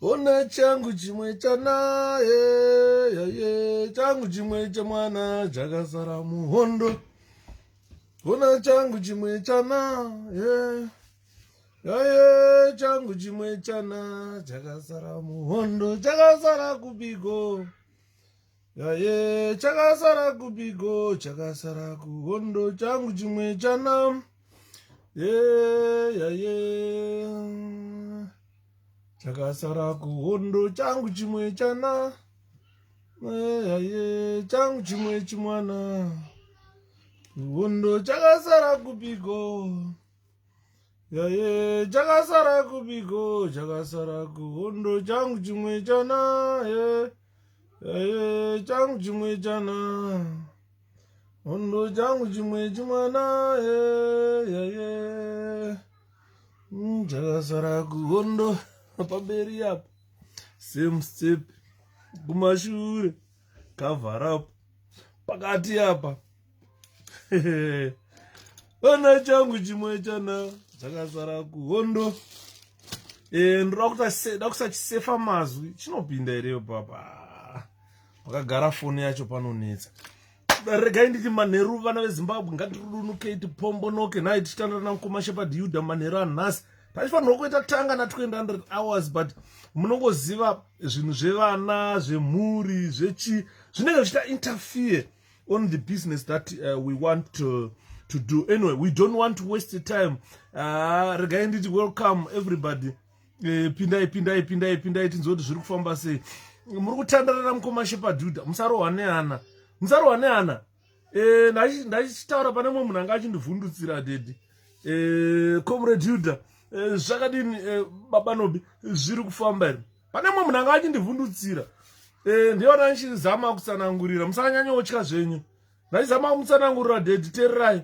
Ona changu chimwe chana, changu chimwe chamwana chakasara muhondo. Ona changu chimwe chana, changu chimwe chana chakasara muhondo, chakasara kubiko. Chakasara kubiko, chakasara kuhondo, changu chimwe chana. Chakasara kuhondo, changu chimwe chana. Changu chimwe chimwana. Kuhondo, chakasara kubiko. Chakasara kubiko, chakasara kuhondo, changu chimwe chana. Changu chimwe chana. Hondo changu chimwe chimwana. Chakasara kuhondo. Pamberi apa. Same step. Kumashure. Cover up. Pakati apa. Ona changu chimwe chana. Chakasara kuhondo. Ndakusachisefa mazwi. Chinopinda ireyo papa. Wakagara foni yacho panonetsa. Regai nditi manheru vana veZimbabwe ngatirudunuke tipombonoke nhai tichitandana namukoma 𝘂PHER'S manheru anhasi. Pachifanirwa kuita tanga na 200 hours but munongoziva zvinhu zvevana, zvemhuri, zvechi zvinenge zvichita interfere on the business that we want to do. Anyway, we don't want to waste the time. Regai nditi welcome everybody. Pindai tinzoti zviri kufamba sei. Muri kutandana namukoma 𝘂PHER'S musarohwa nehana. Ndachitaura pane mumwe munhu anga achindivhundutsira dedi. Comrade Judah, zvakadini baba Nobi zviri kufamba here? Pane mumwe munhu anga achindivhundutsira. Ndiona ndichizama kutsanangurira, musanyanyotya zvenyu. Ndachizama kumutsanangurira dedi, teererai.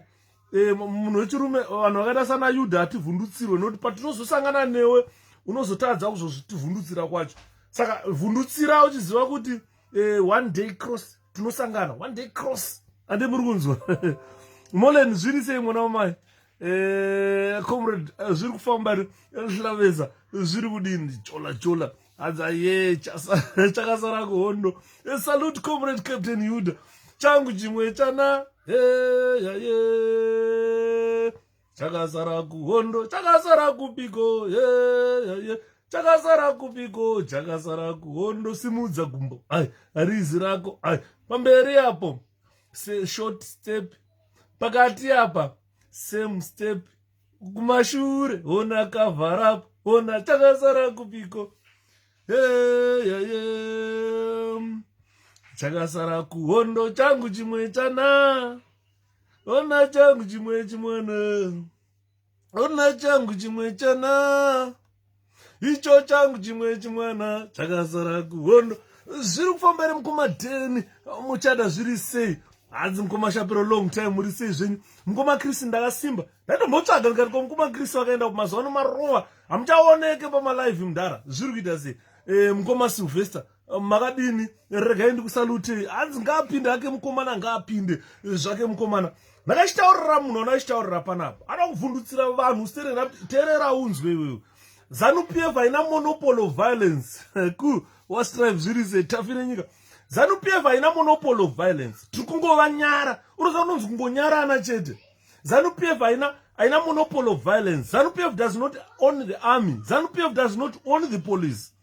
Munhu wechirume, vanhu vakaita sana Judah hativhundutsirwe, nokuti patinozosangana newe unozotadza kuzozvitivhundutsira kwacho. Saka vhundutsira uchiziva kuti one day cross tunosangana, one day cross. Ande muri kunzwa. Moleni zviri sei mwana wamai? Comrade zviri kufamba hlaveza zviri kudini chola adza chakasara kuhondo. Salute Comrade Captain Yuda. Changu chimwe chana. Chakasara kuhondo, chakasara kupiko. Chakasara kupiko, chakasara kuhondo, simudza gumbo. Rizi rako. Pamberi apo. Short step. Pakati apa. Same step. Kumashure. Ona cover up. Ona chakasara kupiko. Chakasara kuhondo, changu chimwe chana. Ona changu chimwe chimwana. Ona changu chimwe chana. Icho changu chimwe chimwana. Chakasara kuhondo. Zviri kufamba ere mukoma dheni. Muchada zviri sei. Hanzi mukoma 𝘂PHER'S long time muri sei zvenyu. Mukoma Chris ndakasimba. Ndatombotsvaga ndikati kwa mukoma Chris wakaenda kumazuva nomarova. Hamuchaoneke pamalive mudhara. Zviri kuita sei. Mukoma Sylvester. Makadini. Regai ndikusalute. Hanzi ngaapinde hake mukomana ngaapinde. Zvake mukomana. Ndakachitaurira munhu anachitaurira panapa. Ada kuvhundutsira vanhu teerera unzwe iwewe. ZANU-PF haina monopoly of violence. Wastrive zviri sei tafire nyika. ZANU-PF haina monopoly of violence. Tiri kungova nyara. Unoziva kunonzi kungonyarana chete. ZANU-PF haina monopoly of violence. ZANU-PF does not own the army. ZANU-PF does not own the police.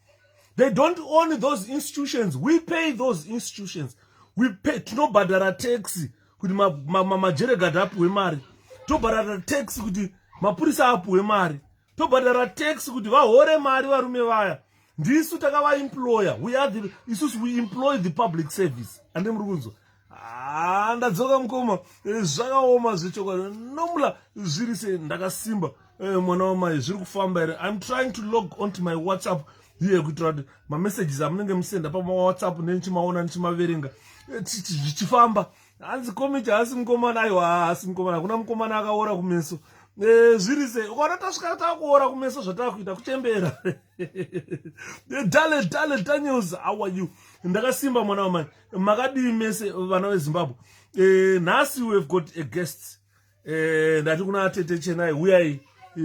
They don't own those institutions. We pay those institutions. We pay. Tinobhadhara taxi kuti majeregadi apuwe mari. Tobhadhara taxi kuti mapurisa apuwe mari. Tobhadhara taxi kuti vahore mari varume vaya. Ndisu takavaemploya. We employ the public service. Ande muri kunzwa. Ndadzoka mukoma. Zvakaoma zvechokwadi. Nomula zviri sei ndakasimba. Mwana wamai zviri kufamba here. I'm trying to log onto my WhatsApp here kuitira kuti mamessages amunenge musenda pamaWhatsApp nenichimaona nichimaverenga. Zvichifamba. Hanzi komiti hasi mukomana. Aiwa hasi mukomana. Kuna mukomana akaora kumeso. Zviri sei. Ukaona tasvika takuora kumeso zvatakuita kuchembera. Dale Daniels, how are you? Ndakasimba mwana wamai. Makadii mese vana veZimbabwe. Nhasi we have got a guest. Ndati kuna atete chenai uyai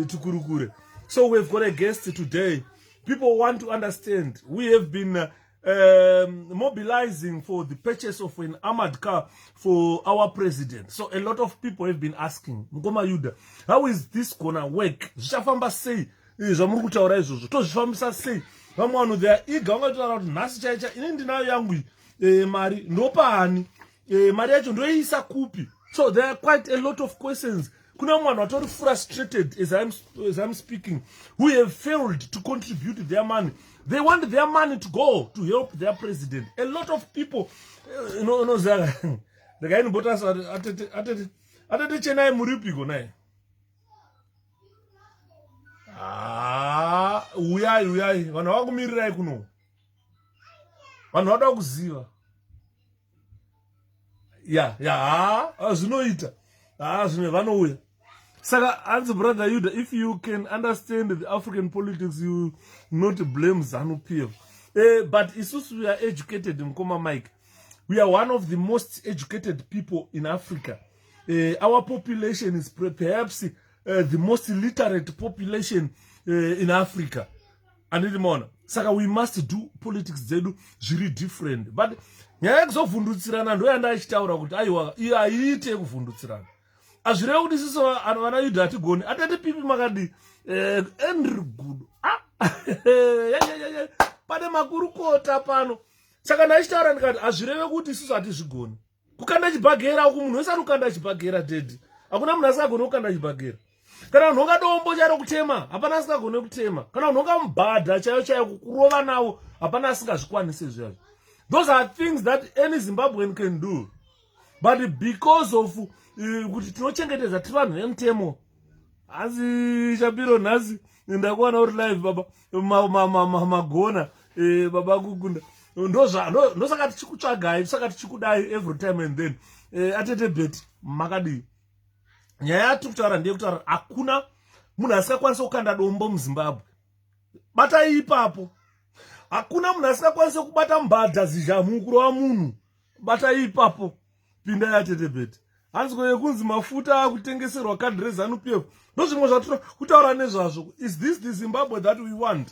tikurukure. So we've got a guest today. People want to understand. We have been mobilizing for the purchase of an armored car for our president. So a lot of people have been asking, Ngoma Yuda, how is this gonna work? Zvachafamba sei zvamuri kutaura izvozvo tozvifambisa sei? Vamwe vanhu they are eager vangataura kuti nhasi chaicha ini ndinayo yangu mari ndopa hani mari yacho ndoiisa kupi? So there are quite a lot of questions. Kuna mwana watori frustrated as I'm speaking, who have failed to contribute their money. They want their money to go to help their president. A lot of people, the guy in Botas atete Chennai muripiko naye. Uyai, vanhu vakumirirai kuno. Vanhu vada kuziva. Zvinoita. Zvimwe vanouya. Saka, as brother Yuda, if you can understand the African politics, you not blame ZANU-PF. But isusu we are educated in Mkoma Mike. We are one of the most educated people in Africa. Our population is perhaps the most literate population in Africa. And in the morning, Saka, we must do politics zedu very different. But nyaya kuzovhundutsirana ndoyanda achitaura kuti aiwa iite kuvhundutsirana. Azvireva kuti sisi vana Yuda hatigoni atati pipi makadi Henry Good pane makurukota pano. Saka ndachitaura ndikati azvireve kuti sisi hatizvigoni kukanda chibhagera uku munhu wese ari kukanda chibhagera dedi. Hakuna munhu asingagoni kukanda chibhagera. Kana munhu dombo charo kutema hapana asingagoni kutema. Kana munhu mubhadha chayo kurova nawo hapana asingazvikwanise zvazvo. Those are things that any Zimbabwean can do. But because of kuti tinochengetedza tiri vanhu vemutemo, asi Shabiro nhasi ndakuona uri live baba magona baba kukunda ndosaka tichikutsvagai saka tichikudai every time and then atete beti makadii. Nyaya yatiri kutaura ndeyekutaura hakuna munhu asingakwanisa kukanda dombo muZimbabwe. Batai ipapo. Hakuna munhu asingakwanisa kubata mbadha zizhamu kurova munhu. Batai ipapo. Pinda yatete beti. Hanzi kunzi mafuta akutengeserwa kadhi reZANU-PF. Ndozvimwe zvatiri kutaura nezvazvo. Is this the Zimbabwe that we want?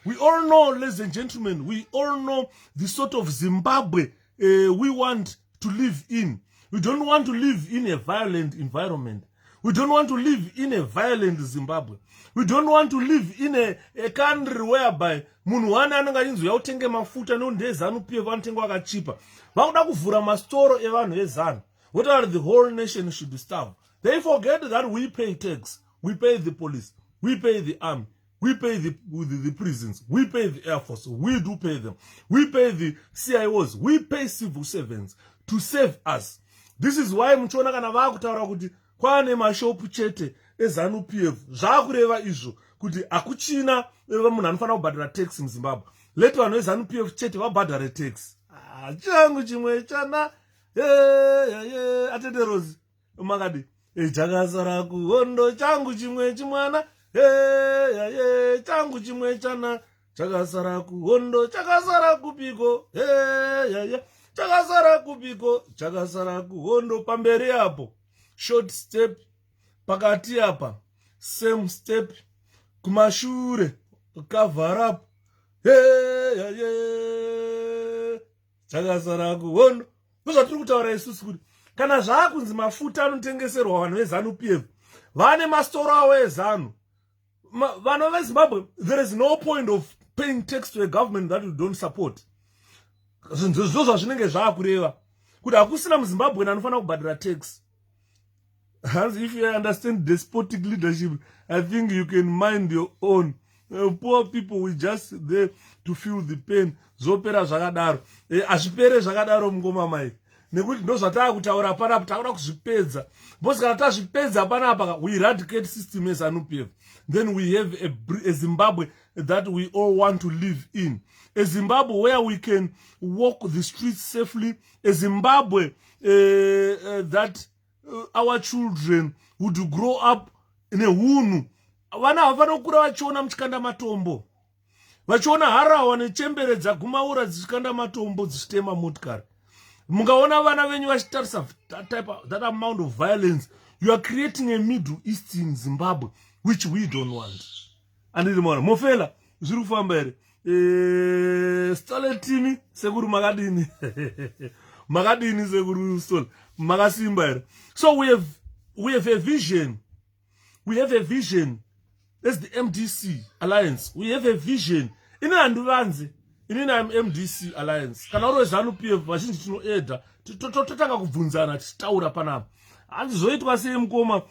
We all know, ladies and gentlemen, we all know the sort of Zimbabwe we want to live in. We don't want to live in a violent environment. We don't want to live in a violent Zimbabwe. We don't want to live in a country whereby munhu wani anenge achinzi yautenge mafuta neZANU-PF anotenga akachipa. Vakuda kuvhura mastoro evanhu vezanu. What are the whole nation should starve? They forget that we pay tax. We pay the police. We pay the army. We pay the prisons. We pay the Air Force. We do pay them. We pay the CIOs. We pay civil servants to save us. This is why muchiona kana vakutaura kuti kwane mashopu chete eZANU-PF. Zvakureva izvo kuti akuchina munhu anofanira kubhadhara tax muZimbabwe. Let vanhu veZANU-PF chete vabhadhare tax. Changu chimwe chana atete Rozi makadi chakasara kuhondo changu chimwe chimwana changu chimwe chana chakasara kuhondo chakasara kupiko chakasara kupiko chakasara kuhondo pamberi apo short step pakati apa same step kumashure cover up chakasara kuhondo. Ndozvatiri kutaura isusu kuti kana zvaakunzi mafuta anotengeserwa vanhu veZANU-PF vane mastoro avo eZANU. Vanhu veZimbabwe, there is no point of paying tax to a government that you don't support. Ndizvo zvazvinenge zvaakureva kuti hakusina muZimbabwe anofanira kubhadhara tax. If you understand despotic leadership, I think you can mind your own. Poor people will just there to feel the pain. Zopera zvakadaro. Azvipere zvakadaro mungoma mai. Nekuti ndozvatava kutaura panapa takuda kuzvipedza. Because kana tazvipedza panapa we eradicate system yeZANU-PF. Then we have a Zimbabwe that we all want to live in. A Zimbabwe where we can walk the streets safely. A Zimbabwe that our children would grow up in a hunu. Vana havanokura vachiona muchikanda matombo. Vachiona harawa nechembere dzagumaura dzichikanda matombo dzichitema motikari. Mungaona vana venyu vachitarisa that amount of violence. You are creating a Middle East in Zimbabwe, which we don't want. andiri mwana mofela zviri kufamba here stole timi sekuri makadini makadini sekuri stole makasimba here. So we have a vision. We have a vision. That's the MDC Alliance. We have a vision. In Anduranzi, in MDC Alliance. Kana uro ZANU-PF vazhinji tinoedha totanga kubvunzana tichitaura panapa. Handizoitwa sei mukoma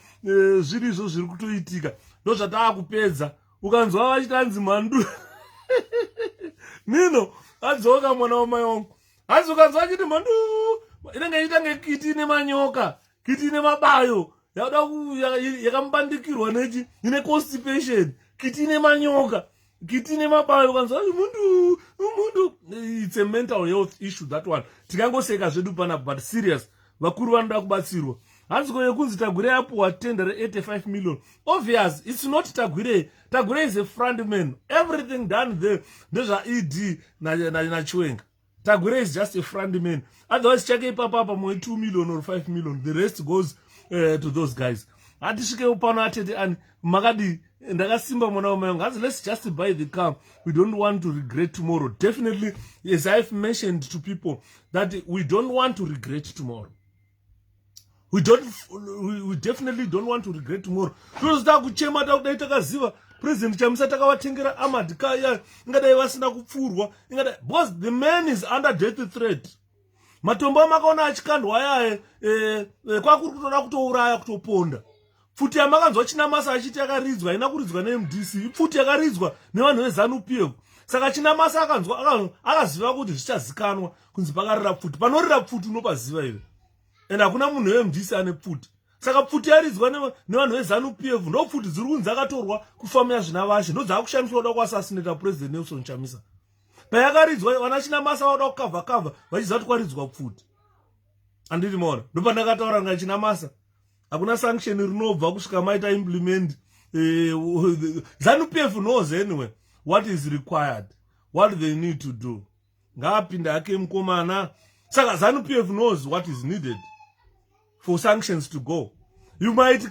zviri izvo zviri kutoitika. Ndozvatakupedza. Ukanzwa vachitanzi mandu. Nino adzoka mwana wamai wangu. Asi ukanzwa achiti mandu inenge ichitange kiti nemanyoka, kiti nemabayo. Yakambandikirwa nechi ine constipation, kiti nemanyoka, kiti nemabayo. Ukanzwa mundu. It's a mental health issue, that one. Tikangoseka zvedu panapa, but serious. Vakuru vanoda kubatsirwa. Hanziko yekunzi Tagwire yapuwa tender 85 million. Obvious, it's not Tagwire. Tagwire is a front man. Everything done there, there's a ED na Chwenga. Tagwire is just a front man. Otherwise, check it papa 2 million or 5 million. The rest goes to those guys. Atishike upano atete and Magadi ndakasimba mwana wamai. Let's just buy the car. We don't want to regret tomorrow. Definitely, as I've mentioned to people, that we don't want to regret tomorrow. We definitely don't want to regret tomorrow. Because President Chamisa takavatengera Ahmad Kaya ingadai vasina kupfurwa because the man is under death threat. Matombo makaona achikandwa yaye kwakuri kutoda kutouraya kutoponda. Pfuti yamakanzwa Chinamasa achiti yakaridzwa ina kuridzwa neMDC. Pfuti yakaridzwa nevanhu veZANU-PF. Saka Chinamasa akaziva kuti zvichazikanwa kunzi pakarira pfuti. Panorira pfuti unopaziva iwe. And hakuna munhu weMDC ane pfuti. Saka pfuti yaridzwa nevanhu veZANU-PF ndo pfuti dziri kunzi akatorwa kufama yazvina vashe ndo dzakushandiswa kuda kuassassinata President Nelson Chamisa. Payakaridzwa vana Chinamasa vada kukavha vachiziva kuti kwaridzwa pfuti. Andiri maona ndo pandakataura nga Chinamasa hakuna sanction rinobva kusvika maita implement. ZANU-PF knows anyway what is required, what they need to do. Ngapinda yake mukomana. Saka ZANU-PF knows what is needed for sanctions to go. You might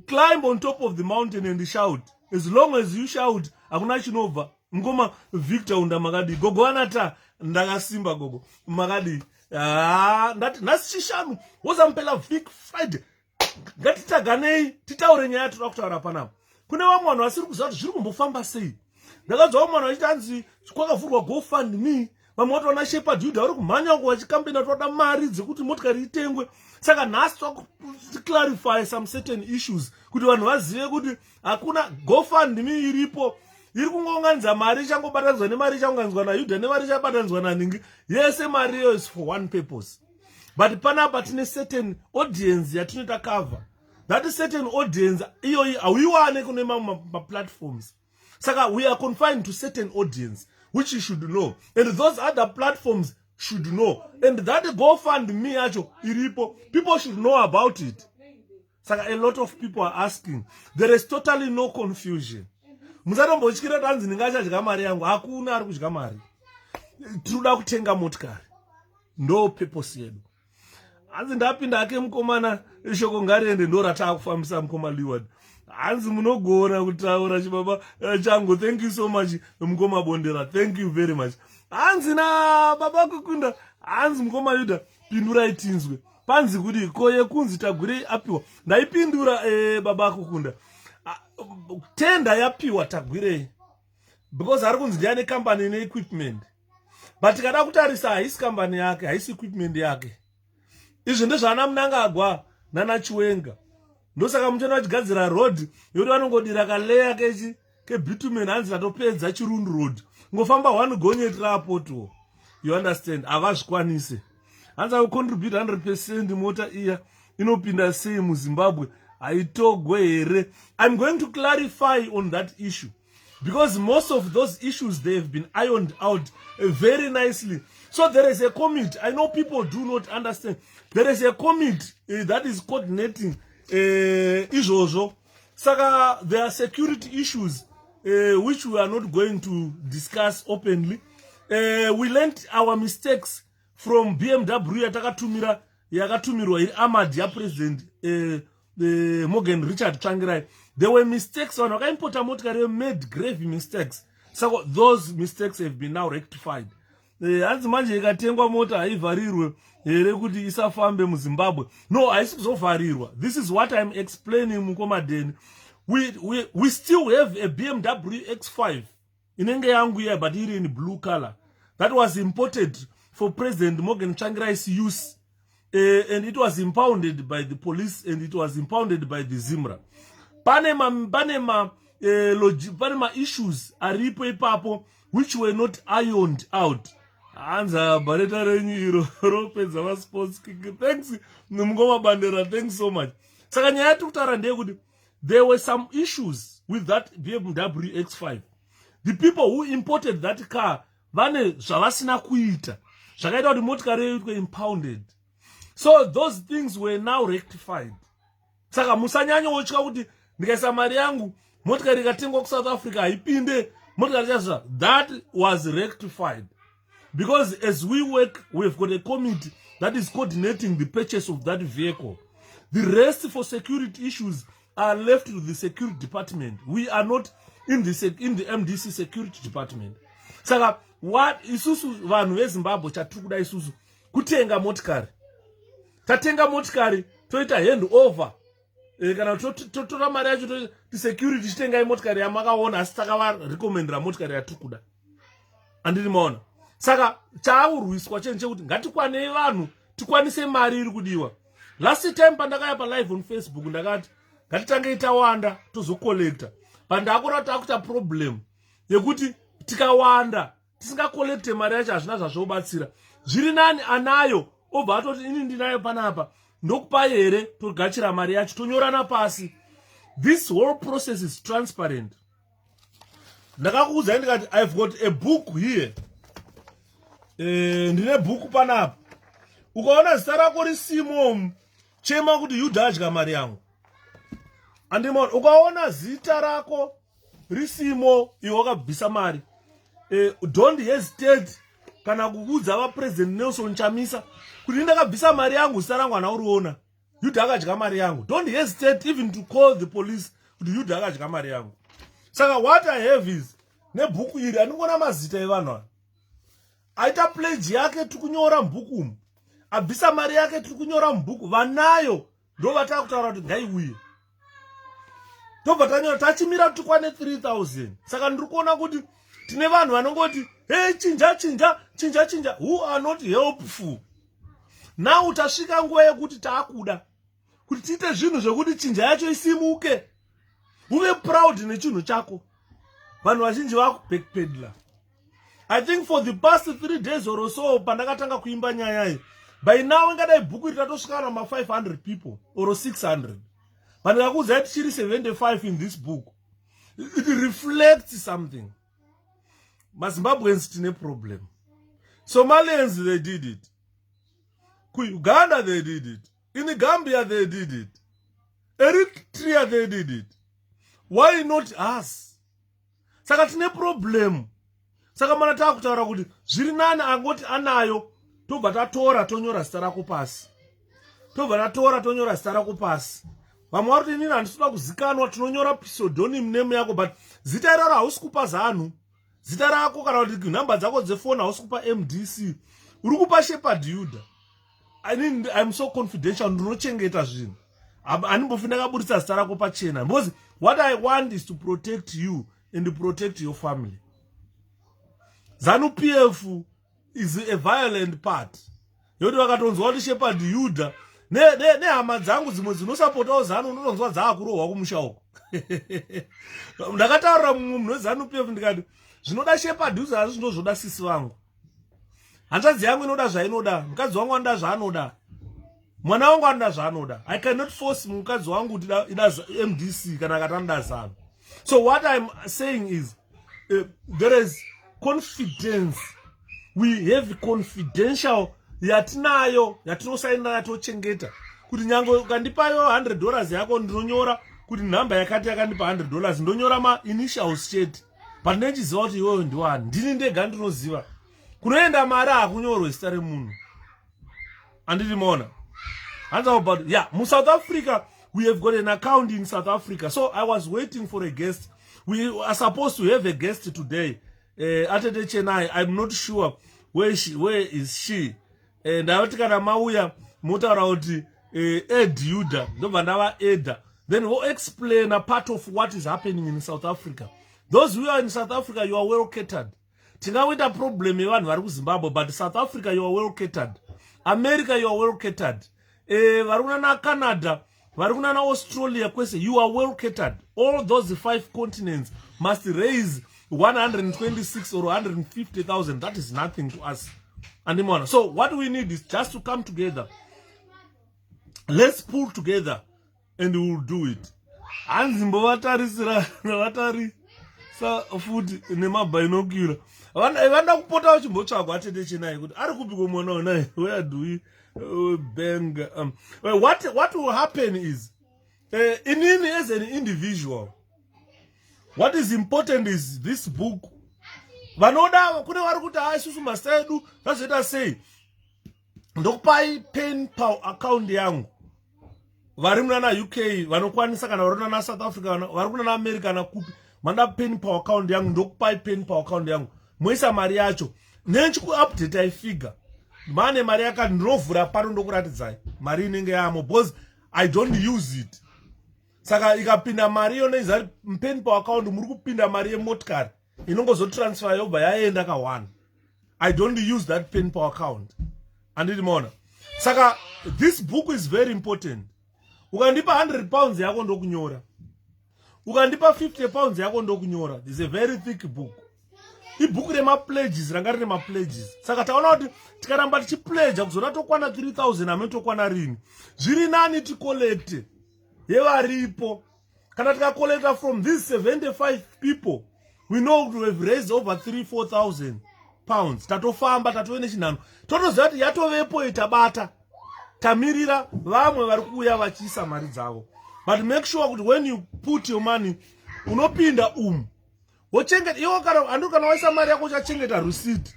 climb on top of the mountain and shout. As long as you shout, hakuna chinobva. Ngoma Victor unda Magadi. Gogo anata ndakasimba gogo. Magadi. Nasi chishanu. Woza mpela Vic Friday. Ngatitaganei. Titaure nyaya tuda kutaura panapa. Kune vamwe vanhu vasiri kuziva kuti zviri kumbofamba sei. Ndakadzwa vamwe vanhu vachitanzi kwakavhurwa GoFundMe. Vamwe vati vana Shepherd Judah vari kumhanya uko vachikambena toda mari dzekuti motikari itengwe. Saka nhasi clarify some certain issues kuti vanhu vazive kuti hakuna GoFundMe iripo. Iri kungounganidza mari ichangobatanidzwa nemari ichaunganidzwa naYuda nemari ichabatanidzwa naNingi. Yese mari iyo is for one purpose. But panapa tine certain audience yatinoita cover. That certain audience iyoyi hauiwane kune mamwe platforms. Saka we are confined to certain audience which you should know, and those other platforms should know, and that GoFundMe yacho iripo, people should know about it. Saka a lot of people are asking. There is totally no confusion. Musatombotyira tanzi ndingachadya mari yangu, hakuna ari kudya mari. Tinoda kutenga motikari. Ndo purpose yedu. Hanzi ndapinda ake mukomana shoko ngariende ndo ratakufambisa mukoma Leeward. Hanzi munogona kutaura chibaba changu. Thank you so much mukoma Bondera. Thank you very much. Hanzi na baba kukunda. Hanzi mukoma Yuda pindura itinzwe. Panzi kuti koye kunzi Tagwire apiwa. Ndaipindura baba kukunda. Tenda yapiwa Tagwire. Because ari kunzi ndiane company ne equipment. But kada kutarisa haisi company yake, haisi equipment yake. Izvi ndezvana Munangagwa nana Chwenga. Ndosaka muchona vachigadzira road yoti vanongodira kaleya kebitumen hanzi natopedza Chirundu road. Ngofamba 1 gonyeti rapo to. You understand? Avazvikwanise. Hanzi akucontribute 100% mota iya inopinda sei muZimbabwe. Haitogwe here. I'm going to clarify on that issue. Because most of those issues, they have been ironed out very nicely. So there is a committee. I know people do not understand. There is a committee that is coordinating izvozvo. Saka there are security issues which we are not going to discuss openly. We learned our mistakes from BMW yakatumirwa Ahmad ya President Morgan Richard Tsvangirai, there were mistakes on wakaimporta motikari made grave mistakes. So those mistakes have been now rectified. Hanzi manje ikatengwa mota haivharirwe here kuti isafambe muZimbabwe. No, haisi kuzovharirwa. This is what I'm explaining mukomadeni. We still have a BMW X5 inenge yangu here, but iri in blue color. That was imported for President Morgan Tsvangirai's use. And it was impounded by the police and it was impounded by the Zimra. Panema issues aripo ipapo which were not ironed out. Anza bareta renyu ropedza va sports kick. Thanks Mngoma Bandera, thanks so much. Saka nyaya tikutaura ndeyekuti there were some issues with that BMW X5. The people who imported that car vane zvavasina kuita zvakaita kuti motikari itwe impounded. So those things were now rectified. Saka musanyanya wochika kuti ndikaisa mari yangu motikari ikatengwa ku South Africa haipinde motikari chazva. That was rectified. Because as we work, we've got a committee that is coordinating the purchase of that vehicle. The rest for security issues are left to the security department. We are not in the MDC security department. Saka what isusu vanhu veZimbabwe chatikuda isusu kutenga motikari. Tatenga motikari toita hand over. Kana totora mari yacho to security chitenga motikari yamakaona asi takavarekomendera motikari yatikuda. Andiri maona. Saka chaurwiswa chenche kuti ngatikwane vanhu tikwanise mari iri kudiwa. Last time pandakaya pa live on Facebook ndakati ngatitange itawanda tozocollecta. Pandakora takuta problem yekuti tikawanda tisingacollecte mari yacho hazvina zvazvobatsira. Zviri nani anayo obva atoti ini ndinayo panapa ndokupa here togachira mari yacho tonyorana pasi. This whole process is transparent. Ndakakuudzai ndikati I've got a book here. Ndine bhuku panapa. Ukaona zita rako risimo chema kuti yudhadya mari yangu. Andimo ukaona zita rako risimo iwe wakabvisa mari. Don't hesitate kana kuudza va President Nelson Chamisa kuti ndakabvisa mari yangu zita rangu ana uriona. Yudhadya mari yangu. Don't hesitate even to call the police kuti yudhadya mari yangu. Saka what I have is nebhuku iri andingona mazita evanhu. Aita pledge yake tikunyora mbuku. Abvisa mari yake tikunyora mbuku. Vanayo ndo vatakutaura kuti ngaiuye. Tobva tanyora tachimira tukwane 3000. Saka ndiri kuona kuti tine vanhu vanongoti hey chinja who are not helpful. Now utasvika nguva yekuti taakuda kuti tiite zvinhu zvekuti chinja yacho isimuke. Uve proud nechinhu chako. Vanhu vazhinji vakubackpedala. I think for the past 3 days or so, pandakatanga kuimba nyaya iyi. By now, ingadai bhuku ritatosvika na 500 people or 600. Pandakakuudza kuti chiri 75 in this book. It reflects something. MaZimbabweans tine problem. Somalians, they did it. Uganda, they did it. In Gambia, they did it. Eritrea, they did it. Why not us? Saka tine problem. Saka mana takutaura kuti zviri nani angoti anayo tobva tatora tonyora zita rako pasi. Tobva tatora tonyora zita rako pasi. Vamwe vari kuti inini handisina kuzikanwa tinonyora pseudonym name yako but zita iroro hausi kupa zanhu. Zita rako kana kuti nhamba dzako dzefoni hausi kupa MDC. Uri kupa Shepherd Yuda. I'm so confidential ndinochengeta zvinhu. Handimbofi ndakaburitsa zita rako pachena. Because what I want is to protect you and to protect your family. ZANU-PF is a violent part. Yoti vakatonzwa kuti Shepherd Yuda nehama dzangu dzimwe dzinosapotawo ZANU unotonzwa dzaakurohwa kumusha uko. Ndakataurira mumwe munhu weZANU-PF ndikati zvinoda Shepherd Yuda hazvo zvinozvoda sisi vangu. Hanzvadzi yangu inoda zvainoda, mukadzi wangu anoda zvaanoda, mwana wangu anoda zvaanoda. I cannot force mukadzi wangu kuti ida MDC kana akatanda ZANU. So what I'm saying is there is confidence. We have confidential yatinayo yatinosaina yatochengeta kuti nyango ukandipayo $100 yako ndinonyora kuti nhamba yakati yakandipa $100 ndonyora ma initials chete but nechiziva kuti iwewe ndiwani ndini ndega ndinoziva kunoenda mari akunyorwe zita remunhu. Andiri maona hanza about yeah mu South Africa we have got an account in South Africa. So I was waiting for a guest. We are supposed to have a guest today. 𝗀𝗀𝗃, I'm not sure where is she. And I want to mauya mutaura kuti Yuda ndobva ndava Eda. Then we'll explain a part of what is happening in South Africa. Those who are in South Africa, you are well catered. Tingawita problem yevanhu vari kuZimbabwe, but South Africa you are well catered. America you are well catered. Vari kunana Canada, vari kunana Australia kwese, you are well catered. All those 5 continents must raise 126 or 150,000. That is nothing to us. And so what we need is just to come together. Let's pull together and we will do it. Anzimbo vatarisira vatari sa futi nema binocular. Vanda kupota uchimbotsvagwa 𝗀𝗃𝗃 kuti ari kupiko mwana ona, where do we bang? What will happen is inini as an individual, what is important is this book. Vanoda kune vari kuti isusu masta edu vazoita sei ndokupai PayPal account yangu. Vari munana UK vanokwanisa kana vari munana South Africa vari munana America na kupi manda PayPal account yangu ndokupai PayPal account yangu moisa mari yacho nenchi ku-update figure mane mari yakati ndinovhura pano ndokuratidzai mari inenge yamo because I don't use it. Saka ikapinda mari yona izari PayPal account muri kupinda mari yemotikari inongozotransfer yobva yaenda ka1. I don't use that PayPal account. Andidimona. Saka this book is very important. Ukandipa 100 pounds yako ndokunyora. Ukandipa 50 pounds yako ndokunyora. This is a very thick book. This book rema pledges, rangari rema pledges. Saka taona kuti tikaramba tichipledge kuzona tokwana 3000 amene tokwana rini. Zviri nani tikolect. Yevaripo. Kana tikakoleta from these 75 people, we know we have raised over 3-4,000 pounds. Tatofamba tatoene chinano. Totoziva kuti yatovepo itabata. Tamirira vamwe vari kuuya vachiisa mari dzavo. But make sure that when you put your money, unopinda wochengeta iwo kana andu kana waisa mari yako uchachengeta receipt.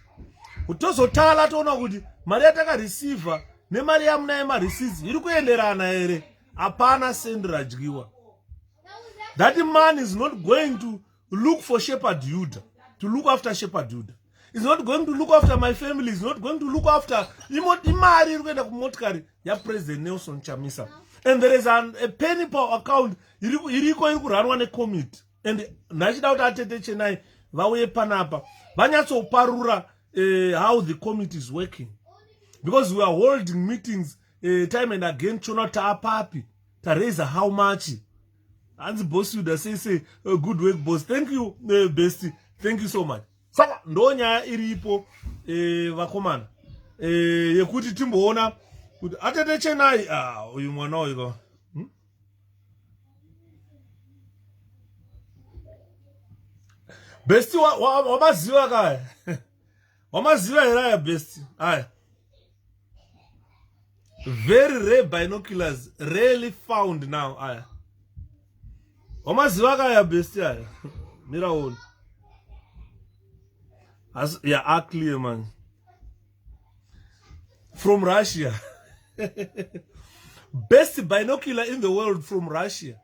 Utozotala toona kuti mari yataka receiver nemari yamuna yema receipts iri kuenderana here. Hapana sendi radyiwa. That man is not going to look for 𝗀𝗵𝗺, to look after 𝗀𝗵𝗺. He's not going to look after my family. He's not going to look after imari irikuenda kumotikari ya President Nelson Chamisa. And there is a PayPal account iriko irikurarwa necommittee. And nachida kuti 𝗀𝗃𝗃 vauye panapa vanyatsoparura how the committee is working, because we are holding meetings time and again. Chona taapapi ta raise how much. And the boss would say good work boss. Thank you bestie, thank you so much. Saka ndonya iripo vakomana yekuti timboona kuti 𝗀𝗃𝗃 uyu mwana uyu bestie wamaziva kaya wamaziva here bestie. Aya, very rare binoculars rarely found now. Aya, wamaziva kaya bestie. Aya, mira one. Yeah, are clear, man. From Russia. Best binocular in the world from Russia.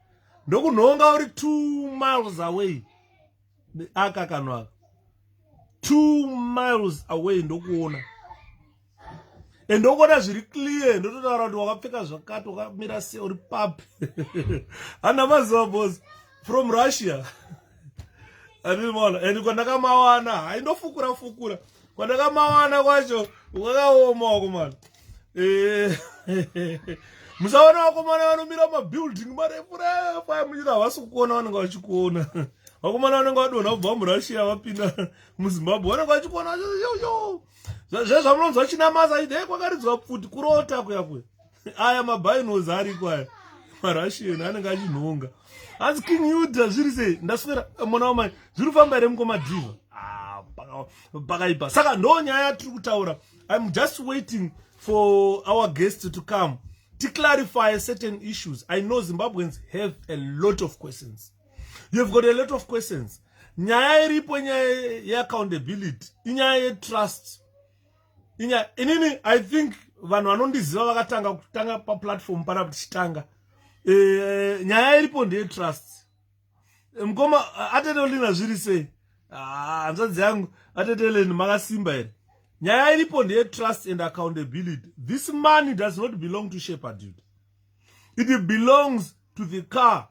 Ndokunonga uri 2 miles away. The akakanwa. 2 miles away ndokuona. Ndokona zviri clear. Ndototaura kuti wakapfeka zvakati wakamira se uri papi. Ana maziva boss from Russia. And kwandakamawana haindofukura kwandakamawana kwacho kwakaoma wakomana. Musaona wakomana vanomira mabuilding marefu muchiti havasi kuona vanenge vachikuona. Wakomana vanenge vadonha kubva muRussia vapinda muZimbabwe vanenge vachikuona zvezvamunonzwa chinamasa idei kwakaridzwa pfuti kurota kuyakwe. Aya mabhinos ariko aya maRussian anenge achinhonga. As King Yuda zviri sei ndaswera mwana wamai zviri famba here mukomadhiva pakaipa. Saka ndo nyaya tiri kutaura. I'm just waiting for our guests to come to clarify certain issues. I know Zimbabweans have a lot of questions. You've got a lot of questions. Nyaya iripo nyaya yeaccountability, inyaya yetrust. Inini I think vanhu vanondiziva vakatanga kutanga pa platform para tichitanga nyaya iripo ndeye trust. Mkoma atetelina zviri sei? Hanzvadzi yangu ateteleni makasimba here. Nyaya iripo ndeye trust and accountability. This money does not belong to Shepherd, dude. It belongs to the car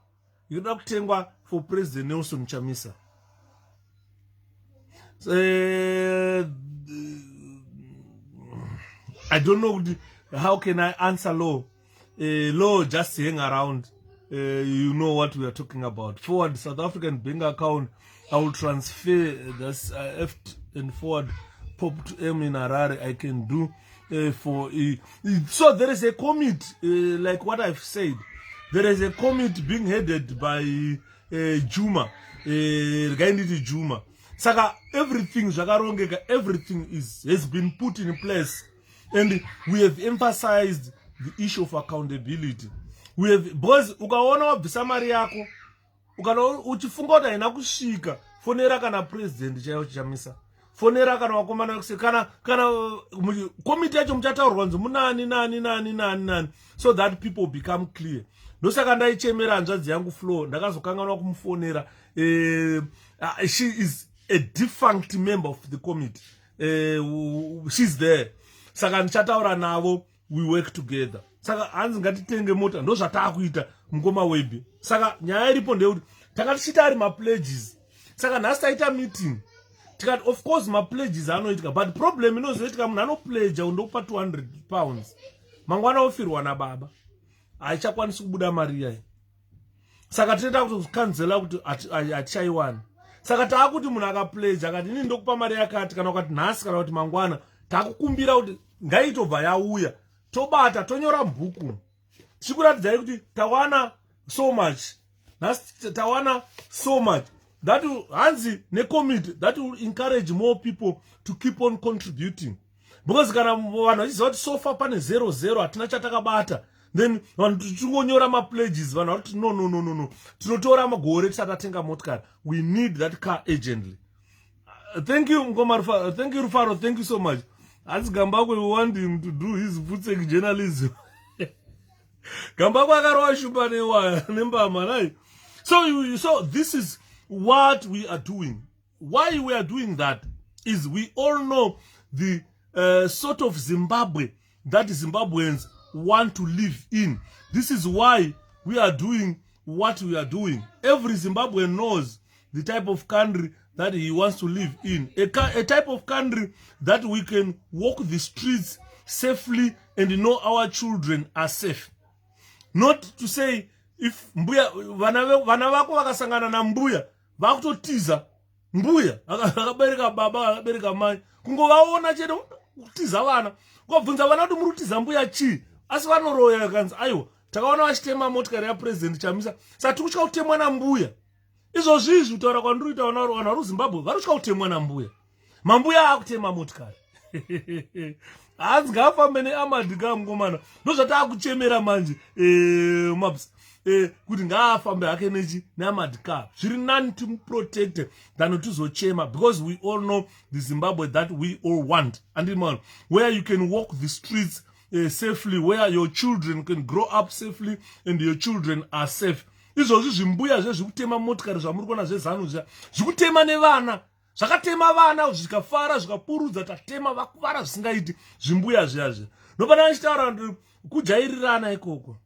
yoda kutengwa for President Nelson Chamisa. I don't know how can I answer law. Law just hang around. You know what we are talking about. Forward South African bank account. I will transfer this EFT and forward pop to M in Harare. I can do for so there is a committee like what I've said. There is a committee being headed by Juma, Gainditi Juma. Saka everything everything has been put in place, and we have emphasized the issue of accountability. We have because ukaona wabvisa mari yako uchifunga kuti haina kusvika, fonera kana president chaiyo chichamisa, fonera kana wakomana kana komiti yacho muchataurwa kunzi munani, so that people become clear. Ndosaka ndaichemera hanzvadzi yangu Flo, ndakazokanganwa kumufonera. She is a defunct member of the committee. She's there. Saka ndichataura navo, we work together. Saka hanzi ngatitenge mota, ndo zvatakuita mukoma webi. Saka nyaya iripo ndeyekuti takatichita ari mapledges. Saka nhasi taita meeting. Tikati of course mapledges anoitika, but problem inozoitika munhu anopledge undokupa 200 pounds. Mangwana ofirwa nababa. Haichakwanisi kubuda mari yayi. Saka tinoda kutokanzela kuti hatichaiwana. Saka taakuti munhu akapledge akati inini ndokupa mari yakati, kana kuti nhasi kana kuti mangwana takukumbira kuti ngaitobva yauya. Tobata tonyora mubhuku. Tichikuratidzai kuti tawana so much. Tawana so much. That will hanzi ne committee that will encourage more people to keep on contributing. Because kana vanhu vachiziva kuti so far pane 0-0 hatina chatakabata. Then vanhu tichingonyora mapledges, vanhu vari kuti no. Tinotora magore tisati tatenga motikari. We need that car urgently. Thank you Mkomar. Thank you Rufaro. Thank you so much. As Gambakwe, we want him to do his 𝗀ጽሕቅ journalism. Gambakwe akarowa shumba nembama. So this is what we are doing. Why we are doing that is we all know the sort of Zimbabwe that Zimbabweans want to live in. This is why we are doing what we are doing. Every Zimbabwean knows the type of country that he wants to live in. A type of country that we can walk the streets safely and know our children are safe. Not to say if mbuya vana vako vakasangana na mbuya vakutotiza mbuya akabereka baba akabereka mai kungovaona chete kutiza vana ukabvunza vana kuti muri kutiza mbuya chii, asi vanoroya kanzi aiwa takaona vachitema motikari yapresident Chamisa saka tiri kutya kutemwa nambuya. Izvozvizvi kutaura kwandiri kuita vana vari Zimbabwe vari kutya kutemwa nambuya. Mambuya akutema motikari. Hanzi ngaafambe neamadhika mukomana. Ndozvatakuchemera manje maps. Kuti ngaafambe hake neamadhika. Zviri nani timuprotecte than tizochema, because we all know the Zimbabwe that we all want. And where you can walk the streets safely, where your children can grow up safely and your children are safe. Izvozvi zvimbuya zvezvikutema motikari zvamuri kuona zvezanu zvikutema nevana, zvakatema vana zvikafara zvikapurudza tatema vakuvara zvisingaiti zvimbuya zviyazve. Ndopana kachitaura kuti kujairirana ikoko.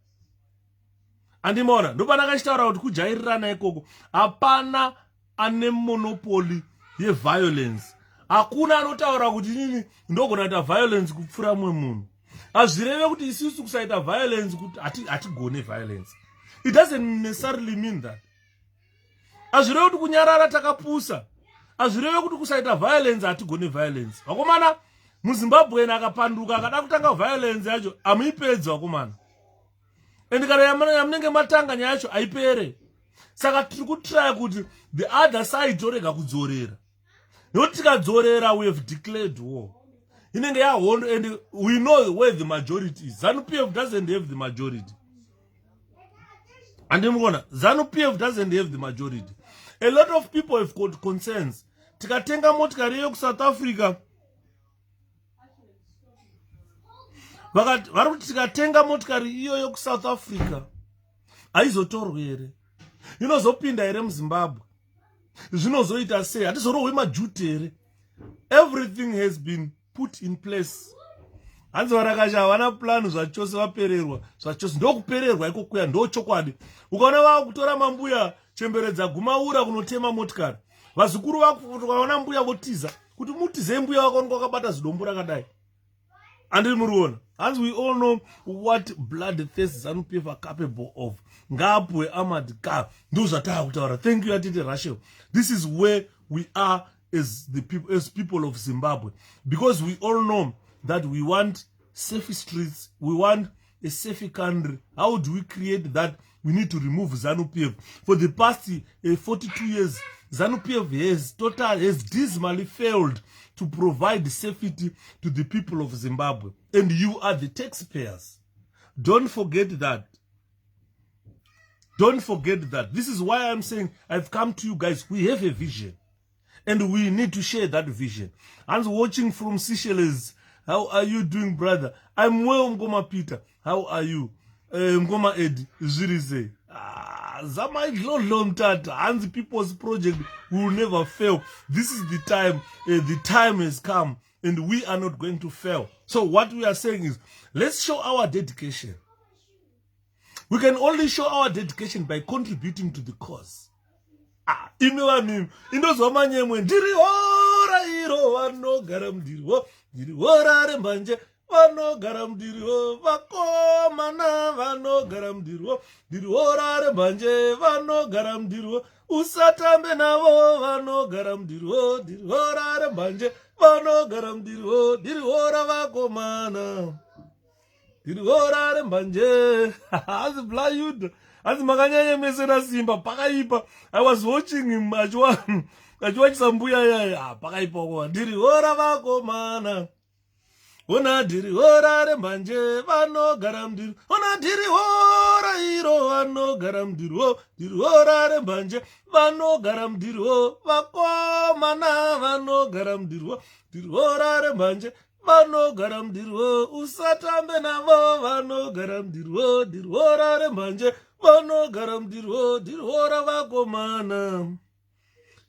Andimona ndopana kachitaura kuti kujairirana ikoko. Hapana ane monopoli yeviolence. Hakuna anotaura kuti nini ndogona kuita violence kupfuura mumwe munhu. Hazvireve kuti isusu kusaita violence kuti hatigone violence. It doesn't necessarily mean that. Hazvireve kuti kunyarara takapusa. Hazvireve kuti kusaita violence hatigone violence. Vakomana muZimbabwe akapanduka akada kutanga violence yacho amuipedza vakomana. And kana yamunenge matanga nyaya yacho haipere. Saka tiri kutry kuti the other side torega kudzorera. Nekuti tikadzorera we have declared war. Inenge yahondo, and we know where the majority is. ZANU-PF doesn't have the majority. And ZANU-PF doesn't have the majority. A lot of people have got concerns. Tikatenga motikari yoku South Africa. Vari kuti tikatenga motikari iyo yoku South Africa. aizotorwe here inozopinda here muZimbabwe zvinozoita sei hatizorohwe majuti here everything has been put in place hanzi varakasha havana plani zvachose vapererwa zvachose ndokupererwa ikokuya ndochokwadi ukaona vakutora mambuya chemberedza gumaura kunotema motikari vazukuru vakaona mbuya votiza kuti mutize mbuya wako wakabata zidombo rakadai andiri muriona hanzi we all know what bloodthirsty ZANU-PF are capable of ngapwe Ahmad Ka ndo zvatakutaura. Thank you Atete Rachel. This is where we are as the people, as people of Zimbabwe, because we all know that we want safe streets, we want a safe country. How do we create that? We need to remove ZANU-PF. For the past 42 years, ZANU-PF has dismally failed to provide safety to the people of Zimbabwe. And you are the taxpayers. Don't forget that. Don't forget that. This is why I'm saying I've come to you guys. We have a vision. And we need to share that vision. I'm watching from Seychelles. How are you doing, brother? I'm well, Ngoma Peter. How are you? Ngoma Ed, 𝗀𝗍. Zamai Tata, and the People's Project will never fail. This is the time. The time has come, and we are not going to fail. So what we are saying is, let's show our dedication. We can only show our dedication by contributing to the cause. Indozomanyemwe ndiri ora iro vanogara mudiriwo ndiri ora rembanje vanogara mudiriwo vakomana vanogara mudiriwo ndiri ora rembanje vanogara mudiriwo usatambe navo vanogara mudiriwo ndiri ora rembanje vanogara mudiriwo ndiri ora vakomana ndiri ora rembanje as blayud as makanyanya mesera simba pakaipa. I was watching him achiwachisa mbuya yaya pakaipa kwa ndiri ora vakomana ona ndiri ora rembanje vanogara mudiri ona ndiri ora iro vanogara mudiriwo ndiri ora rembanje vanogara mudiriwo vakomana vanogara mudiriwo ndiri ora rembanje vanogara mudiriwo usatambe navo vanogara mudiriwo ndiri ora rembanje vanogara mudiriwo ndiri ora vakomana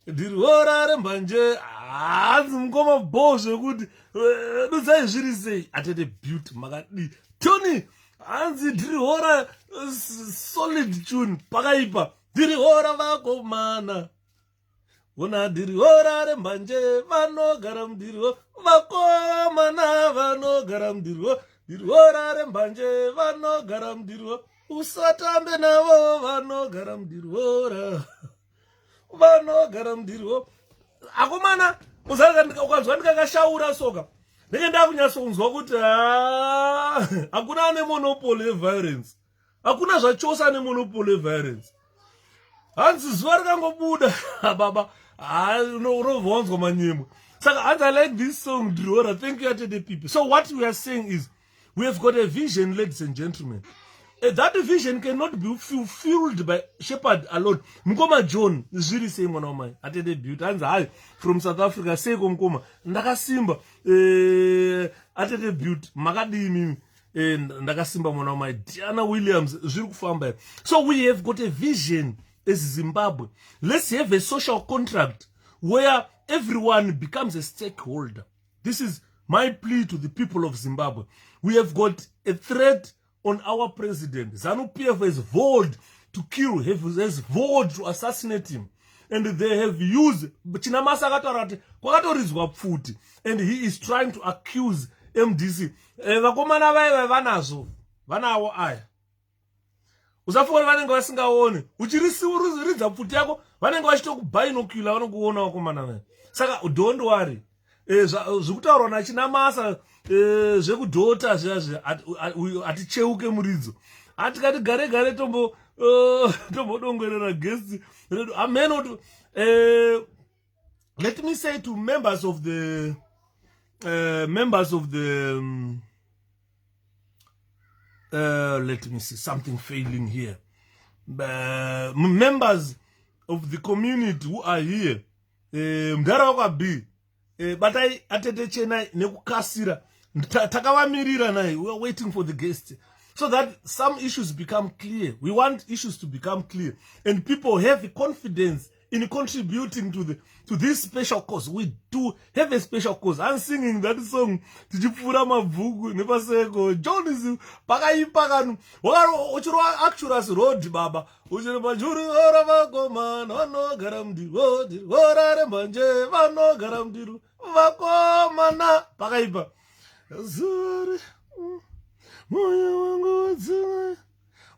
ndiri ora rembanje hanzi mukoma bho zvekuti dudzai zviri sei Atete Beauty makadi Tony hanzi ndiri ora solid tune pakaipa ndiri ora vakomana ona ndiri ora rembanje vanogara mudiriwo vakomana vanogara mudiriwo ndiri ora rembanje vanogara mudiriwo usatambe navo vanogara mudiriwo vanogara mudiriwo akomana ukazwa ndikakashaura soka ndenge ndakunyatsonzwa kuti hakuna ane monopoly yeviolence, hakuna zvachose ane monopoly yeviolence. Hanzi zuva rikangobuda baba unovonzwa manyembo. Saka hanzi I like this song Driora. Thank you Atete people. So what we are saying is we have got a vision, ladies and gentlemen. That vision cannot be fulfilled by Shepherd alone. Mkoma John ziri say mwana wamai Atete Beauty hanzi hai from South Africa say mkoma ndakasimba Atete Beauty makadi mimi ndakasimba mwana wamai Diana Williams ziri kufamba. So we have got a vision as Zimbabwe. Let's have a social contract where everyone becomes a stakeholder. This is my plea to the people of Zimbabwe. We have got a threat on our president. ZANU-PF has vowed to kill, has vowed to assassinate him. And they have used Chinamasa Katarate, Kwakatorizwa Pfuti, and he is trying to accuse MDC. Vakomana vai vanazo, vanawo aya. Usafori vanenge vasingaone. Uchirisiuridza Pfuti yako, vanenge vachitokubinocular vanokuona vakomana vai. Saka don't worry. Zvekutaurwa naChinamasa zvekudhota aticheuke muridzo atikati gare gare tombodongorera guests amen. Let me say to members of the let me see something failing here. Members of the community who are here, mdara wakabi batai Atete Chena nekukasira takavamirira nai. We are waiting for the guest. so that some issues become clear. We want issues to become clear, and people have confidence in contributing to this special cause. We do have a special cause. I'm singing that song. Tichipfura mabhuku nepaseko. John is pakaipa uchiro actuous road baba. Uchiro majuri ora vakomana vanogara mudhiri ora rembanje vanogara mudhiri vakomana pakaipa. Zuri moyo wangu wadzimwe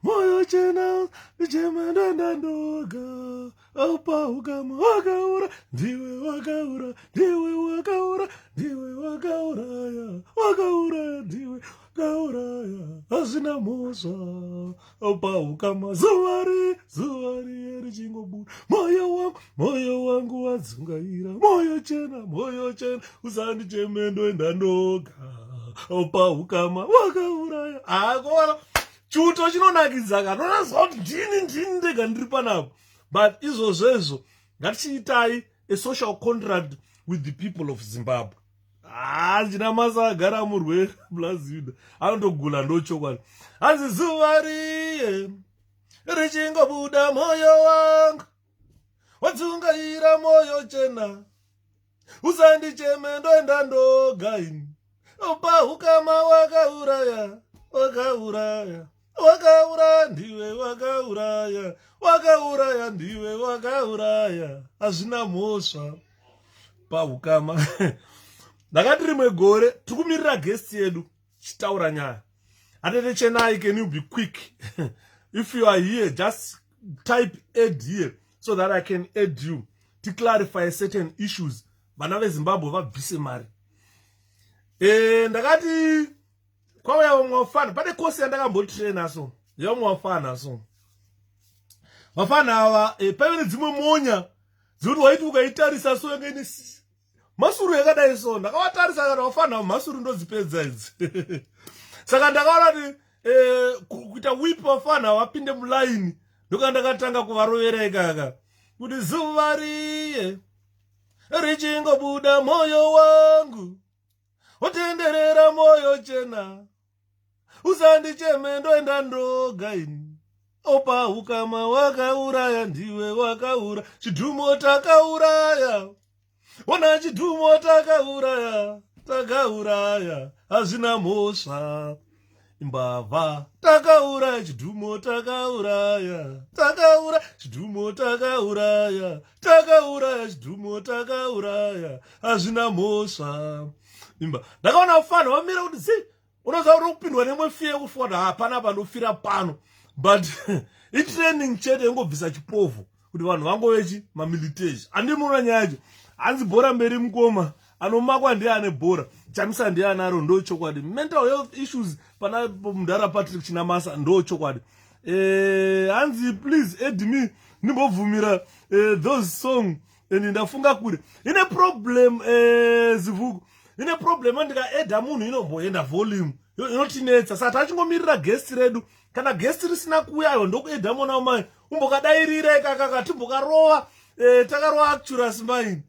moyo chena chemenda ndandoga opa ukama wakaura ndiwe wakaura ndiwe wakaura ndiwe wakauraya wakauraya ndiwe wakauraya hazvina mhosva opa ukama zuvari richingobuda moyo wangu wadzungaira moyo chena usandichemendo ndandoga opa ukama wakauraya akona chuto chinonakidza kanonazva kuti ndini ndega ndiri panapo. But izvozvo ngatichiitai a social contract with the people of Zimbabwe. Ndina masa agara murwere blazida anotogula ndochokwadi. Hanzi zuva riye richingobuda moyo wangu wadzungaira moyo chena usandicheme ndoenda ndoga ini opa ukama wakauraya wakauraya ndiwe wakauraya wakauraya ndiwe wakauraya hazvina mhosva paukama. Ndakati rimwe gore tikumirira guest yedu chitaura nyaya. Atete chenai, can you be quick? If you are here, just type add here so that I can add you to clarify certain issues. Vana veZimbabwe vabvise mari. Ndakati kwauya vamwe vafana pane kosi yandakambotraina so yavamwe vafana so vafana ava paive nedzimwe monya dzekuti waiti ukaitarisa so yange masuru yakadai so ndakavatarisa kana vafana ava masuru ndodzipedza idzi. Saka ndakaona kuti kuita whip vafana vapinde mulaini ndoka ndakatanga kuvarovera ikaka kuti zuva riye richingobuda moyo wangu wotenderera moyo chena usandicheme ndoenda ndoga ini opa ukama wakauraya ndiwe wakaura chidhumo takauraya ona chidhumo takauraya hazvina mhosva imbavha takauraya chidhumo takauraya chidhumo takauraya chidhumo takauraya hazvina mhosva imba. Ndakaona vafana vamira kuti zi unoziva uri kupindwa nemwe fiye kufuata hapana pandofira pano, but itraining chete ingobvisa chipofu kuti vanhu vangovechi mamiliteji. Handimuona nyaya yacho. Hanzi bhora mberi mukoma anomakwa ndiye ane bhora chamisa ndiye anaro ndo chokwadi. Mental health issues pana mudhara Patrick Chinamasa ndo chokwadi. Hanzi please add me nimbobvumira those song ndafunga kuri ine problem zivuku ine problem ndikaedha munhu inomboenda volume inotinetsa. Saka tachingomirira guest redu kana guest risina kuuyayo ndokuedha mona mai umbokadairira ikaka timbokarova takarowa actuous mine.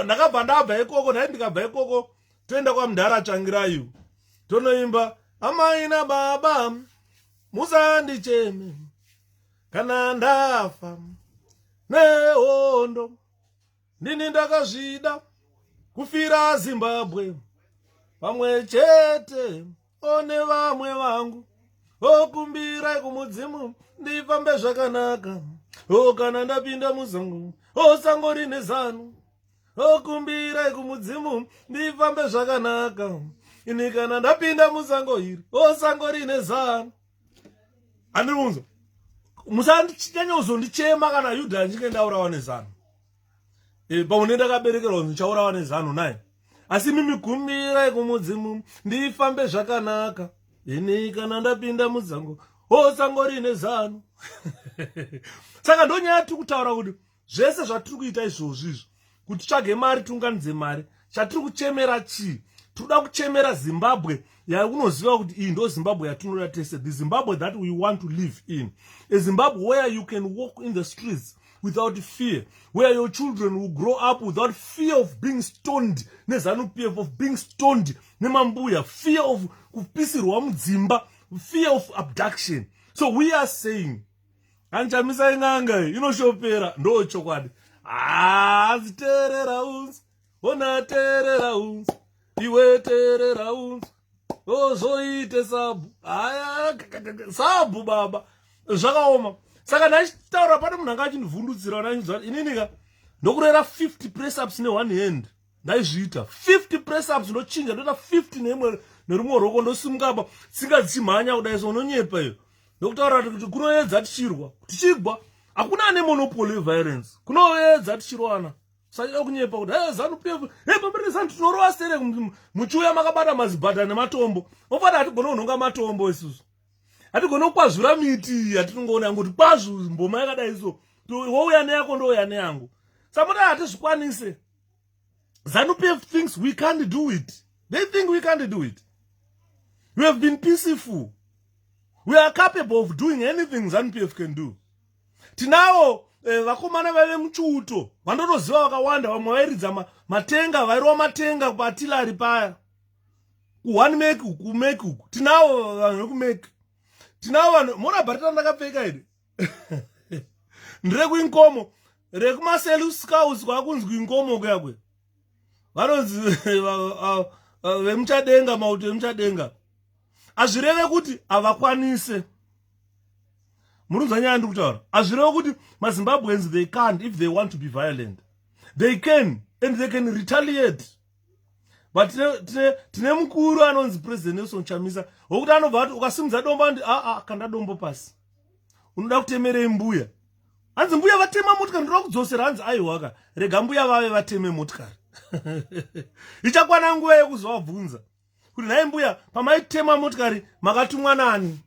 Ndakabva ndabva ikoko nhai ndikabva ikoko toenda kwamudhara Tsvangirayo tonoimba amai nababa musandicheme kana ndafa nehondo ndini ndakazvida kufira Zimbabwe pamwe chete one vamwe vangu okumbirai kumudzimu ndifambe zvakanaka kana ndapinda muzango sango rine zano okumbirai kumudzimu ndifambe zvakanaka ini kana ndapinda muzango iri sango rine zano. Handimunzo musandichanya uzondichema kana Yudha ndinge ndaurawa nezano paune ndakaberekerwa ndichaurawa nezano naye, asi mimi kumbirai kumudzimu ndifambe zvakanaka ini kana ndapinda muzango sango rine zano. Saka ndonyaya tiri kutaura kuti zvese zvatiri kuita izvozvizvo kuti tsvage mari tiunganidze mari chatiri kuchemera chii? Tinoda kuchemera Zimbabwe yaunoziva kuti iyi ndo Zimbabwe yatinoda tese, the Zimbabwe that we want to live in, a Zimbabwe where you can walk in the streets without fear, where your children will grow up without fear of being stoned nezanu PF, of being stoned nemambuya, fear of kupisirwa mudzimba fear of abduction. So we are saying, Anchamisa inganga, inoshopera, ndo chokwadi. Ziterera unzi, ona terera unzi, iwe terera unzi, ozoite sabu, sabu baba, zvakaoma. Saka ndachitaura pane munhu anga achinivhundutsira wananzwa ininika ndokurera 50 press ups ne one hand. Ndaizviita 50 press ups ndochinja ndoita 50 neimwe nerumwe roko ndosimuka apa tsinga dzichimhanya kudai so unonyepa iyo. Ndokutaura kuti kunoedza tichirwa tichigwa hakuna ane monopoly violence kunoedza tichirwana saka kunyepa kuti ZANU-PF pamene tinorova sere muchiuya makabata mazibhadha nematombo ofana hatigona kunhonga matombo isusu hatigona kukwazvura miti hatinongoona ngoti kwazvo mboma yakadai so wouya neyako ndouya neyangu samuti hatizvikwanise. ZANU-PF thinks we can't do it. They think we can't do it. We have been peaceful. We are capable of doing anything ZANU-PF can do. Tinao vakomana vave muchuto vandotoziva vakawanda vamwe vairidza matenga vairova matenga kupatilari paya ku1 make kumake uku tinavo vanhu vekumake tinavo vanhu mona bharita ndakapfeka here ndirekuinkomo rekumaselu scouts kwakunzwi inkomo kuyakwe vanonzi vemuchadenga mauto vemuchadenga azvireve kuti havakwanise murunzwa nyaya ndiri kutaura azvireve kuti maZimbabweans they can't if they want to be violent they can and they can retaliate but tine mukuru anonzi president Nelson Chamisa wokuti anobva ati ukasimudza dombo andi kanda dombo pasi unoda kutemerei mbuya hanzi mbuya vatema motikari ndoda kudzosera hanzi aiwaka rega mbuya vave vateme motikari ichakwana nguva yekuzovabvunza kuti nhai mbuya pamaitema motikari makatumwa nani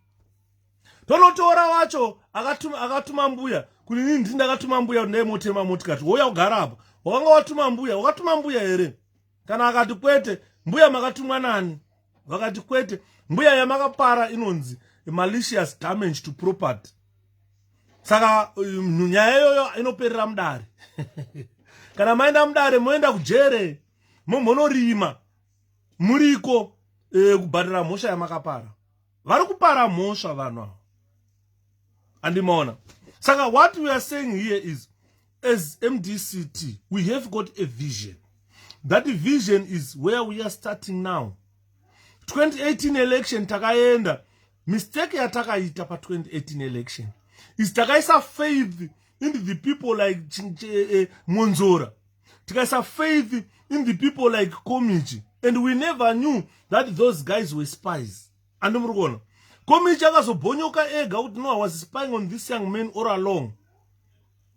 tonotora wacho akatuma mbuya kuti nini ndini ndakatuma mbuya kuti ndaimotema motikari wouya kugara apa wakanga wakatuma mbuya here kana akati kwete mbuya makatumwa nani vakati kwete mbuya yamakapara inonzi malicious damage to property saka nyaya iyoyo inoperera mudare kana maenda mudare moenda kujere monorima muriko kubhadhara mhosva yamakapara vari kupara mhosva vanhu ava andimaona saka what we are saying here is as MDCT we have got a vision. That vision is where we are starting now. 2018 election takaenda mistake yatakaita pa 2018 election is takaisa faith in the people like Monzora, takaisa faith in the people like 𝗀ጽ, and we never knew that those guys were spies. And murugona 𝗀ጽ akazobhonyoka ega kuti no, I was spying on this young man all along.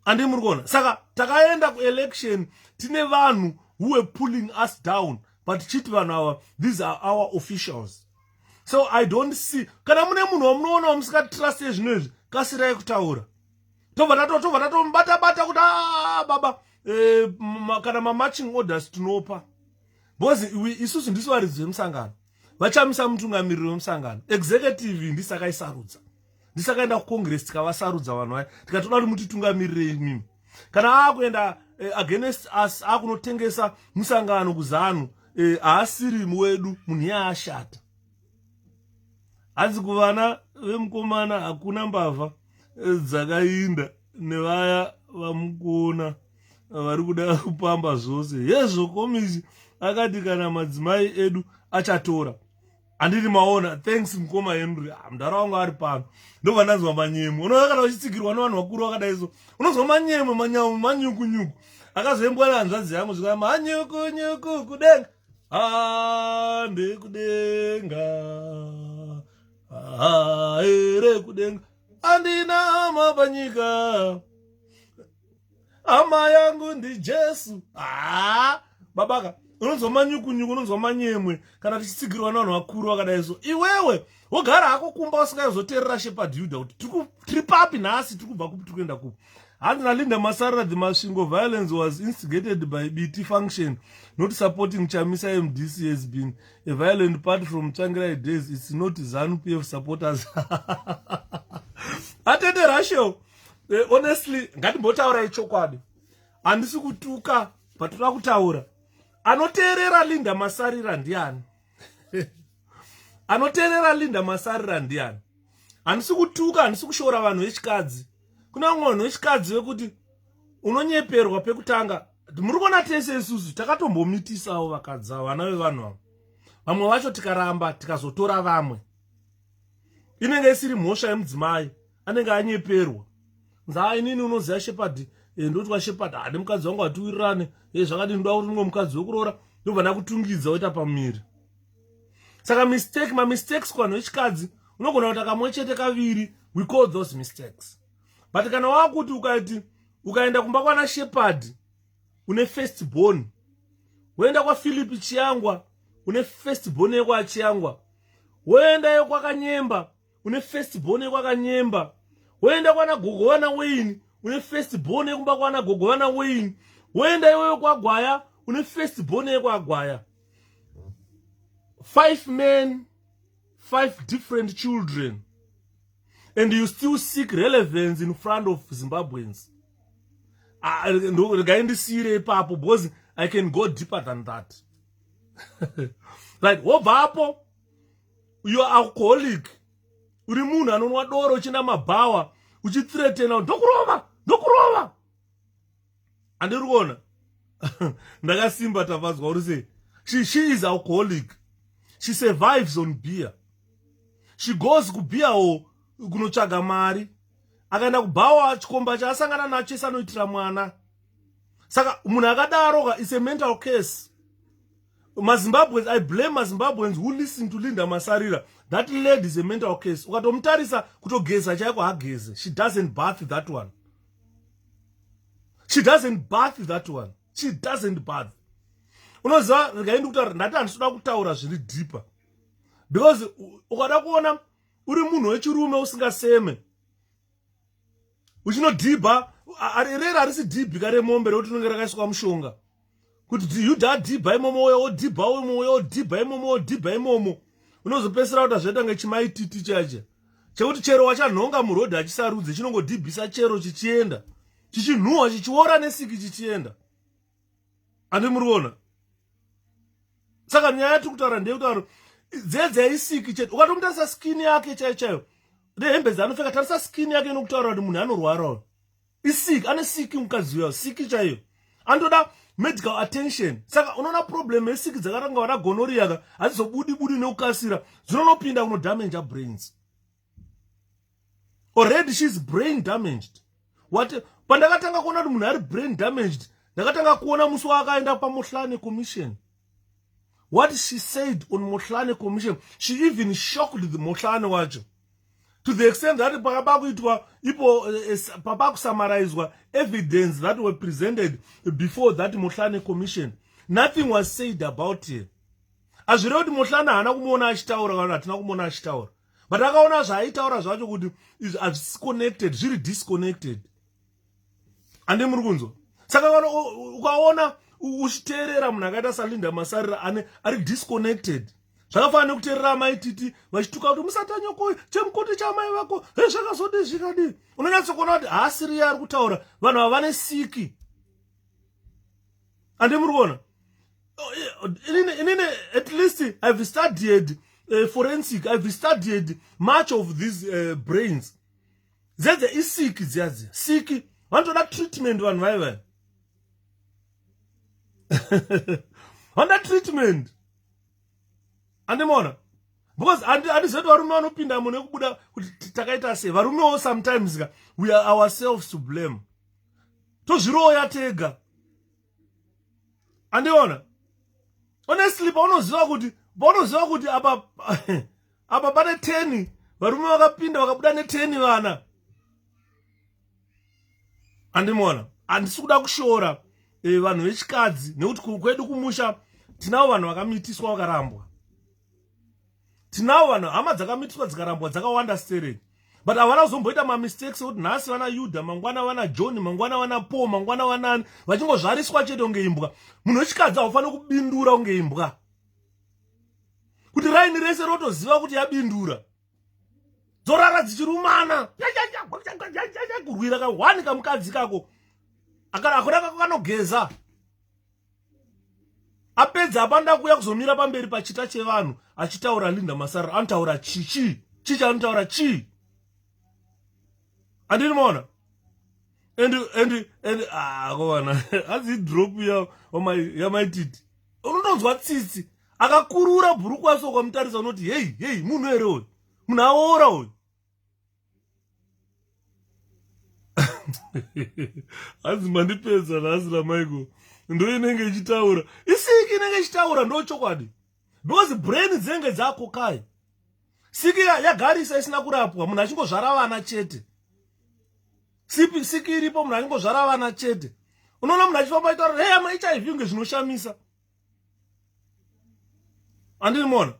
And murugona saka takaenda ku election tine vanhu who were pulling us down, but these are our officials. So I don't see kana mune munhu wamunoona musinga trust ezvinezvi kasirai kutaura tobva tatombata kuti baba kana marching orders tinopa because isusu ndiso varidzi vemusangano vachamisa mutungamiriri wemusangano executive ndisakaisarudza ndisakaenda kucongress tikavasarudza vanhu vaya tikatoda kuti mutitungamirire imimi kana akuenda against us akunotengesa musangano kuzanu haasiri wedu munhu yaashata hanzi kuvana vemukomana hakuna mbavha dzakainda nevaya vamukuona vari kuda kupamba zvose yezvo 𝗀ጽ akati kana madzimai edu achatora handiri maona thanks mukoma Henry mudhara wangu ari pano ndobva ndanzwa manyemo unoona kana uchitsigirwa nevanhu vakuru vakadaiso unonzwa manyemo manyamu manyukunyuku akazoembwa nehanzvadzi yangu zvika manyukunyuku kudenga ndekudenga ere kudenga andina mapanyika ama yangu ndi Jesu babaka unonzwa manyukunyuku unonzwa manyemwe kana tichitsigirwa nevanhu vakuru vakadaiso iwewe wogara hako kumba usikazoteerera shepherd Yuda kuti tiri papi nhasi tiri kubva kupi tikuenda kupi hanzi naLinda Masarira the masvingo violence was instigated by BT function not supporting Chamisa MDC has been a violent party from Tsvangirai days. It's not ZANU-PF supporters. Atete Rachel, honestly ngatimbotaura ichokwadi handisi kutuka patoda kutaura anoteerera Linda Masarira ndiani anoteerera Linda Masarira ndiani? Handisi kutuka, handisi kushora vanhu vechikadzi. Kuna vamwe vanhu vechikadzi vekuti unonyeperwa pekutanga. Muri kuona tese isusu takatombomitisawo vakadzi avo, vana vevanhu avo. Vamwe vacho tikaramba tikazotora vamwe. Inenge isiri mhosva yemudzimai, anenge anyeperwa. Nzaa inini unoziva shepherd, ndotwa shepherd, hadi mukadzi wangu atiwirirane, zvakadii ndoda kuti mumwe mukadzi wekuroora, ndobva ndakutungidza woita pamuviri. Saka mistakes kuvanhu vechikadzi, unogona kuti kamwe chete kaviri, we call those mistakes. But kana wakuti ukaenda kumba kwana shepherd, une first born, woenda kwa Philip Chiyangwa, une first born yekwa Chiyangwa, woenda yekwa Kanyemba, une first born yekwa Kanyemba, woenda kwana Gogovana Wayne, une first born yekumba kwana Gogovana Wayne, woenda iweyo kwa Gwaya, une first born yekwa Gwaya. 5 men, 5 different children, and you still seek relevance in front of Zimbabweans. Because I can go deeper than that. Like, wobva you are alcoholic. Uri munhu anonwa doro uchina mabhawa, uchithreatena, ndokurova. Andiri kuona. Ndakasimba tavazwa uri sei. She is alcoholic. She survives on beer. She goes kubeer hall kunotsvaga mari. Akaenda kubhawa chikomba chaasangana nacho sanoitira mwana. Saka munhu akadaroka is a mental case. Zimbabweans, I blame Zimbabweans who listen to Linda Masarira. That lady is a mental case. Ukatomutarisa kutogeza chaiko hageze. She doesn't bath that one. She doesn't bath that one. She doesn't bath. Unoziva ndikaenda kutaura ndati handisuda kutaura zviri deeper. Because ukada kuona uri munhu wechirume usingaseme. Uchinodhibha rero harisi dhibhika remombe rekuti rinenge rakaiswa mushonga. Kuti yudha dhibha imomo wodhibha imomo wodhibha imomo wodhibha imomo. Unozopesera kuti zvaita kunge chimaititi chache. Chekuti chero wachanhonga murodhi achisarudze chinongodhibhisa chero chichienda. Chichinhuwa chichiora nesiki chichienda. Andi muriona. Saka nyaya yati kutaura ndeyekutaura dzedze isiki chete. Ukatomutarisa skin yake chaiyo. Hembe dzaanopfeka tarisa skin yake inokutaura kuti munhu anorwara. Isiki, ane siki mukadzi uyo, siki chaiyo. Andoda medical attention. Saka unoona problem yesiki dzakaranga vana gonorrhea hadzizobudi nekukasira. Dzinonopinda kuno damage her brains. Already she's brain damaged. What? Pandakatanga kuona kuti munhu ari brain damaged, ndakatanga kuona musi wakaenda paMohlane Commission. What she said on Mohlane Commission, she even shocked the Mohlane wacho. To the extent that papa summarized evidence that were presented before that Mohlane Commission. Nothing was said about it. As you know, Mohlane hana kumuona achitaura kana hatina kumuona achitaura. But akaona zvaaitaura zvacho kuti is connected, zviri disconnected. Ande muri kunzwa. Saka ukaona uchiteerera munhu akaita saLinda Masarira ari disconnected. Zvakafanira nekuteerera maititi vachituka kuti musatanyoko chemukoti chamai vako zvakazodii zvikadii. Unonyatsokuona kuti haasiri ari kutaura vanhu ava vane siki. Ande muri kuona. Inini at least I've studied forensic. I've studied much of these brains. Zedze isiki dziadzi. Siki vanotoda treatment vanhu vaiva. Under treatment. Andimona. Because andizeti varume vanopinda munhu nekubuda kuti takaita sei. Varumewo sometimes we are ourselves to blame. Tozviroya tega. Andiona. Honestly, paunoziva kuti apa pane 10 varume vakapinda vakabuda ne10 vana. Andimona. Handisi kuda kushora vanhu vechikadzi nekuti kwedu kumusha tinavo vanhu vakamitiswa vakarambwa. Tinavo vanhu hama dzakamitiswa dzikarambwa dzakawanda stereki. But havana kuzomboita mistakes kuti nhasi vana Yudha, mangwana vana John, mangwana vana Paul, mangwana vanani vachingozvariswa chete kunge imbwa. Munhu wechikadzi haufaniri kubindura kunge imbwa. Kuti raini rese rotoziva kuti yabindura. Dzorara dzichirumana. Kurwira ka1 kamukadzi kako. Akada kanogeza. apedza apanda kuya kuzomira pamberi pachita chevanhu achitaura Linda Masarura anotaura chi anotaura chi. Andinoona and kona hazi drop yamaititi unondonzwa tsitsi akakurura bhurukwa so kwamutarisa unoti hey munhu ere uyu munhu aora uyu. Hanzi mandipedza nhasi ramaiko ndo inenge ichitaura isiki inenge ichitaura ndo chokwadi because brain dzenge dzako kai siki yagarisa isina kurapwa munhu achingozvara vana chete. Siki iripo munhu achingozvara vana chete. Unoona munhu achifamba achitaura hey ama HIV unge zvinoshamisa. Andinoona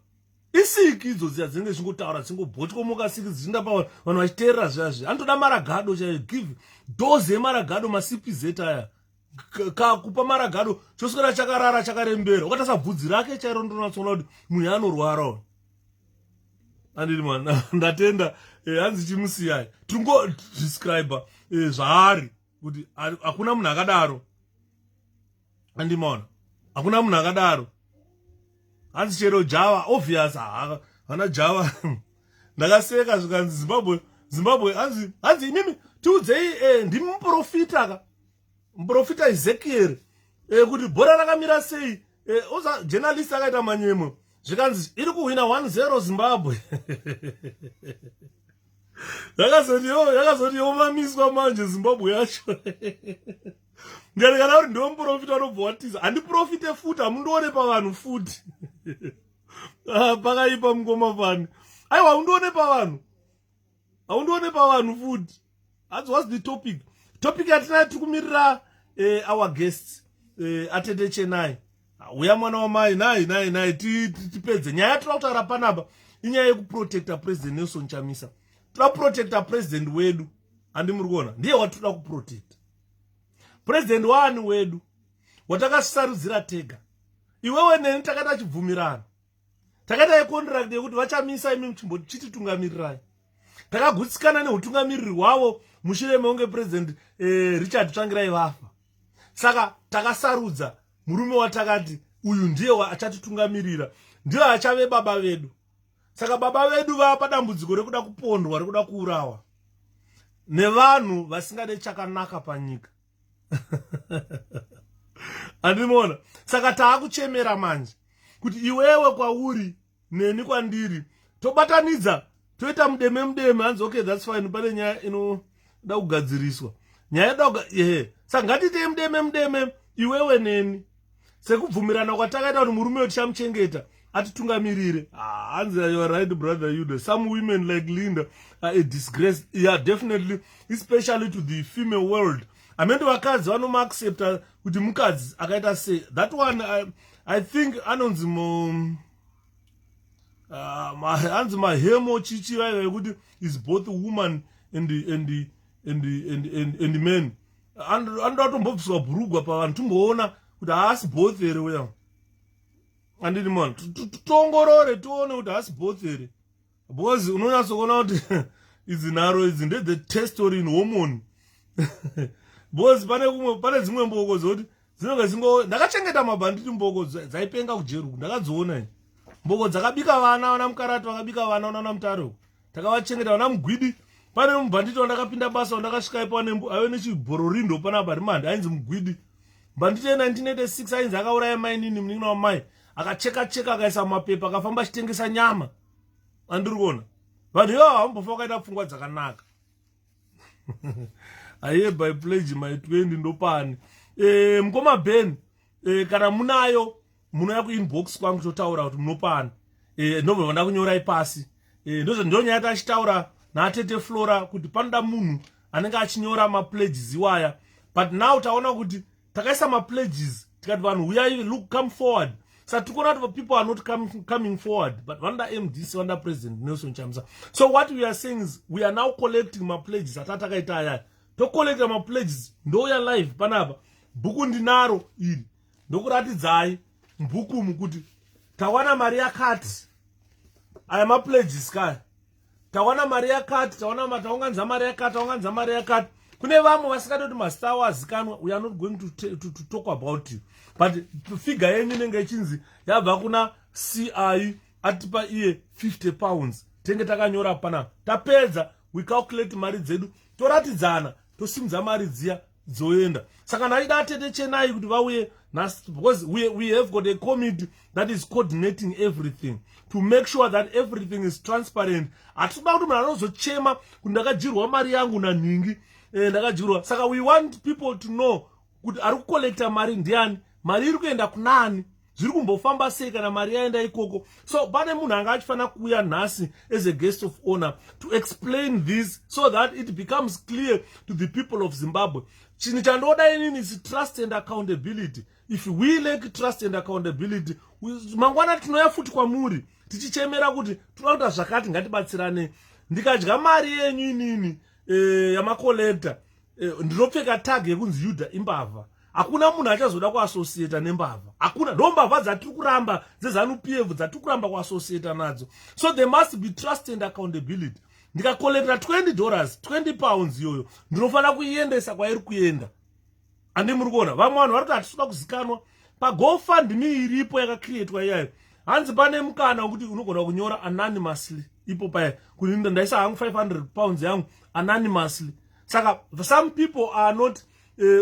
isiki idzo dzinenge dzingotaura dzingobhotyomoka siki dzichinda pa vanhu vachiteerera zvazvi anotoda maragado chaiyo give doze yemaragado maCPZ aya kakupa maragado choswera chakarara chakarembera ukatasa bvudzi rake chairo ndonatsoona kuti munhu anorwara. Andinoona ndatenda hanzi chimusiyai tingo describe zvaari kuti hakuna munhu akadaro. Andinoona hakuna munhu akadaro. Hanzi chero Java obvious hana Java ndakaseka zvikanzi Zimbabwe hanzi inini tiudzei ndimuprofita muprofita Ezekiel kuti bhora rakamira sei oza journalist akaita manyemo zvikanzi iri kuwina 1-0 Zimbabwe. yakazoti yomamiswa manje Zimbabwe yacho. Ndikana kuti ndo muprofita anobva watiza handiprofite futi hamundione pavanhu futi. Pakaipa mungoma pani aiwa haundione pavanhu futi. What's the topic yatina tikumirira our guests atete chenai uya mwana wamai nai tipedze nyaya tira kutaura panapa inyaya yekuprotecta president Nelson Chamisa. Toda kuprotecta president wedu handi muri kuona ndiye watoda kuprotecta president wani wedu watakasisarudzira tega. Iwewe neni takada chibvumirana takada contract yekuti vachamisa imi chititungamirai. Takagutsikana neutungamiriri hwavo mushure meunge president Richard Tsvangirai vafa. Saka takasarudza murume watakati uyu ndiye achatitungamirira ndiye achave baba vedu. Saka baba vedu vapa dambudziko rekuda kupondwa rekuda kuurawa nevanhu vasingade chakanaka panyika. Andinoona saka taakuchemera manje kuti iwewe kwauri neni kwandiri tobatanidza toita mudeme hanzi okay that's fine pane nyaya inoda kugadziriswa nyaya saka ngatitei mudeme iwewe neni sekubvumirana kwatakaita kuti murume tichamchengeta atitungamirire. Hanzi you are right brother Yuda. Some women like Linda are a disgrace. Yeah, definitely, especially to the female world. I mean, vakadzi vanoma accepta kuti mukadzi akaita say that one. I think anonzi hanzi 𝗀𝗁𝗁𝗄𝗏 vaiva kuti is both a woman and the man. Anoda kutombobviswa bhurugwa pavanhu tumboona kuti haasi both here uya. Andini man tongorore tuone kuti haasi both here because unonyatsokuona kuti idzi nharo idzi ndedze testosterone hormone. Because pane dzimwe mboko dzoti dzinonge ndakachengeta mabhanditi mboko dzaipenga kujeruku ndakadziona mboko dzakabika vana wana mukarati vakabika vana wana mutaro takavachengeta wana mugwidi. Pane mubhanditi wandakapinda basa wandakasvika ipo aive nechibhororindo panapa rimandi ainzi mugwidi. Bhanditi 1986 ainzi akauraya mainini munin'ina wamai akacheka akaisa mapepa akafamba achitengesa nyama. Andiri kuona vanhu ivo havambofa vakaita pfungwa dzakanaka. I hereby pledge my 20 ndopani. Mukoma Ben kana munayo munouya kuinbox kwangu totaura kuti munopani. Ndobva vandakunyorai pasi. Ndonyaya tachitaura naatete Flora kuti panoda munhu anenge achinyora mapledges iwaya. But now taona kuti takaisa mapledges tikati vanhu uyai look come forward. So people are not coming forward, but under MDC, under President Nelson Chamisa. So what we are saying is we are now collecting my pledges. To collect my pledges, ndo ya live panapa. Buku ndinaro ili. Ndokuratidzai mbuku mukuti tawana Maria Kati. Aya ma pledges kaya. Tawana Maria Kati, taunganza Maria Kati. kune vamwe vasikatoti mazita avo azikanwa. We are not going to talk about you, but figure yenyu inenge ichinzi yabva kuna CI atipa iye 50 pounds tenge takanyora pana tapedza. We calculate mari dzedu toratidzana tosimudza mari dziya dzoenda. Saka naida atete chenai kuti vauye because we have got a committee that is coordinating everything to make sure that everything is transparent. Hatuna kuti munhu anozochema kuti ndakajirwa mari yangu naningi ndakajirwa. Saka we want people to know kuti ari kukolekta mari ndiani, mari iri kuenda kunani, zviri kumbofamba sei kana mari yaenda ikoko. So pane munhu anga achifanira kuuya nhasi as a guest of honor to explain this so that it becomes clear to the people of Zimbabwe. Chinhu chandoda inini is trust and accountability. If we lack trust and accountability, mangwana tinoya futi kwamuri tichichemera kuti toda zvakati ngatibatsirane. Ndikadya mari yenyu inini yamakolekta ndinopfeka tag yekunzi Yuda imbavha. Hakuna munhu achazoda kuassociate nembavha. Hakuna. Ndo mbavha dzatiri kuramba dzeZANU-PF dzatiri kuramba kuassociate nadzo. So there must be trust and accountability. Ndikakolekta $20, 20 pounds yoyo ndinofanira kuiendesa kwairi kuenda. Andi muri kuona vamwe vanhu vari kuti hatitoda kuzikanwa. PaGoFundMe iripo yakacreatwa iyayo. Hanzi pane mukana wekuti unogona kunyora anonymously ipo paya kuti ndaisa hangu 500 pounds yangu anonymously. Saka some people are not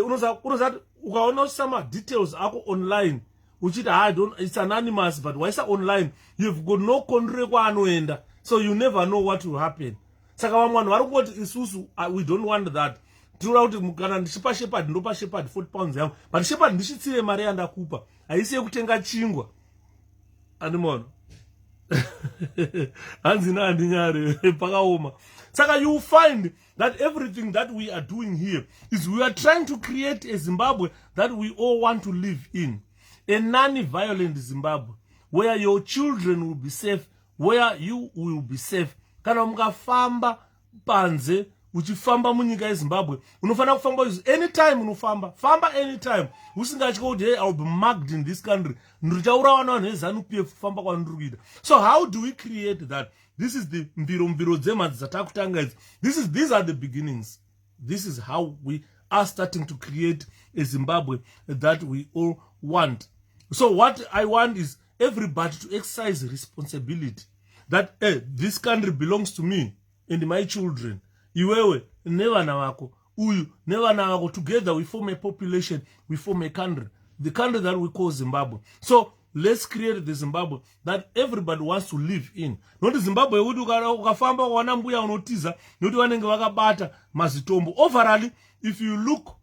unozati ukaona some details ako online uchiti it's anonymous, but waisa online you've got no control kwaanoenda, so you never know what will happen. Saka vamwe vanhu vari kuti isusu we don't want that. Tinoda kuti kana ndichipa shepherd ndopa shepherd 40 pounds yangu, but shepherd ndichitsire mari yandakupa, haisi yekutenga chingwa. Andimono hanzina handinyare pakaoma. Saka you find that everything that we are doing here is we are trying to create a Zimbabwe that we all want to live in. A non-violent Zimbabwe, where your children will be safe, where you will be safe. Kana mukafamba panze, uchifamba munyika yeZimbabwe, unofanira kufamba anytime unofamba. Famba anytime. Usingatyi kuti hey, I'll be marked in this country. Ndichaurawa navanhu veZANU-PF kufamba kwandiri kuita. So how do we create that? This is the mbiro dzema dzatakutanga idzi. These are the beginnings. This is how we are starting to create a Zimbabwe that we all want. So what I want is everybody to exercise responsibility. That this country belongs to me and my children. Iwewe, nevana vako, uyu, nevana vako, together we form a population, we form a country. The country that we call Zimbabwe. So let's create the Zimbabwe that everybody wants to live in. Not Zimbabwe kuti ukafamba wana mbuya unotiza noti vanenge vakabata mazitombo. Overall, if you look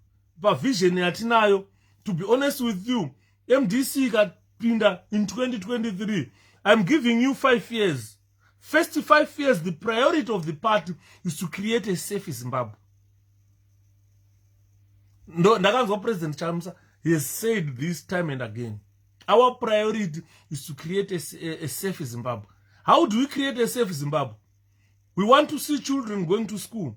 pa vision yatinayo, to be honest with you, MDC ikapinda in 2023. I'm giving you 5 years. First 5 years, the priority of the party is to create a safe Zimbabwe. No, Ndakanzwa President Chamisa, he has said this time and again. Our priority is to create a safe Zimbabwe. How do we create a safe Zimbabwe? We want to see children going to school.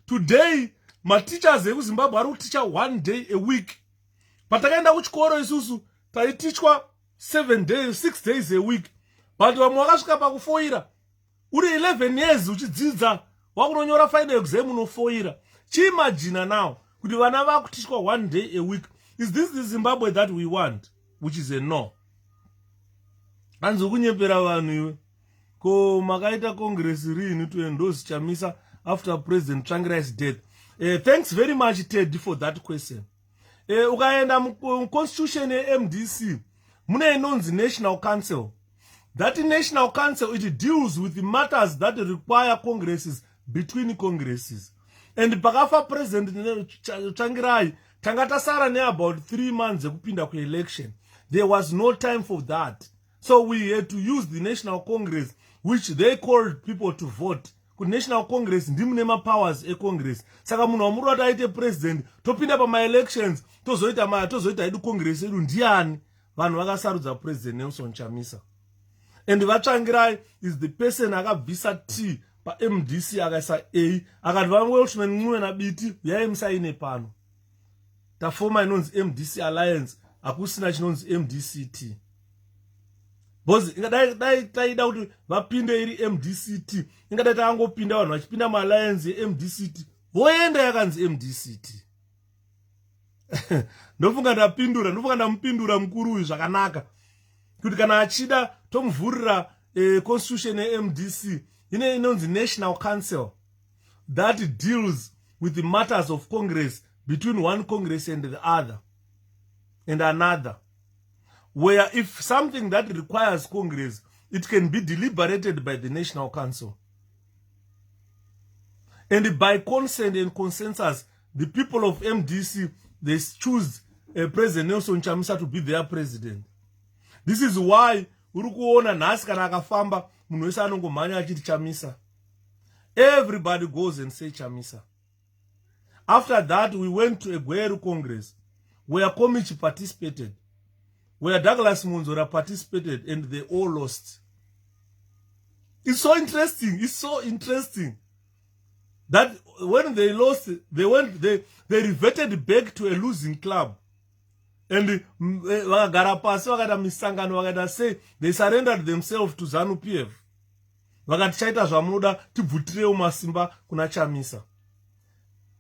Today, my teachers in Zimbabwe are teach 1 day a week. But takaenda kuchikoro isusu, taitichwa 7 days, 6 days a week. But vamwe vakasvika pakufoira. Uri 11 years uchidzidza, wakunonyora final exam unofoira. Chiimagine now, kuti vana vakutichwa 1 day a week. Is this the Zimbabwe that we want? Which is a no. Hanzi kunyepera vanhu iwe. Ko makaita congress rini to endorse Chamisa after President Tsvangirai's death. Thanks very much Ted for that question. Ukaenda constitution MDC, mune inonzi National Council. That National Council, it deals with the matters that require congresses between congresses. And pakafa President Tsvangirai, tangatasara ne about 3 months ekupinda ku election. There was no time for that. So we had to use the National Congress, which they called people to vote. Ku National Congress ndimune powers e Congress. Saka munhu wamuri aite president, topinda pa my elections, tozoita edu Congress edu ndiani? Vanhu vakasarudza President Nelson Chamisa. And Vatsvangirai is the person akabvisa T pa MDC akaisa A, akati vamwe Welshman mumwe na biti yaimsaine pano. Tafoma inonzi MDC Alliance, akusina chinonzi MDCT. Bozi ingadai taida kuti vapinde iri MDCT, ingadai tangopinda vanhu vachipinda ma alliance ye MDCT woenda yakanzi MDCT. Ndofunga ndamupindura mukuru uyu zvakanaka kuti kana achida tomuvhurira constitution yeMDC inonzi National Council that deals with the matters of Congress between one Congress and the other and another, where if something that requires Congress, it can be deliberated by the National Council. And by consent and consensus, the people of MDC, they choose President Nelson Chamisa to be their president. This is why urikuona nhasi kana akafamba munhu wese anongomhanya achiti Chamisa. Everybody goes and say Chamisa. After that, we went to a Gweru Congress where 𝘀ጽ participated, where Douglas Munzora participated, and they all lost. It's so interesting. It's so interesting that when they lost, they reverted back to a losing club. And say they surrendered themselves to ZANU-PF.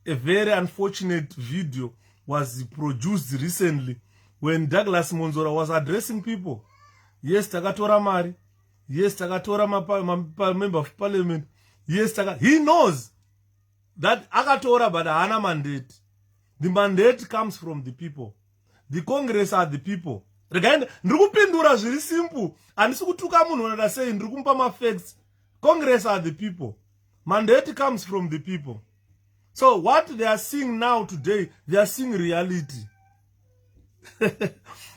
A very unfortunate video was produced recently when Douglas Munzora was addressing people. Yes, takatora mari. Yes, takatora member of parliament. Yes, he knows that akatora but hana mandate. The mandate comes from the people. The Congress are the people. Again, ndikupindura zviri simple. Andisi kutuka munhu when I say ndikumupa ma facts. Congress are the people. Mandate comes from the people. So what they are seeing now today, they are seeing reality.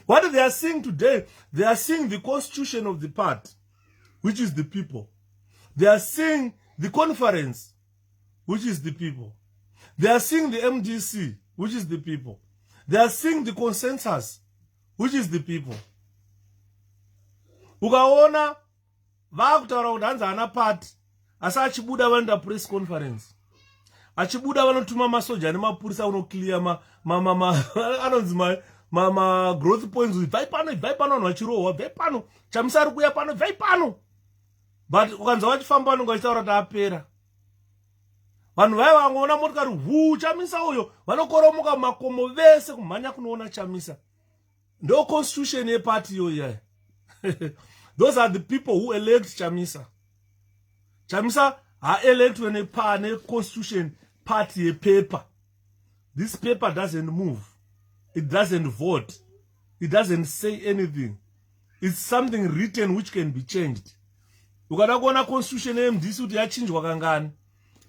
What they are seeing today, they are seeing the constitution of the party, which is the people. They are seeing the conference, which is the people. They are seeing the MDC, which is the people. They are seeing the consensus, which is the people. Ukaona vakutaura kuti hanzi hana party, asi achibuda vanoenda press conference. Achibuda vanotuma masoja nemapurisa unoclear anonzi growth points, vai pano vanhu vachirohwa, vai pano Chamisa ari kuuya pano, vai pano. But ukanza vachifamba vanonge vachitaura kuti apera. Vanhu vai vangoona motikari Chamisa uyo vanokoromoka makomo vese kumhanya kunoona Chamisa. Ndo constitution yeparty iyoyo. Those are the people who elect Chamisa. Chamisa elect when a constitution party a paper. This paper doesn't move. It doesn't vote. It doesn't say anything. It's something written which can be changed. Ukada kuona constitution MDC kuti yachinjwa kangani.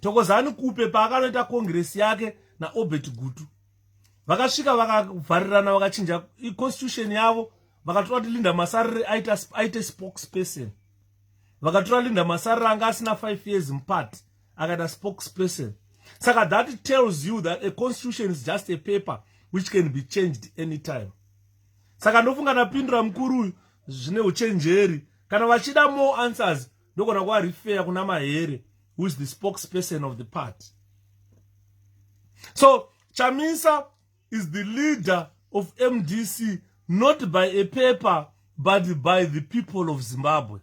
Tokozani kupe paakanoita congress yake na Obet Gutu. Vakasvika vakavharirana vakachinja constitution yavo, vakatora kuti Linda Masarire aite spokesperson. Vakatora Linda Masarire anga asina 5 years mupati akaita spokesperson. Saka that tells you that a constitution is just a paper which can be changed anytime. Saka ndofunga napindura mukuru zvine uchenjeri. Kana vachida more answers, ndogona kuvarefer kuna Mahere, who is the spokesperson of the party. So Chamisa is the leader of MDC, not by a paper, but by the people of Zimbabwe.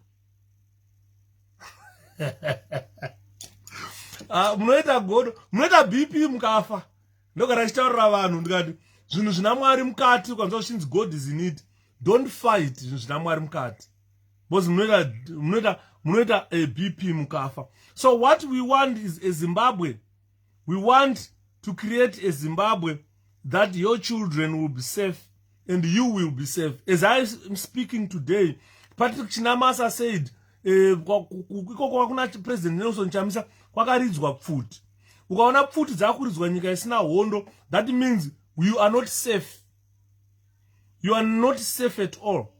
Munoita BP mukafa. Ndokana chitaurira vanhu ndikati zvinhu zvina Mwari mukati, ukanzwa zvichinzi God is in it, don't fight zvinhu zvina Mwari mukati. Because munoita a BP mukafa. So what we want is a Zimbabwe. We want to create a Zimbabwe that your children will be safe and you will be safe. As I am speaking today, Patrick Chinamasa said, kuna President Nelson Chamisa kwakaridzwa pfuti. Ukaona pfuti dzakuridzwa nyika isina hondo, that means you are not safe. You are not safe at all.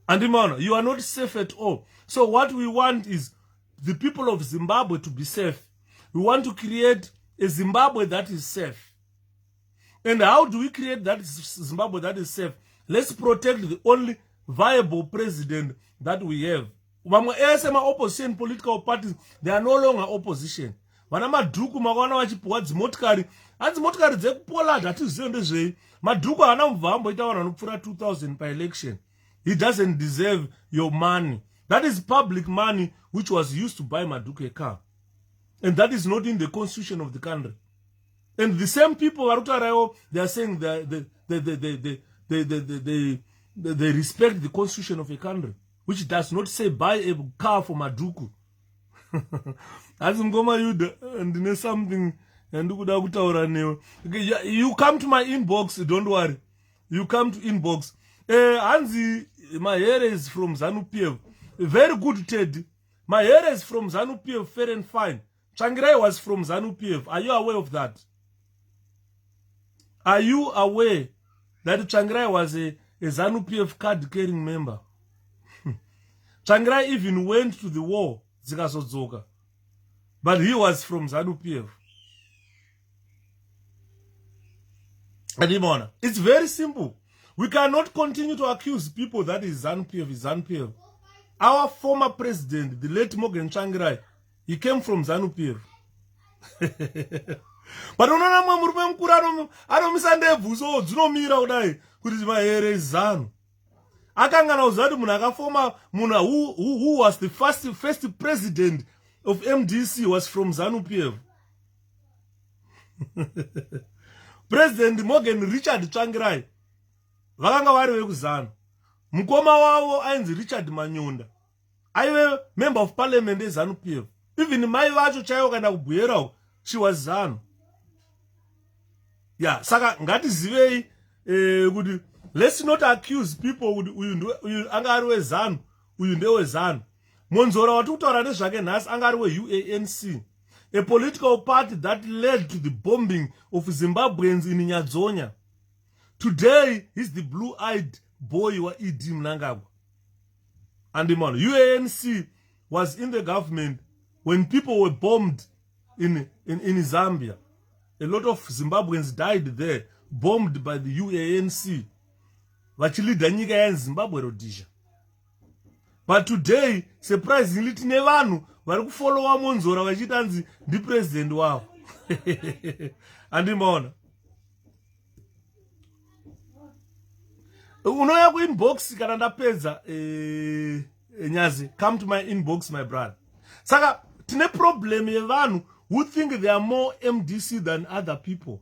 Andimana, you are not safe at all. So what we want is the people of Zimbabwe to be safe. We want to create a Zimbabwe that is safe. And how do we create that Zimbabwe that is safe? Let's protect the only viable president that we have. Opposition political parties, they are no longer opposition. Vana madhuku makaona vachipuwa dzimotikari, adzimotikari dzekupola dzatizive ndezvei. Madhuku haana mubvambo ita vanhu vanopfuura 2000 per election. He doesn't deserve your money. That is public money which was used to buy Maduku a car. And that is not in the constitution of the country. And the same people, they are saying they respect the constitution of a country, which does not say buy a car for Maduku. As I'm going and something and you come to my inbox, don't worry. You come to inbox. Anzi, my hair is from ZANU-PF. Very good, Ted. My hair is from ZANU-PF, fair and fine. Tsvangirai was from ZANU-PF. Are you aware of that? Are you aware that Tsvangirai was a ZANU-PF card-carrying member? Tsvangirai even went to the war, Zikasodzoka. But he was from ZANU-PF. It's very simple. We cannot continue to accuse people that is ZANU-PF is ZANU-PF. Our former president, the late Morgan Tsvangirai, he came from ZANU-PF. But unoona mwe murume mukuru anomisa ndebvu so dzinomira kudai kuti mahere zano. Akangana uzati munhu akafoma munhu who was the first president of MDC was from ZANU-PF. President Morgan Richard Tsvangirai vakanga vari vekuzanu. Mukoma wavo ainzi Richard Manyonda aive member of parliament eZANU-PF. Even mai vacho chaivo kana kubhuira she was ZANU. Yeah, saka ngatizivei kuti let's not accuse people kuti uyu anga ari weZANU, uyu ndeweZANU. Monzora wati kutaura nezvake nhasi anga ari weUANC, a political party that led to the bombing of Zimbabweans in Nyadzonya. Today he's the blue-eyed boy wa Idi Mnangagwa. And UANC was in the government when people were bombed in Zambia. A lot of Zimbabweans died there, bombed by the UANC. Vachilida nyika ya Zimbabwe Rhodesia. But today, surprisingly, tine vanhu vari kufollowa Monzora vachitanzi ndi president wavo. Andimaona. Unoya ku inbox kana ndapedza Nyazi, come to my inbox my brother. Saka tine problem yevanhu who think they are more MDC than other people.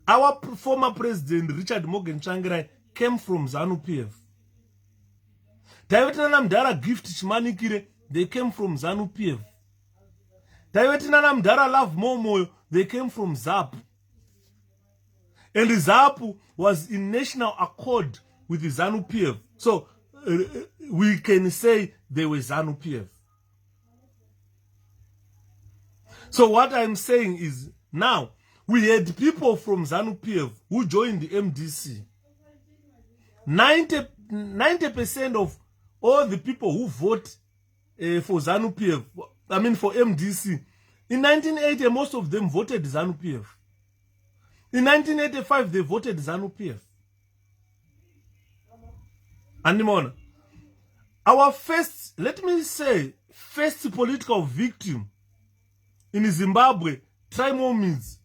Our former president Richard Morgan Tsvangirai came from ZANU-PF. Taivetina Mdara 𝗀𝗶𝗄, they came from ZANU-PF. Taivetina Mdara Love Momoyo, they came from ZAP. And ZAP was in national accord with the ZANU-PF. So we can say they were ZANU-PF. So what I'm saying is now we had people from ZANU-PF who joined the MDC. 90% of all the people who vote for ZANU-PF, I mean for MDC, in 1980 most of them voted ZANU-PF. In 1985 they voted ZANU-PF. And our first, let me say, first political victim in Zimbabwe, Trimomins,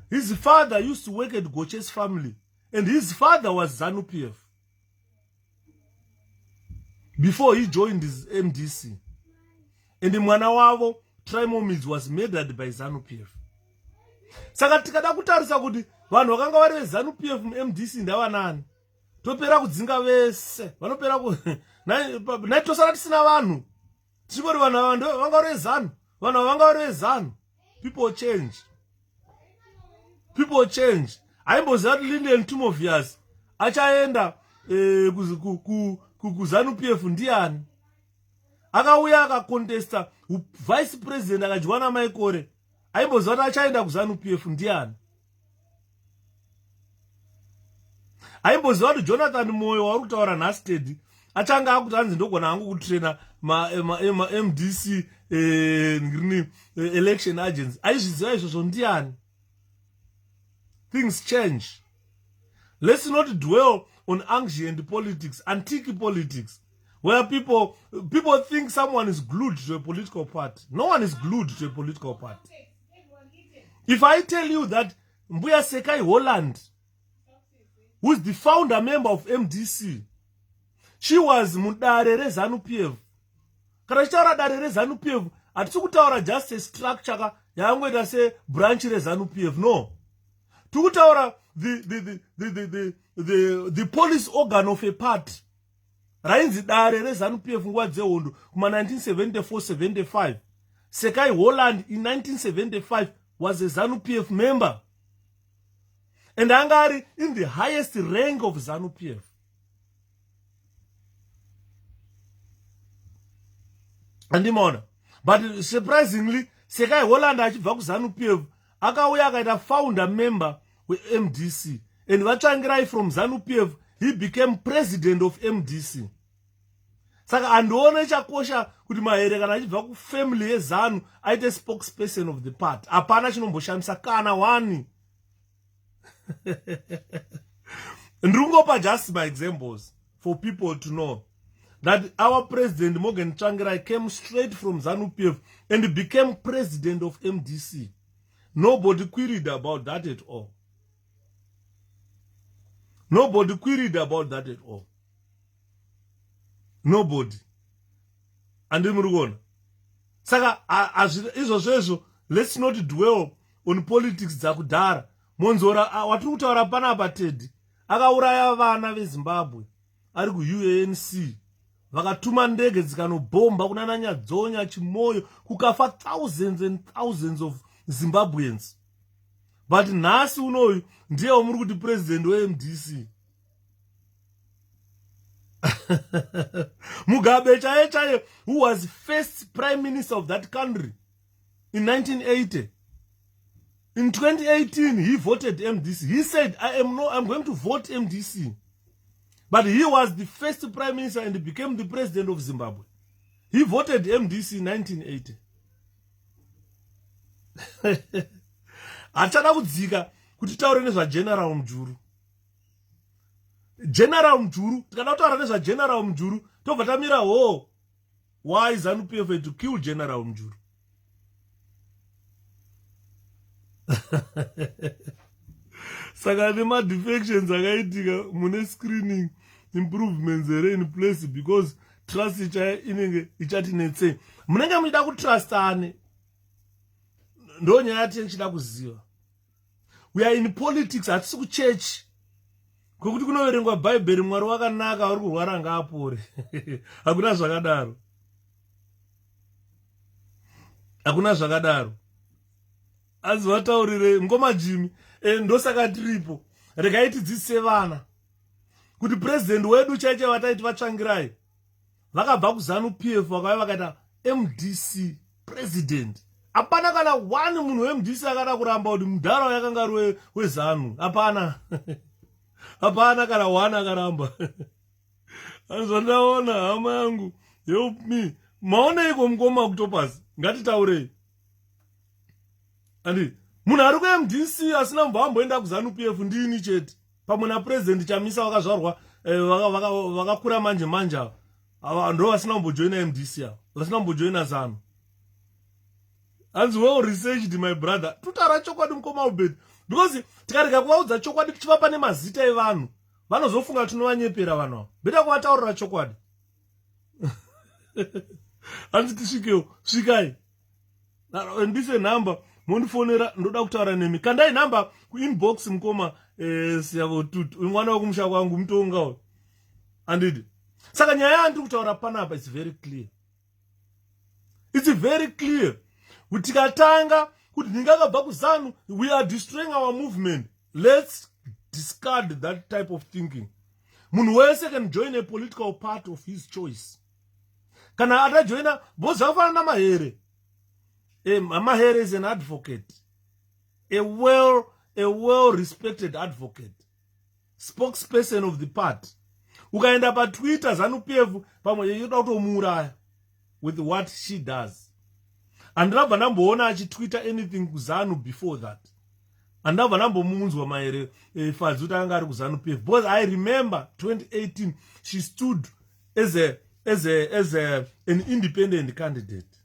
his father used to work at 𝗀𝗶𝗄's family, and his father was ZANU-PF before he joined his MDC. And mwana wavo, Trimomins, was murdered by ZANU-PF. Saka tikada kutarisa kuti vanhu vakanga vari veZANU-PF muMDC ndavanani. Topera kudzinga vese, vanopera ku naitosara tisina vanhu. Tichikoti vanhu vanga vari veZANU, vanhu vanga vari veZANU. People change. People change. Aimboziva kuti Lyndon Tumofyas achaenda kuZANU-PF ndiani. Akauya akakontesta vice president akadyiwa naMaikore. Aimboziva kuti achaenda kuZANU-PF ndiani. Aimboziva kuti Jonathan Moyo wari kutaura nhasi Teddy achanga akuti hanzi ndogona hangu kutraina MDC election agents. Aizviziva izvozvo ndiani. Things change. Let's not dwell on ancient politics, antique politics, where people think someone is glued to a political party. No one is glued to a political party. If I tell you that 𝗀𝗀 Holland, who is the founder member of MDC, she was mudare reZANU-PF. Kana chitaura dare reZANU-PF, Hatisi kutaura just a structure yangoita se branch reZANU-PF. No. Tikutaura the police organ of a party. Rainzi dare reZANU-PF nguva dzehondo kuma 1974-75. Sekai Holland in 1975 was a ZANU-PF member. And Angari in the highest rank of ZANU-PF. And but surprisingly, Sekai Holland achibva kuZANU-PF akauya akaita founder member with MDC. And Vachangirai from ZANU-PF, he became president of MDC. Saka andoona chakosha kuti mahere kana achibva kufamily yeZANU aite spokesperson of the party. Hapana chinomboshamisa kana wani. Ndrungopa just my examples for people to know that our president Morgan Tsvangirai came straight from ZANU-PF and became president of MDC. Nobody queried about that at all. Nobody queried about that at all. Nobody. And Murugona. Saka, let's not dwell on politics zakudara. Monzora, watutaura panapa Ted. Akauraya vana veZimbabwe. Ari ku-UNC. Vakatuma ndege dzikanobomba kunana Nyadzonya, Chimoyo, kukafa thousands and thousands of Zimbabweans. But nhasi unoyu ndiye wamuri kuti president weMDC. Mugabe Chaye, who was first prime minister of that country in 1980. In 2018, he voted MDC. He said, I'm going to vote MDC. But he was the first prime minister and became the president of Zimbabwe. He voted MDC in 1980. Achada kudzika kuti taure nezvaGeneral Mujuru. General Mujuru, tikada kutaura nezvaGeneral Mujuru, tobva tamira why ZANU-PF had to kill General Mujuru. Saka nema defections akaitika mune screening improvements here in place because trust inenge ichatinetse. Munenge muchida kutrustane. Ndo nyaya yatichida kuziva. We are in politics, hatisi kuchurch. Kokuti kunoverengwa Bible Mwari wakanaka uri kurwara ngaapore. Hakuna zvakadaro. Hakuna zvakadaro. Azi vataurire ngoma Jimmy ndosaka tiripo. Regai tidzidzise vana. Kuti president wedu chaiche vataiti Vatsvangirai. Vakabva kuZANU-PF vakauya vakaita MDC president. Hapana kana one munhu weMDC akada kuramba kuti mudhara yakanga ari weZANU. Hapana. Hapana kana one akaramba. Anzondaona hama yangu. Help me. Maoneiko mukoma kutopasi. Ngatitaurei. Andi munhu ari kuMDC asina mbamboenda kuZANU-PF ndini chete. Pamwe na president Chamisa vakazvarwa vakakura manje ndo vasina kumbojoina MDC avo. Vasina kumbojoina ZANU. Hands well researched, my brother. Tutara chokwadi mukoma ubedi. Because tikareka kuvaudza chokwadi tichivapa nemazita evanhu. Vanozofunga tinovanyepera vanhu. Beta kuvataurira chokwadi. Hanzi tisvikewo. Svikai. Ndise nhamba. Mondifonera ndoda kutaura nemi. Kandai nhamba kuinbox mukoma siyavo tutu. Mwana wakumusha kwangu mutonga uyu. Andidi. Saka nyaya yandiri kutaura panapa, it's very clear. It's very clear. Kuti tikatanga kuti ndingakabva kuZANU, we are destroying our movement. Let's discard that type of thinking. Munhu wese can join a political party of his choice. Kana atajoina bozafana na Mahere. Mahere is an advocate. A well-respected advocate. Spokesperson of the party. Ukaenda pa Twitter ZANU-PF pamwe yoda kutomuraya with what she does. Andabva ndamboona achitwitter anything kuZANU before that. Andabva ndambomunzwa Mahere Fadzi kuti anga ari kuZANU-PF. Because I remember 2018 she stood as an independent candidate.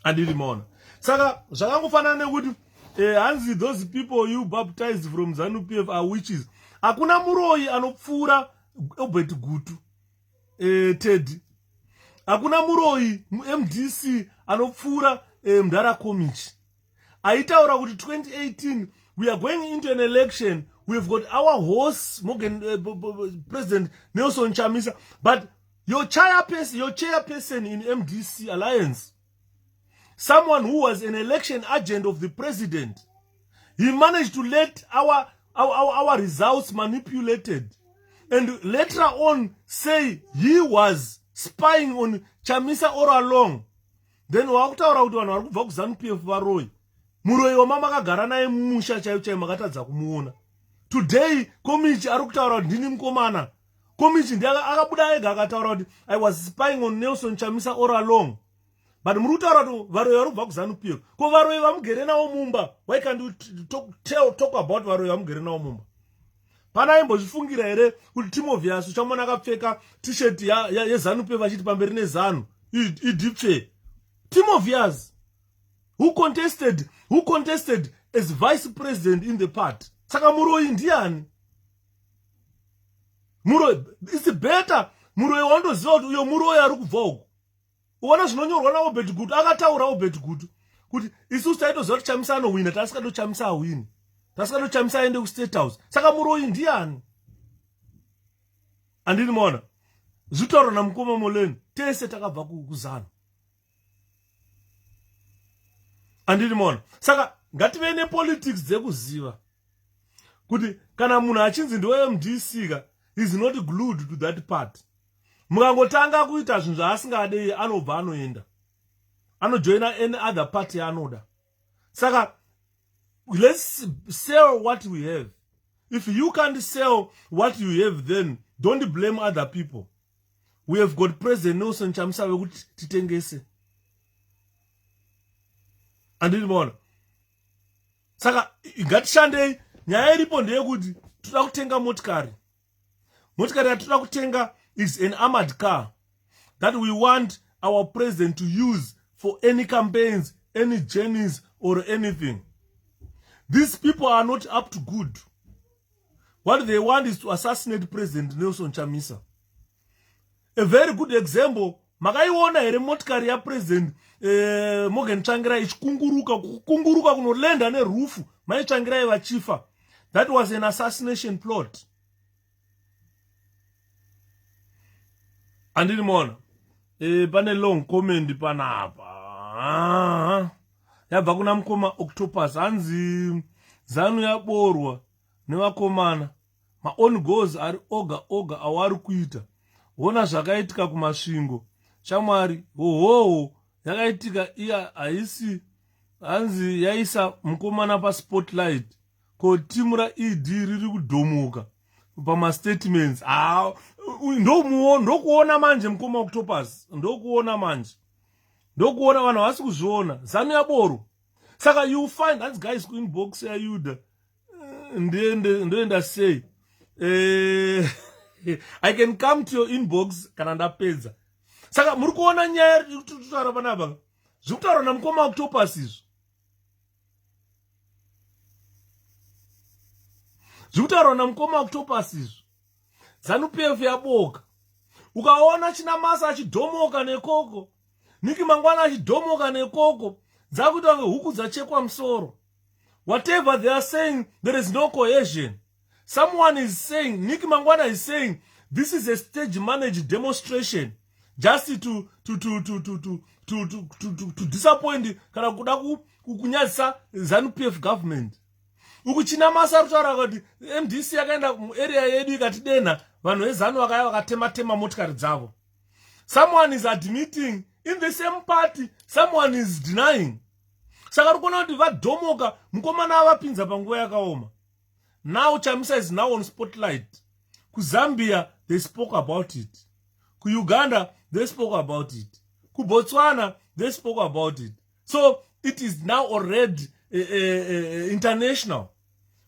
Andirimona. Saka zvakangofanana nekuti hanzi those people you baptized from ZANU-PF are witches. Hakuna muroi anopfuura Obet Gutu. Ted. Hakuna muroi MDC anopfura Mdara 𝗀𝗵𝗄. Aitaura kuti 2018 we are going into an election. We've got our host, President Nelson Chamisa, but your chairperson in MDC Alliance, someone who was an election agent of the president, he managed to let our results manipulated, and later on say he was spying on Chamisa all along. Then wakutaura kuti vanhu vari kubva kuZANU-PF varoi. Muroi wamama akagara naye musha chaiyo makatadza kumuona. Today 𝗀𝗵𝗄 ari kutaura kuti ndini mukomana. 𝗀𝗵𝗄 ndiye akabuda ega akataura kuti I was spying on Nelson Chamisa all along. But muri kutaura kuti varoi vari kubva kuZANU-PF. Ko varoi vamugere navo mumba. Why can't you talk about varoi vamugere navo mumba? Pana imbozvifungira here kuti 𝗀𝗺 uchamona akapfeka t-shirt yeZANU-PF achiti pamberi neZANU idipfe. 𝗀𝗺 who contested as vice president in the party. Saka muroi ndiani? Muroi, it's better. Muroi wandoziva kuti uyo muroi ari kubva uko. Uona zvinonyorwa naObed akataura Obed kuti isusu taitoziva kuti Chamisa anowina, tasikado Chamisa awini. Tasikado Chamisa aende kuState House. Saka muroi ndiani? Andini mona. Zvitaura namukoma Moleni, tese takabva kuZANU. Andini mona. Saka ngative nepolitics dzekuziva kuti kana munhu achinzi ndoMDC ka is not glued to that part. Mukangotanga kuita zvinhu zvaasingade anobva anoenda. Anojoina any other party anoda. Saka let's sell what we have. If you can't sell what you have, then don't blame other people. We have got President Nelson Chamisa wekuti titengese. Andini mona. Saka ngatishandei nyaya iripo ndeyekuti toda kutenga motikari. Motikari yatoda kutenga is an armored car that we want our president to use for any campaigns, any journeys or anything. These people are not up to good. What they want is to assassinate President Nelson Chamisa. A very good example, makaiona here motikari ya President Morgan Tsvangirai ichikunguruka kunolenda nerufu mai Tsvangirai vachifa. That was an assassination plot. Andini mona. Pane long comment panapa. Yabva kuna mukoma Octopus hanzi ZANU yaborwa nevakomana. Ma own goals ari oga awari kuita. Wona zvakaitika kumasvingo. Shamwari hoho yakaitika iya haisi hanzi yaisa mukomana pa spotlight. Ko timu ra ED riri kudhomuka pama statements. Ndokuona manje mukoma Octopus. Ndokuona manje. Ndokuona vanhu vasi kuzviona. ZANU yaboru. Saka you find that guys ku inbox ya Yuda. Ndoenda say I can come to your inbox kana ndapedza. Saka muri kuona nyaya tutara panapa. Zvekutaura namukoma Octopus izvo. Zvekutaura namukoma Octopus izvo. ZANU-PF yaboka. Ukaona Chinamasa achidhomoka nekoko. Niki Mangwana achidhomoka nekoko. Dzakuita huku dzachekwa musoro. Whatever they are saying, there is no cohesion. Someone is saying, Niki Mangwana is saying, this is a stage managed demonstration just to disappoint kana kuda kunyadzisa ZANU-PF government. Uku Chinamasa rutaura kuti MDC yakaenda area yedu ikatidena vanhu veZANU vakaya vakatema motikari dzavo. Someone is admitting in the same party, someone is denying. Saka rikuona kuti vadhomoka mukomana avapinza panguva yakaoma. Now Chamisa is now on spotlight. Ku Zambia they spoke about it. Ku Uganda they spoke about it. Ku Botswana they spoke about it. So it is now already international.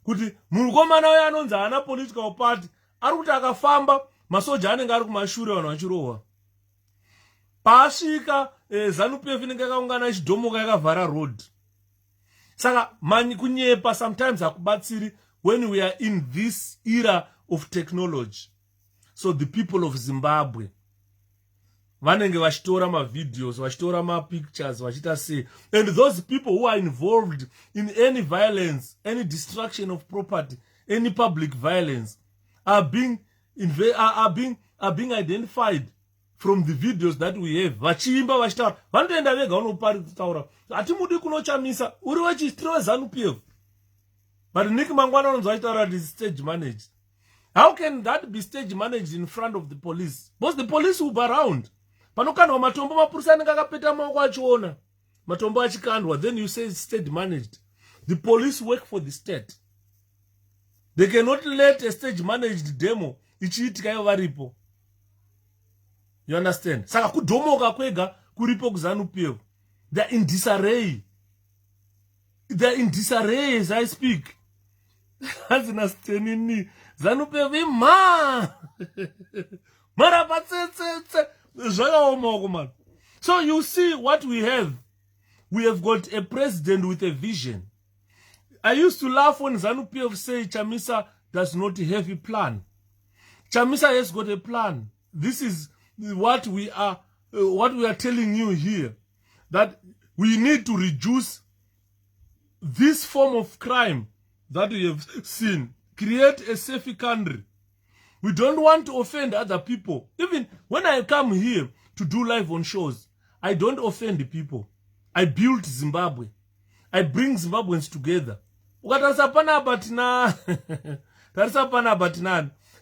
Kuti mukomana uya anonzi ana political party ari kuti akafamba masoja anenge ari kumashure vanhu vachirohwa. Paasvika ZANU-PF inenge yakaungana ichidhomoka yakavhara road. Saka kunyepa sometimes hakubatsiri when we are in this era of technology. So the people of Zimbabwe, vanenge vachitora mavideos, vachitora mapictures, vachita sei. And those people who are involved in any violence, any destruction of property, any public violence are being identified from the videos that we have. Vachiimba vachitaura, vanotoenda vega vanopari hatimudi kunochamisa, uri wechiitiro ZANU-PF. But Nick Mangwana unonzwa achitaura kuti stage managed. How can that be stage managed in front of the police? Because the police will be around. Panokanwa matombo mapurisa anenge akapeta maoko achiona matombo achikandwa, then you say it's state managed. The police work for the state. They cannot let a stage managed demo ichiitika ivo varipo. You understand? Saka kudhomoka kwega kuripo kuZANU-PF. They are in disarray. They are in disarray as I speak. Hazina stenini ZANU-PF ima marapatsetse. So you see what we have. We have got a president with a vision. I used to laugh when ZANU-PF say Chamisa does not have a plan. Chamisa has got a plan. This is what we are telling you here, that we need to reduce this form of crime that we have seen. Create a safe country. We don't want to offend other people. Even when I come here to do live on shows, I don't offend the people. I built Zimbabwe. I bring Zimbabweans together.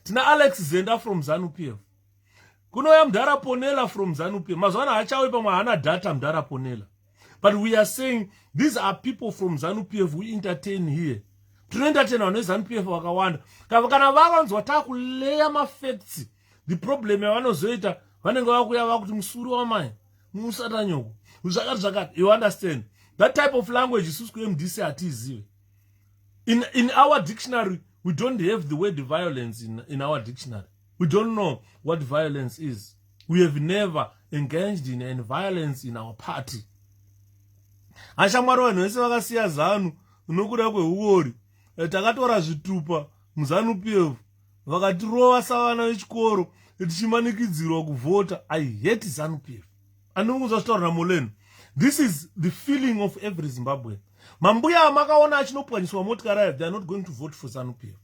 Tina Alex Zenda from ZANU-PF. Kunoya 𝗀𝗏𝗀𝗯𝗯𝗀 from ZANU-PF. Mazwana hachawe pa mahana data 𝗀𝗏𝗀𝗯𝗀. But we are saying these are people from ZANU-PF we entertain here. Tunoentertaina vane ZANU-PF vakawanda. Kana vakanzwa takuleya mafacts, the problem yavanozoita vanenge vakuya vakuti musuru wamai musata nyoko zvakati. You understand? That type of language isusu kuMDC hatizive. In our dictionary, we don't have the word violence in our dictionary. We don't know what violence is. We have never engaged in any violence in our party. Ashamwari vanhu vese vakasiya ZANU nokuda kweuori. Takatora zvitupa muZANU-PF vakatirova savana vechikoro tichimanikidzirwa kuvhota. I hate ZANU-PF. Andinongozva zvitaura namoleno. This is the feeling of every Zimbabwean. Mambuya amakaona achinopwanyiswa motikari, they are not going to vote for ZANU-PF.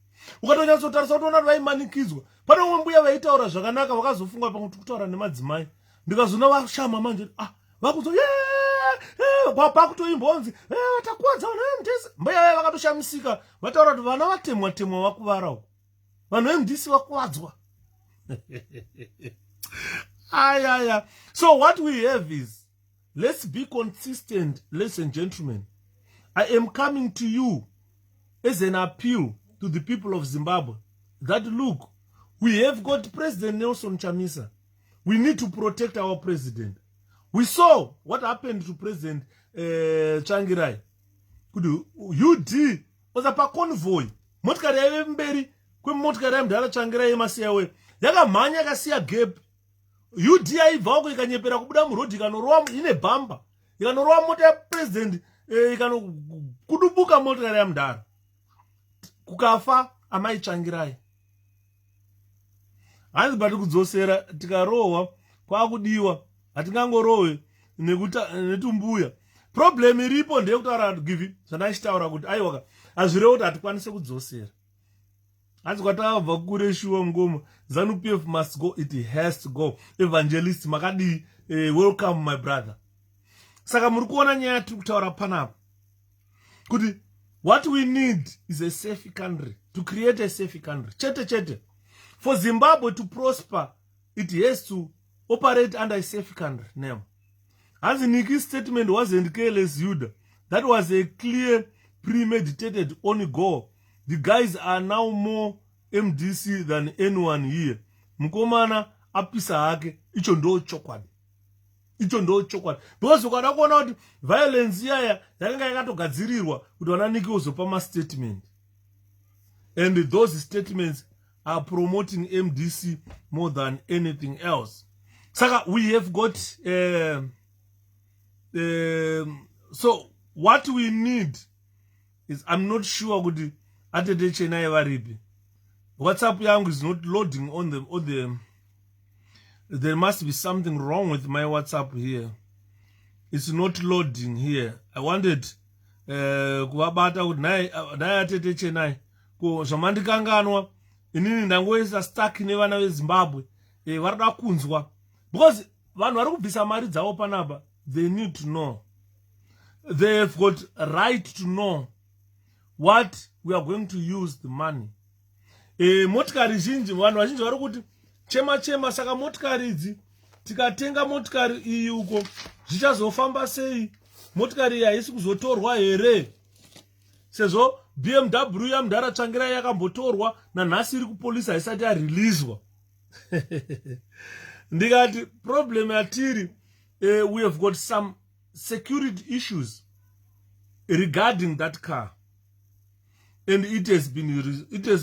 Ukatonyatsotarisa kutoona kuti vaimanikidzwa. Pane umwe mbuya vaitaura zvakanaka vakazofunga pamwe kutaura nemadzimai. Ndikazona vashama manje vakuzo pakutoimba onzi takuwadza vana veMDC. Mbuya vaya vakatoshamisika vataura kuti vana vatemwa vakuvara uko. Vanhu veMDC vakuwadzwa. Aya. So what we have is, let's be consistent, ladies and gentlemen. I am coming to you as an appeal to the people of Zimbabwe that, look, we have got President Nelson Chamisa. We need to protect our president. We saw what happened to President Tsvangirai. UD was a convoy. Motikari yaive mberi kwemotikari yamudhara Tsvangirai yemasiya we. Yakamhanya yakasiya gap. UD yaibvawo ikanyepera kubuda murodhi ikanorova ine bhamba. Ikanorova mota yapresident ikanokudubuka motikari yamudhara. Kukafa amai Tsvangirai. Hanzi bati kudzosera tikarohwa kwakudiwa. Hatingangorohwe netumbuya. Problem iripo ndeyekutaura kuti givi zvandachitaura kuti aiwaka hazvirevo kuti hatikwanise kudzosera. Hanzi kwatakabva kure shuwa ngoma. ZANU-PF must go, it has to go. Evangelist makadi welcome my brother. Saka muri kuona nyaya tiri kutaura panapa kuti what we need is a safe country, to create a safe country. Chete. For Zimbabwe to prosper, it has to operate under a safe country name. As Niki's statement wasn't 𝗀𝗏𝗁𝗀𝗃. That was a clear, premeditated only goal. The guys are now more MDC than anyone here. Mukomana apisa hake, icho ndo chokwadi. Because ukada kuona kuti violence yaya yakanga yakatogadzirirwa kuti vana Niki ozopa statement. And those statements are promoting MDC more than anything else. Saka, we have got so what we need is, I'm not sure kuti atete chena yevaripi. WhatsApp yangu is not loading on the There must be something wrong with my WhatsApp here. It's not loading here. I wanted kuvabata kuti nai atete chenai ko zvamandikanganwa inini ndangoisa stuck nevana veZimbabwe varida kunzwa because vanhu vari kubvisa mari dzavo panapa. They need to know, they have got right to know what we are going to use the money. Motikari zhinji vanhu vazhinji vari kuti chema saka motikari idzi tikatenga motikari iyi uko zvichazofamba sei, motikari iyi haisi kuzotorwa here, sezvo BMW yamudhara tsvangira yakambotorwa nanhasi iri kupolisa haisati yareleaswa. Ndikati problem yatiri, we have got some security issues regarding that car, and it has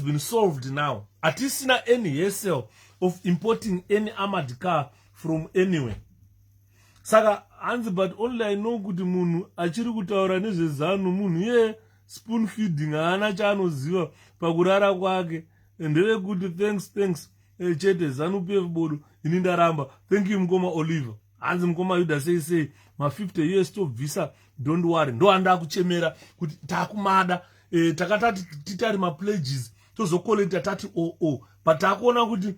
been solved now. Hatisina any hassle of importing any armored car from anywhere. Saka hanzi, but only I know kuti munhu achiri kutaura nezvezano munhu ye spoon feeding haana chaanoziva pakurara kwake. Ndeve kuti thanks chete ZANU-PF ini ndaramba. Thank you mkoma Oliver. Hanzi mkoma Yuda sei ma 50 US stop visa, don't worry. Ndo anda kuchemera kuti takumada takatati titari ma pledges tozokoleta tati but takuona kuti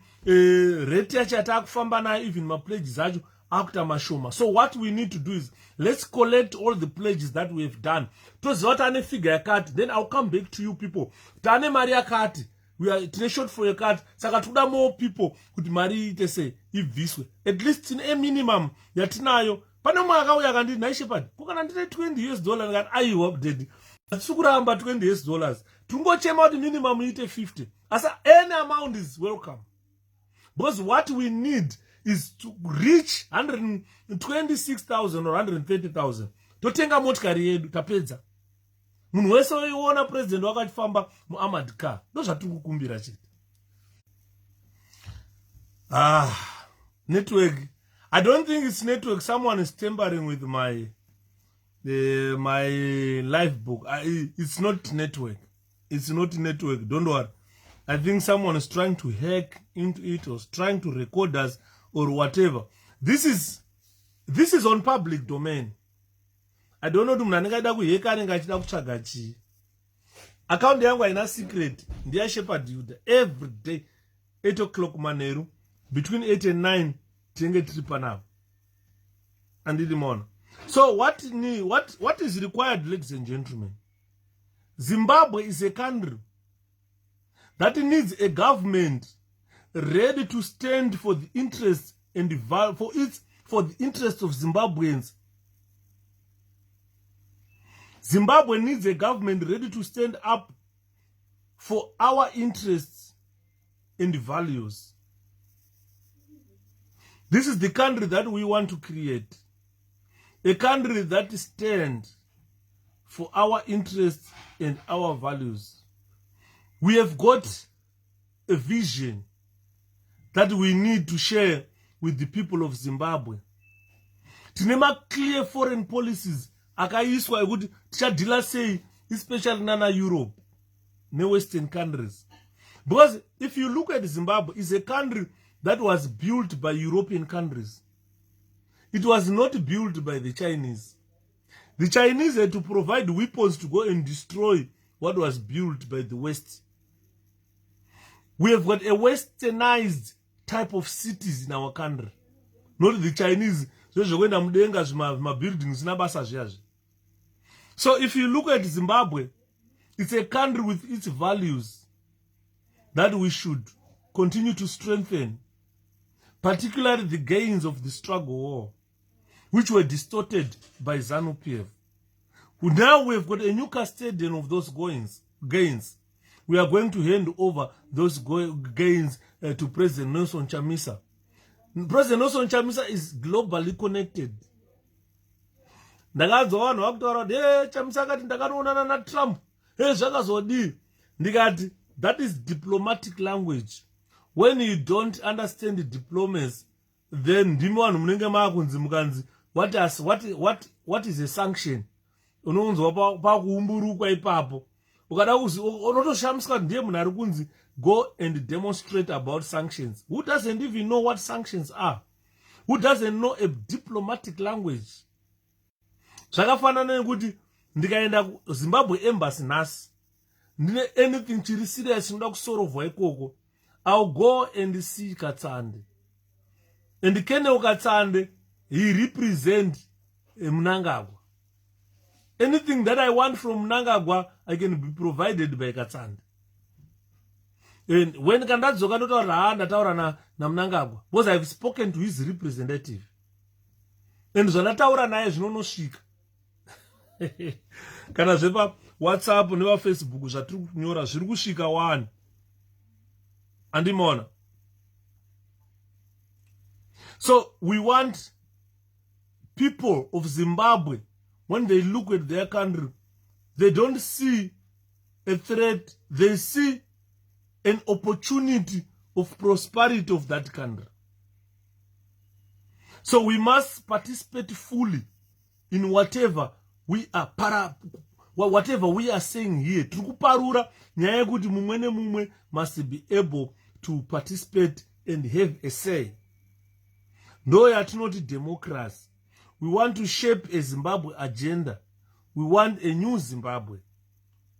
rate yacho yatakufamba nayo even ma pledges acho akuita mashoma. So what we need to do is let's collect all the pledges that we have done. Toziva kuti ane figure yakati, then I'll come back to you people. Tane mari yakati, we are tine short for yakati, saka toda more people kuti mari ite sei ibviswe. At least in a minimum yatinayo. Pane mwe akauya akanditi naishepadi kukana ndite $20 ngati aiwa update. Atikuramba $20. Tungochema kuti minimum ite 50. Asa any amount is welcome. Because what we need is to reach 126,000 or 130,000. Totenga motikari yedu tapedza. Munhu wese oiona president wakachifamba muarmored car. Ndo zvatikukumbira chete. Network. I don't think it's network. Someone is tampering with my live book. It's not network. It's not network. Don't worry. I think someone is trying to hack into it or trying to record us or whatever. This is on public domain. I don't know munhu anenge aida kuheka anenge achida kutsvaga chii. Account yangu haina secret. Ndiya Shepherd Yuda. Every day 8 o'clock manheru between 8 and 9 tinenge tiri panapa. Andidi mona. So what is required, ladies and gentlemen? Zimbabwe is a country that needs a government ready to stand for the interests and for the interests of Zimbabweans. Zimbabwe needs a government ready to stand up for our interests and values. This is the country that we want to create. A country that stands for our interests and our values. We have got a vision that we need to share with the people of Zimbabwe. Tinema clear foreign policies akaiswa ekuti tichadila sei, especially nana Europe ne Western countries. Because if you look at Zimbabwe, it's a country that was built by European countries. It was not built by the Chinese. The Chinese had to provide weapons to go and destroy what was built by the West. We have got a westernized type of cities in our country. Not the Chinese. So if you look at Zimbabwe, it's a country with its values that we should continue to strengthen, particularly the gains of the struggle war, which were distorted by ZANU-PF. Now we've got a new custodian of those gains. We are going to hand over those gains to President Nelson Chamisa. President Nelson Chamisa is globally connected. Ndakadzwa vanhu vakutaura Chamisa akati ndakanoonana na Trump. Zvakazodii? Ndikati that is diplomatic language. When you don't understand diplomacy, then ndimo vanhu munenge makunzi mukanzi what is a sanction? Unounzwa pakuumburukwa ipapo. ukada unotoshamiswa ndiye munhu ari kunzi go and demonstrate about sanctions. Who doesn't even know what sanctions are? Who doesn't know a diplomatic language? Zvakafanana nekuti ndikaenda kuZimbabwe embassy nhasi ndine anything chiri serious chinoda kusorovhwa ikoko, I'll go and see Katsande. And Kenneth Katsande, he represent Mnangagwa. Anything that I want from Mnangagwa, I can be provided by Katsande. And when Kandadzoka ndataura na Mnangagwa, because I've spoken to his representative. And zvandataura naye zvinonosvika. Kana zvepa WhatsApp neva Facebook zvatiri kunyora zviri kusvika 1. Andimona. So we want people of Zimbabwe, when they look at their country, they don't see a threat, they see an opportunity of prosperity of that country. So we must participate fully in whatever we are whatever we are saying here. Trukuparura nyaya yekuti mumwe nemumwe must be able to participate and have a say. No yatinoti democracy. We want to shape a Zimbabwe agenda. We want a new Zimbabwe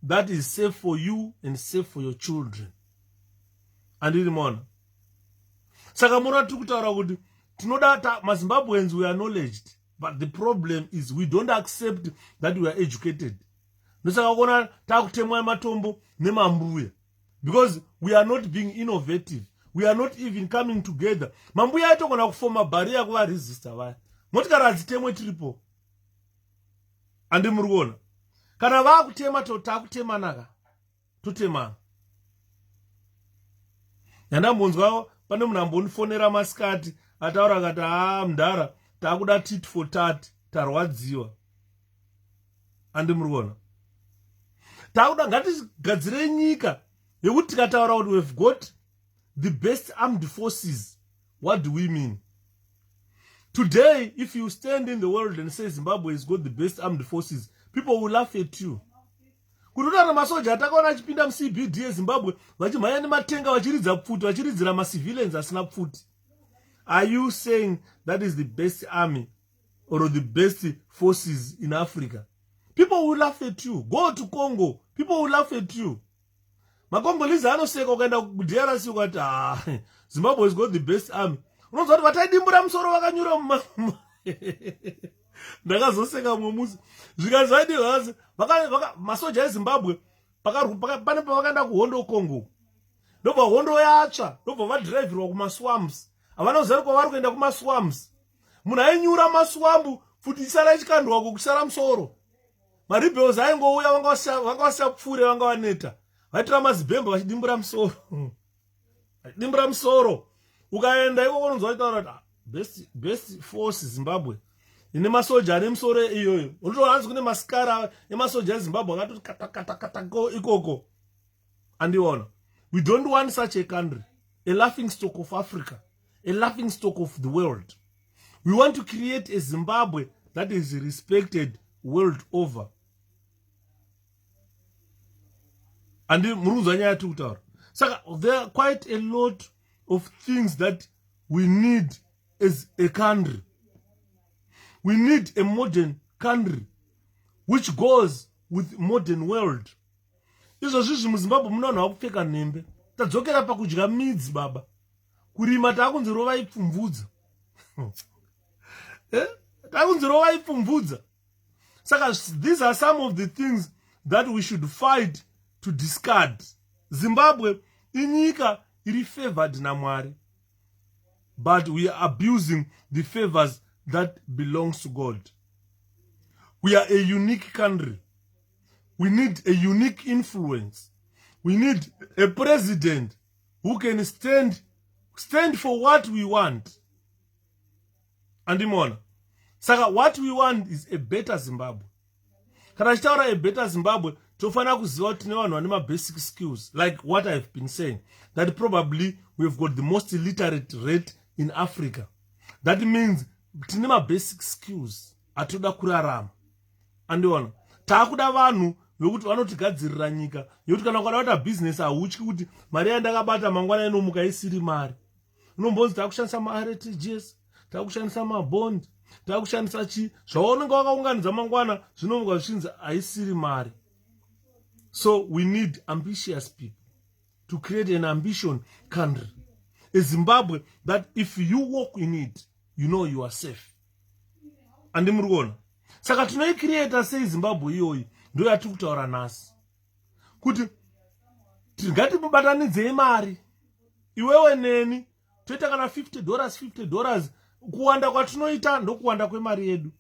that is safe for you and safe for your children. And irimona. Saka mura tikutaura kuti tinoda maZimbabweans we are knowledged, but the problem is we don't accept that we are educated. Nosaka kuona takutemwa matombo nemambuya because we are not being innovative. We are not even coming together. Mambuya atokona kufoma barrier kuva resistor vaya. Motikari hadzitemwe tiripo. Andi murikuona. Kana vakutema takutemanaka. Totemana. Yandambonzwa pane munhu ambonifonera masikati ataura kati mudhara takuda tit for tat tarwadziwa. Andi murikuona. Takuda ngatigadzire nyika yekuti tikataura kuti we've got the best armed forces. What do we mean? Today, if you stand in the world and say Zimbabwe has got the best armed forces, people will laugh at you. Kutotana masoja atakaona achipinda muCBD yeZimbabwe vachimhanya nematenga vachiridza pfuti vachiridzira macivilians asina pfuti. Are you saying that is the best army or the best forces in Africa? People will laugh at you. Go to Congo. People will laugh at you. Makongolese anoseka ukaenda kuDRC ukati Zimbabwe has got the best army. Unonzwa kuti vataidimbura musoro vakanyura ndakazoseka mumuzi zvikazvaidi hasi masoja eZimbabwe pane pavakaenda kuhondo Congo ndobva hondo yatsva ndobva vadhiraivhirwa kumaswamps havana kuziva kwavari kuenda kumaswamps munhu ainyura maswambu futi isara ichikandwa kukusara musoro maribels aingouya vanga vasapfure vanga vaneta vaitora mazibhembe vachidimbura musoro dimbura musoro ukaenda iko unonzwa vachitaura kuti best force Zimbabwe ine masoja ane musoro iyoyo unotoona hanzi kune masikara emasoja eZimbabwe akatoti kata ikoko. Andiona, we don't want such a country, a laughing stock of Africa, a laughing stock of the world. We want to create a Zimbabwe that is respected world over. And murunzwa nyaya tikutaura. Saka there are quite a lot of things that we need as a country. We need a modern country which goes with modern world. Izvo zvizi muZimbabwe munonhu wakupfeka nhembe. Tadzokera pakudya midzi baba. Kurima takunzi rova ipfumvudza. Takunzi rova ipfumvudza. Saka these are some of the things that we should fight to discard. Zimbabwe inyika iri favored naMwari, but we are abusing the favors that belongs to God. We are a unique country. We need a unique influence. We need a president who can stand for what we want. Andimona. Saka what we want is a better Zimbabwe. Kana chitaura a better Zimbabwe, tofana kuziva kuti nevanhu vane basic skills, like what I've been saying, that probably we've got the most illiterate rate in Africa. That means tine basic skills atoda kurarama. Andiona, takuda vanhu vekuti vanotigadzirira nyika yokuti kana ukada kuita bhizinesi hautyi kuti mari yandakabata mangwana inomuka isiri mari. Unombonzi takushandisa ma-RTGS, takushandisa mabond, takushandisa chi, zvaunenge wakaunganidza mangwana zvinomuka zvichinzi haisiri mari. So we need ambitious people to create an ambition country, a Zimbabwe that if you walk in it, you know you are safe. Andi muri kuona? Saka tinoicreata sei Zimbabwe iyoyi ndo yatiri kutaura nhasi. Kuti ngatimubatanidzei mari. Iwewe neni toita kana $50 kuwanda kwatinoita ndokuwanda kwemari yedu.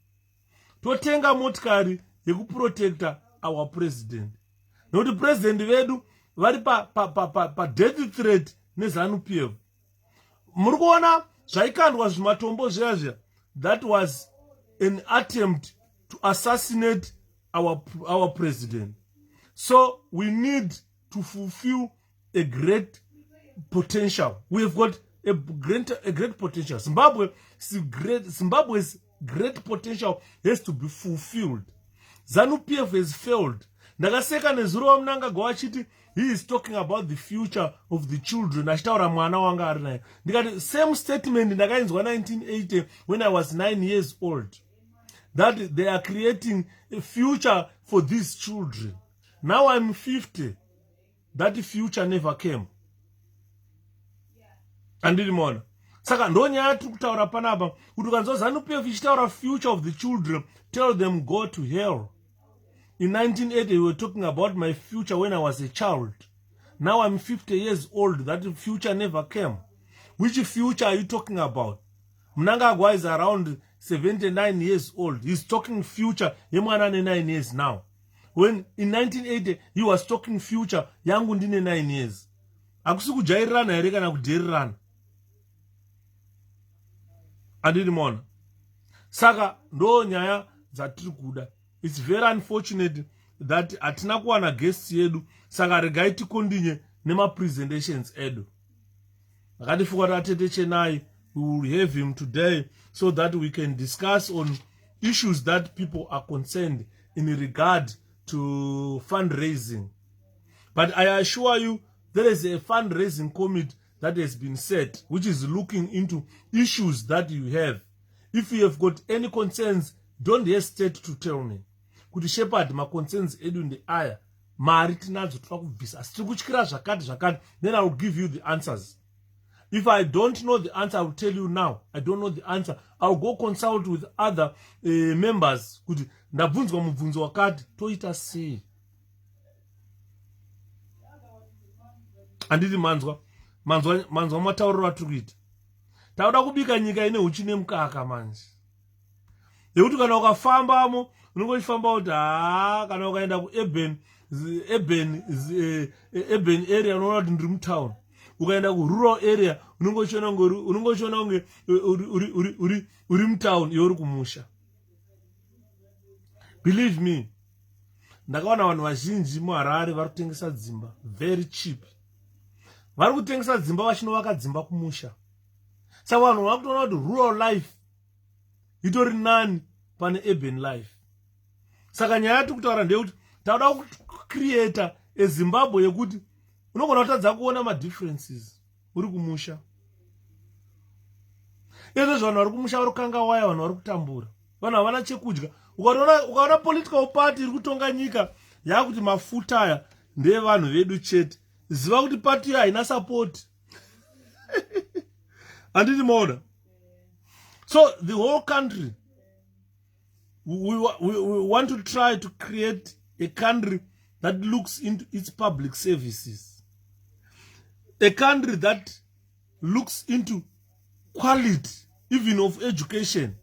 Totenga motikari yekuprotecta our president. Nokuti president vedu vari pa death threat neZANU-PF. Muri kuona zvaikandwa zvimatombo zviya. That was an attempt to assassinate our president. So we need to fulfill a great potential. We have got a great potential. Zimbabwe's great potential has to be fulfilled. ZANU-PF has failed. Ndakaseka nezuro wamunanga gwachiti he is talking about the future of the children. Achitaura mwana wanga ari naye. Ndikati same statement ndakainzwa 1980 when I was 9 years old. That they are creating a future for these children. Now I'm 50. That future never came. Andiri mona. Saka ndo nyaya tiri kutaura panapa kuti ukanzwa ZANU-PF ichitaura future of the children, tell them go to hell. In 1980 we were talking about my future when I was a child. Now I'm 50 years old. That future never came. Which future are you talking about? Mnangagwa is around 79 years old. He's talking future. Yemwana 9 years now. When in 1980 he was talking future. Yangu ndine 9 years. Akusi kujairirana here kana kudherirana. Andiri mona. Saka ndo nyaya dzatiri kuda. It's very unfortunate that atina kuwana guests yedu. Saka regai tikondinye nema presentations edu. Akatifuka tatete chenai. We will have him today so that we can discuss on issues that people are concerned in regard to fundraising. But I assure you, there is a fundraising committee that has been set, which is looking into issues that you have. If you have got any concerns, don't hesitate to tell me. Kuti shepherd ma concerns edu in the aya. Mari tinadzo trakubvisa. Strikuchikira zvakati. Then I will give you the answers. If I don't know the answer, I will tell you now. I don't know the answer. I will go consult with other members. Kuti ndabvunzwa mubvunzo wakati toita sei. Anditi manzwa matauriro atiri kuita. Tauda kubika nyika ine uchi nemukaka manje. Yekuti kana ukafambamo unongofamba kuti kana ukaenda ku urban area unoona kuti ndiri mutown. Ukaenda ku rural area unongoshona unge uri mutown iwe uri kumusha. Believe me, ndakaona vanhu vazhinji muHarare vari kutengesa dzimba very cheap. Vari kutengesa dzimba vachinovaka dzimba kumusha. Saka vanhu vari kutoona kuti rural life itori nani pane urban life. Saka nyaya yatiri kutaura ndeyekuti tauda kucreata a Zimbabwe yekuti unogona kutadza kuona madifferences uri kumusha. Izvo vanhu vari kumusha vari kukanga waya, vanhu vari kutambura, vanhu havana chekudya. Ukaona political party iri kutonga nyika yakuti mafuta aya ndevanhu vedu chete, ziva kuti party haina support. Anditi maona. So the whole country, we want to try to create a country that looks into its public services. A country that looks into quality, even of education.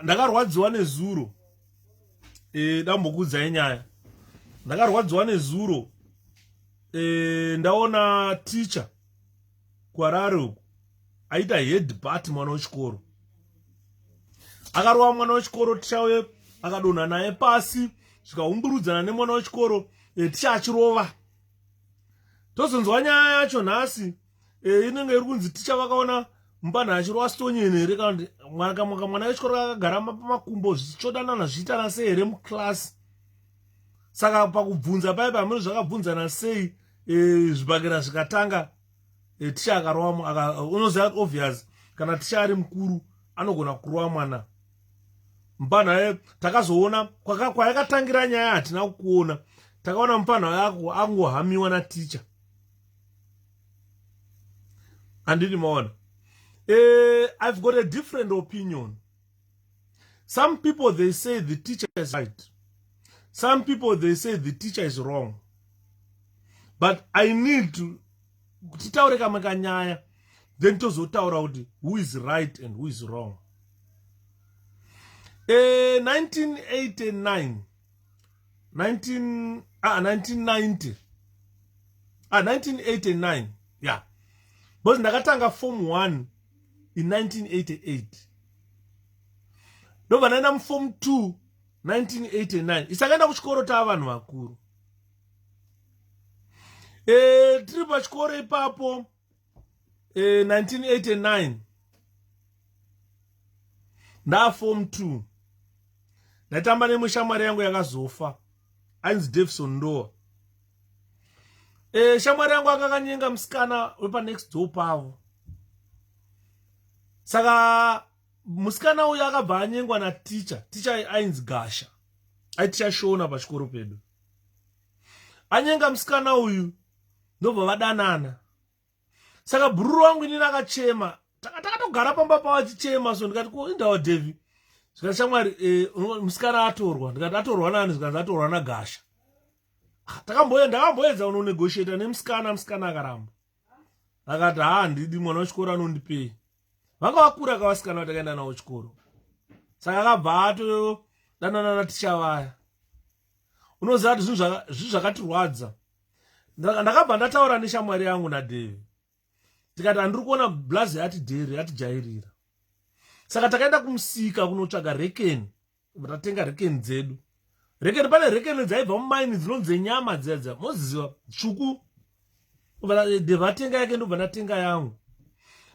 Ndakarwadziwa nezuro. Ndambokudzai nyaya. Ndakarwadziwa nezuro. Ndaona teacher kuHarare uko aita headbutt mwana wechikoro. Akarova mwana wechikoro, teacher uye akadonha naye pasi, zvikaumburudzana nemwana wechikoro, teacher achirova. Tozonzwa nyaya yacho nhasi, inenge iri kunzi teacher vakaona mupana achirova stonyeni here kana kuti mwana wechikoro akagara pamakumbo zvichodanana zviitana sei here muklasi. Saka pakubvunza paya pamuri zvakabvunzana sei zvibagera zvikatanga ticha akarowa unoziva obvious kana ticha ari mukuru anogona kurowa mwana. Mupana takazoona kwayakatangira nyaya hatina kuona. Takaona mupana yako angohamiwa na ticha. Andini maona. I've got a different opinion. Some people they say the teacher is right. Some people they say the teacher is wrong. But I need to titaure kama kanyaya then tozotaura kuti who is right and who is wrong. 1989 1989 yeah, because ndakatanga form 1 in 1988 ndobva ndaenda muform 2 1989 isakaenda kuchikoro tavanhu vakuru. Tiri pachikoro ipapo 1989 nda form 2 ndatamba nemushamwari yangu yakazofa ainzi Davison Ndoa. Shamwari yangu akakanyenga musikana wepa next door pavo. Saka musikana uyu akabva anyengwa na ticha ainzi Gasha, aiticha Shona pachikoro pedu. Anyenga musikana uyu ndobva vadanana. Saka bhururu wangu inini akachema, takatogara pamba pavachichema, so ndikati indawo Devi. Zvika shamwari musikana atorwa, ndikati atorwa nani, zvikanzi atorwa naGasha. Ndakamboedza unonegotiata nemusikana, musikana akaramba. Akati handidi mwana wechikoro anondipei. Vanga vakura kavasikana vatakaenda nawo chikoro. Saka akabva atodanana naticha vaya. Unoziva kuti zvinhu zvakatirwadza. Ndakabva ndataura neshamwari yangu naDevi. Tikati handiri kuona bhazi yatijairira. Saka takaenda kumusika kunotsvaga rekeni. Tatenga rekeni dzedu. Rekeni pane rekeni dzaibva mumaini dzinonzi nyama dzedza. Moziva tsvuku. Devi atenga yake ndobva ndatenga yangu.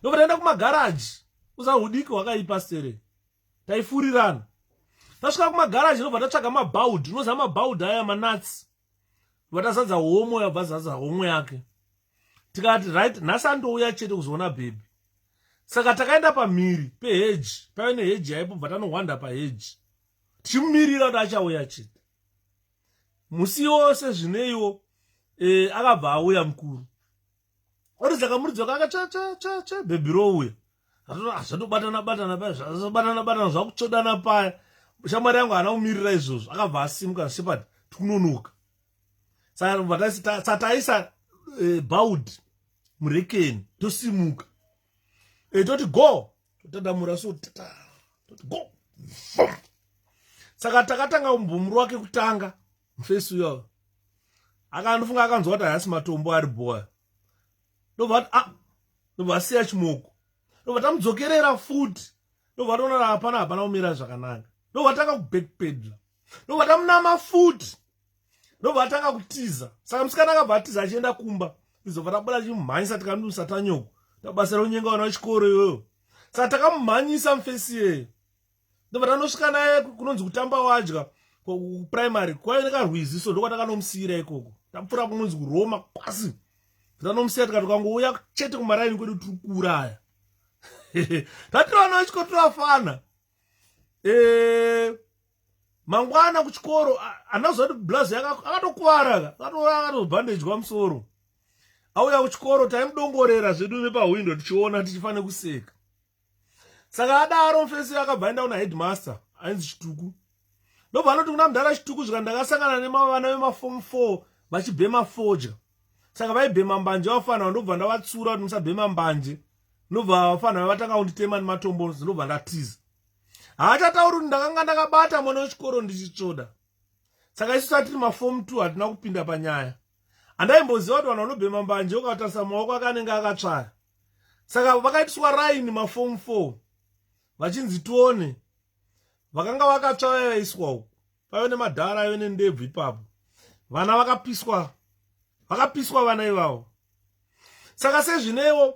Ndobva taenda kumagaraji. Uza hudiki wakaipa sere. Taifurirana. Tasvika kumagaraji ndobva tatsvaga mabhaudhi. Unoziva mabhaudhi aya manatsi. Vatazadza homo yabva zadza homo yake. Tikati right nhasi andouya chete kuzoona bhebi. Saka takaenda pamhiri peheji, paive neheji yaipo bva tanohwanda paheji. Tichimumirira kuti achauya chete. Musi wose zvineiwo akabva auya mukuru. Ori dzakamuridza kaka bhebi rouya. Zvatobatana zvakutsvodana paya. Shamwari yangu haana kumirira izvozvo. Akabva asimuka Shepard tikunonoka. Saka taisa baudi murekeni tosimuka. Toti go. Totadamura so toti go. Saka takatanga umbumuru wake kutanga. Mfesi uyo. Akandofunga akanzwa kuti haasi matombo ari boya. Ndobva asiya chimoko. Ndobva tamudzokerera futi. Ndobva taona hapana kumira zvakanaka. Ndobva tanga kubackpedala. Ndobva tamunama futi. Ndobva atanga kutiza. Saka musikana akabva atiza achienda kumba. Izobva tabuda chimumhanyisa tikandusa tanyoko. Tabasa ronyenga wana wechikoro iyoyo. Saka takamumhanyisa mufesi yeye. Ndobva tanosvika naye kunonzi kutamba wadya kuprimary. Kwaive nekarwiziso ndokwatakanomsiyira ikoko. Tapfuura kunonzi kuRoma kwasi. Tanomusiya tikati ukangouya chete kumaraini kwedu tiri kuuraya. Tatiri vana vechikoro tivafana. Mangwana kuchikoro andaziva kuti bhazi akatokuvara akatobhandejwa musoro. Auya kuchikoro taimudongorera zvedu nepahwindo tichiona tichifane kuseka. Saka adaro mufesi akabva aenda kuna headmaster ainzi Chituku. Ndobva anoti kuna mudhara Chituku zvika ndakasangana nevana vemaform 4 vachibhema fodya. Saka vaibhema mbanje vafanira ndobva ndavatsura kuti musabhema mbanje. Ndobva vafanira vatanga kunditema nematombo ndobva ndatiza. Haachatauri kuti ndakanga ndakabata mwana wechikoro ndichitsvoda. Saka isu tiri maform 2 hatina kupinda panyaya. Andaimboziva kuti vanhu vanobhema mbanje ukatarisa maoko akanenge akatsvaya. Saka vakaitiswa raini maform 4 vachinzi tione. Vakanga vakatsvaya vaiswa uko. Paive nemadhara aive nendebvu ipapo. Vana vakapiswa vana ivavo. Saka sezvinewo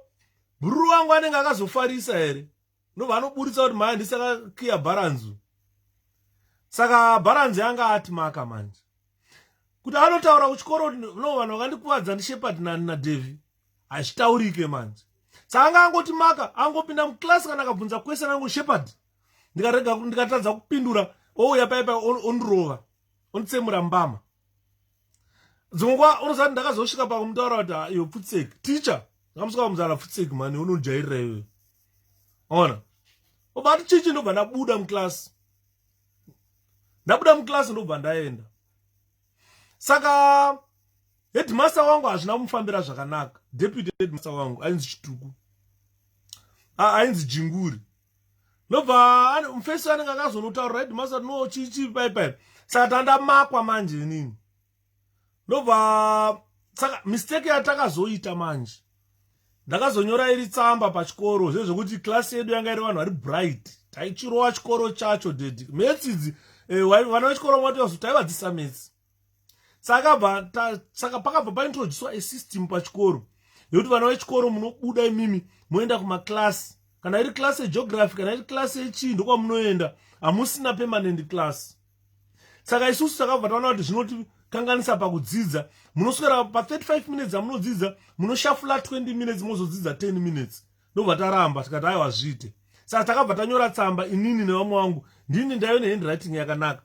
bhururu wangu anenge akazofarisa here. Ndobva anoburitsa kuti maya ndisakakiya bharanzu. Saka bharanzu yanga ati maka manje. kuti anotaura kuchikoro no vanhu vakandikuwadza ndiShepherd naDevi hachitaurike manje. Saka angoti maka angopinda muklasi kana akabvunza question yangu Shepherd ndikarega ndikatadza kupindura ouya paipa ondirova onditsemura mbama. Dzongwa unosati ndakazosvika pakumutaura kuti iyo pfutseki teacher ngamusika muzara pfutseki mani unojairira iwe. Ona obati chichi ndobva ndabuda muklasi. Ndabuda muklasi ndobva ndaenda. Saka headmaster wangu hazvina kumufambira zvakanaka. Deputy headmaster wangu ainzi Chituku. Ainzi Jinguri. Ndobva mufesi anenge akazonotaura headmaster no chichi pai. Saka tandamakwa manje nini. Ndobva saka mistake yatakazoita manje. Ndakazonyora iri tsamba pachikoro zvezvokuti klasi yedu yanga iri vanhu vari bright. Taichirowa chikoro chacho dedi. Metsidzi vana vechikoro mwati taivadzisa metsi. Saka pakabva paintroducwa a system pachikoro yokuti vana vechikoro munobuda imimi moenda kumaklasi. Kana iri klasi yegeography kana iri klasi yechii ndokwa munoenda, hamusina permanent class. Saka isusu takabva taona kuti zvinotikanganisa pakudzidza. Munoswera pa 35 minutes amunodzidza, munoshafula 20 minutes mozodzidza 10 minutes. Ndobva taramba tikati aiwa zviite. Saka takabva tanyora tsamba inini nevamwe vangu. Ndini ndaione handwriting yakanaka.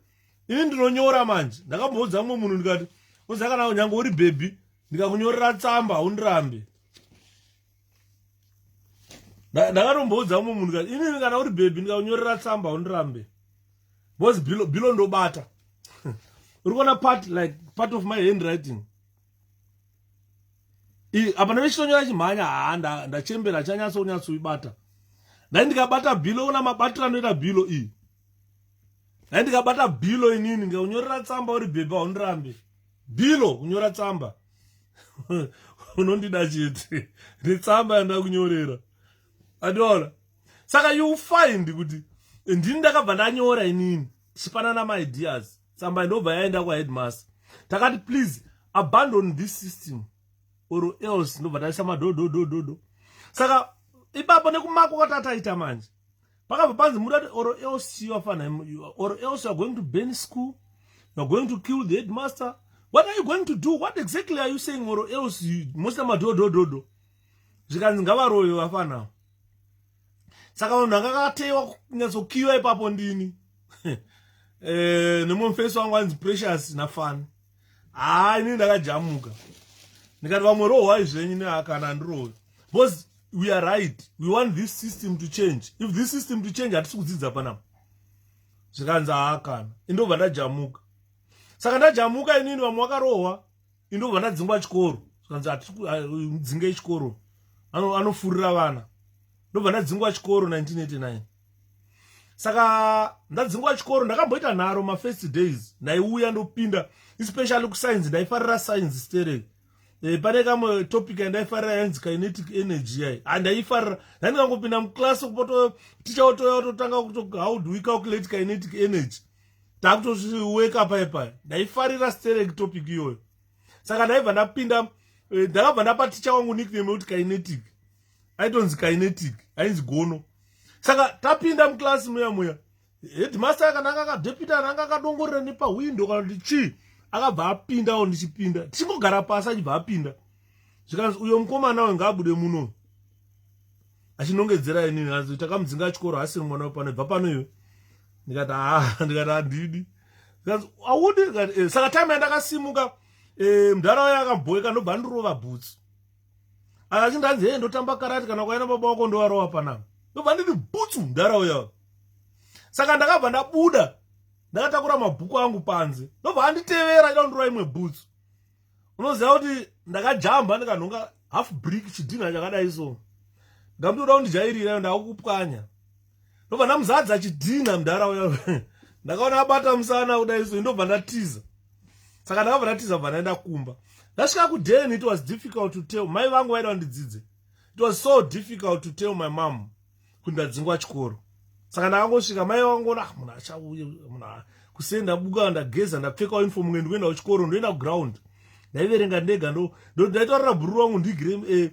Ini ndinonyora manje. Ndakamboudza mumwe munhu ndikati uza kana unyange uri baby ndikakunyorera tsamba undirambe. Ndakatomboudza mumwe munhu ndikati ini kana uri baby ndikakunyorera tsamba undirambe. Boss bilo ndobata. Uri kuona part of my handwriting. Apa ndavechitonyora chimhanya ndachembera chanyatsoibata. Ndai ndikabata bilo una mabatiro anoita bilo iyi. Ndai ndikabata bilo inini ndikakunyorera tsamba uri bhebha undirambe. Bilo kunyora tsamba. Unondida chete. Netsamba yandakunyorera. Adola. Saka you find kuti ndini ndakabva ndanyora inini. Chipanana my ideas. Tsamba ndobva yaenda kwa headmaster. Takati please abandon this system or else ndobva taisa madododododo. Saka ipapo nekumako kwatataita manje. Pakabva panzi mudati or else you are going to burn school. You are going to kill the headmaster. What are you going to do? What exactly are you saying or else you must have madodododo. Zvikanzi ngavaroyo vafana. Saka munhu akakatewa kunyatsokiwa ipapo ndini. Nemumfesi wangu anzi Precious nafani. Ini ndakajamuka. Ndikati vamwe rohwa izvenyu neakana ndirohwe. Because we are right. We want this system to change. If this system to change, hatisi kudzidza panapa. Zvikanzi haakana. Indobva ndajamuka. Saka ndajamuka inini vamwe vakarohwa. Indobva ndadzingwa chikoro. Zvikanzi hatidzinge chikoro. Anofurira vana. Ndobva ndadzingwa chikoro 1989. Saka ndadzingwa chikoro ndakamboita nharo ma first days. Ndaiuya ndopinda especially kuscience ndaifarira science stereo. Pane kamwe topic yandaifarira yanzi kinetic energy yayi. Ndaifarira. Ndandikangopinda muklasi kupoto ticha ototanga kuti how do we calculate kinetic energy. Takutowake up paipa. Ndaifarira stereo topic iyoyo. Saka ndaibva ndapinda ndakabva ndapa ticha wangu nickname kuti kinetic. Aitonzi kinetic, ainzi gono. Saka tapinda muklasi muya. Headmaster akananga akadeputy ananga akadongorera nepa window kana kuti chi akabva apindawo ndichipinda. Tichingogara pasi achibva apinda. Zvikanzi uyo mukomana we ngabude muno. Achinongedzera inini azi takamudzinga chikoro asiri mwana pano bva pano iwe. Ndikati handidi. Zvikanzi audi saka time yandakasimuka mudharaunda yakamboeka ndobva ndirova bhutsu. Akachindanzi ndotamba karate kana kwaina baba wako ndowarowa panapa. Ndobva ndiri bhutsu mudharaunda. Saka ndakabva ndabuda. Ndakatakura mabhuku angu panze. Ndobva anditevera ida kundorwa imwe bhutsu. Unoziva kuti ndakajamba ndikanhonga half brick chidhina chakadai so. Ndamutoda kundijairira ndakupwanya. Ndobva ndamuzadza chidhina mudharaunda. Ndakaona abata musana kudai so ndobva ndatiza. Saka ndakabva ndatiza bva ndaenda kumba. Ndasvika kudheni it was difficult to tell. Mai vangu vaida kundidzidze. It was so difficult to tell my mom kuti ndadzingwa chikoro. Saka ndakangosvika mai vangu munhu achauye munhu kusenda buka ndageza ndapfeka uniform ndoenda kuchikoro ndoenda kuground. Ndaiverenga ndega ndaitaurira bhuru wangu ndigire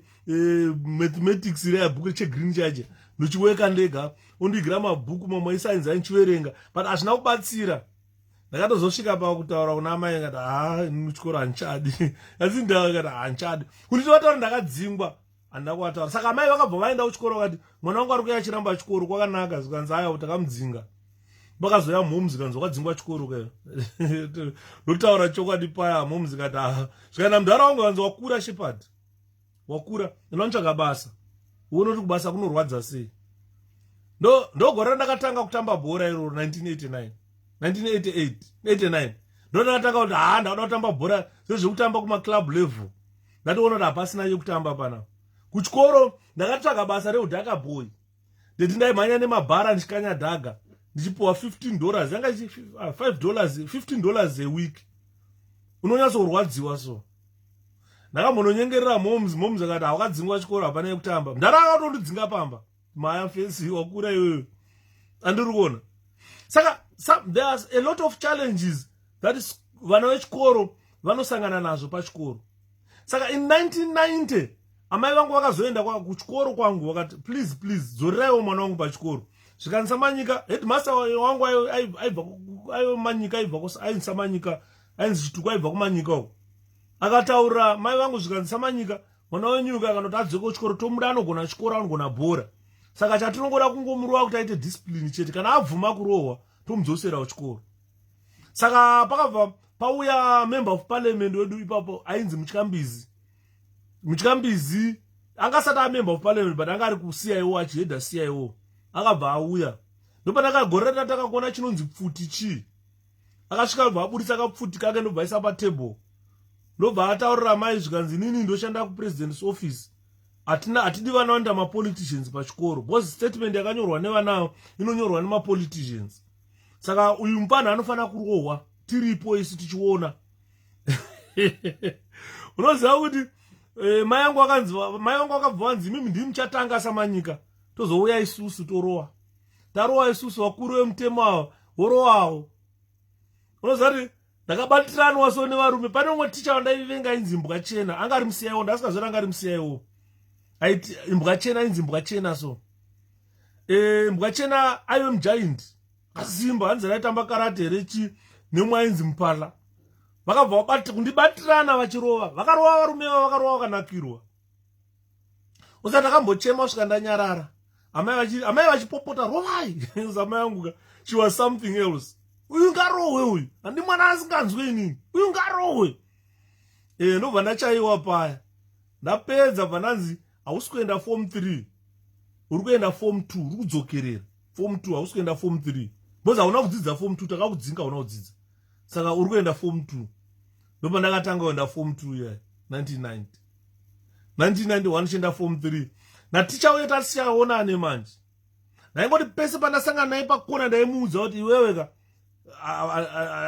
mathematics ire bhuku chegreen chaje. Ndochiweka ndega undigira mabhuku mamwe science anchiverenga but hazvina kubatsira. ndakatozosvika pakutaura kuna mai ngati muchikoro handichadi asi ndakati handichadi kuti tovataura ndakadzingwa handina kuvataura. Saka mai vakabva vaenda kuchikoro vakati mwana wangu ari kuya achiramba chikoro kwakanaka zvikanzi aya takamudzinga. Vakazoya mhomho zikanzi wakadzingwa chikoro kayo ndotaura chokwadi paya. Mhomho zikati zvikaenda mudhara wangu vanzi wakura shepard wakura inotsvaga basa uone kuti kubasa kunorwadza sei. Ndo gore ndakatanga kutamba bhora iro 1988 1989 ndo ndakatanga kuti ndakada kutamba bhora zvezvekutamba kumaclub level. Ndatoona kuti hapasina yekutamba pana. Kuchikoro ndakatsvaga basa reudhaka boy ndeti ndaimhanya nemabhara ndichikanya dhaga ndichipiwa $15 yanga $5 $15 a week. Unonyatsorwadziwa so. Ndakamhononyengerera mhomho akati wakadzingwa chikoro hapana yekutamba. Ndara akatondidzinga pamba maya fesi wakura iyoyo andiri kuona. Saka there's a lot of challenges that is vana vechikoro vanosangana nazvo pachikoro. Saka in 1990 amai vangu vakazoenda kuchikoro kwangu vakati please dzoreraiwo mwana wangu pachikoro. Zvikanzi Samanyika headmaster wangu aibva ainzi Samanyika ainzi Chituku aibva kuManyika uko akataura mai vangu zvikanzi Samanyika mwana wenyuka akanoti adzoke kuchikoro tomuda anogona chikoro anogona bhora. Saka chatinongoda kungomurova kuti aite discipline chete kana abvuma kurohwa tomudzosera kuchikoro. Saka pakabva pauya member of parliament wedu ipapo ainzi Mutyambizi angasati amember of parliament but anga ari kuCIO achihedha CIO akabva auya. Ndopandakagorera takakona chinonzi 𝗀𝗶𝗆 akasvika abva abudisa kapfuti kake ndobva aisa patable ndobva ataurira mai zvikanzi inini ndoshanda kupresident's office hatidi vana vanoita mapoliticians pachikoro because statement yakanyorwa nevana inonyorwa nemapoliticians. Saka uyu mupana anofanira kurohwa tiripo isi tichiona. Unoziva kuti mai vangu vakabva vanzi mimi ndimi muchatanga Samanyika tozouya isusu torohwa. Tarohwa isusu vakuru vemutemo worohwawo. Unoziva kuti ndakabatiranwa so nevarume. Pane umwe ticha wandaivenga ainzi 𝗀achena anga ari muCIO ndasikazora anga ari muCIO aiti 𝗀achena ainzi 𝗀achena so 𝗀achena aive mugiant asimba hanzi raitamba karate rechi nemwe ainzi Mupala. Vakabva kundibatirana vachirova vakarova varume vakarova vakanakirwa. Usati ndakambochema kusvika ndanyarara amai vachipopota rovai amai angu she was something else. Uyu ngarohwe uyu handi mwana asinganzwe inini uyu ngarohwe. Ndobva ndachaiwa paya ndapedza bva ndanzi hausi kuenda form 3 uri kuenda form 2 uri kudzokerera form 2 hausi kuenda form 3 because hauna kudzidza form 2 takakudzinga hauna kudzidza saka uri kuenda form 2. Ndobva ndakatanga kuenda form 2 ya 1990 1991 chienda form 3 naticha uye tasichaonane manje. Ndaingoti pese pandasangana naye pakona ndaimuudza kuti iweweka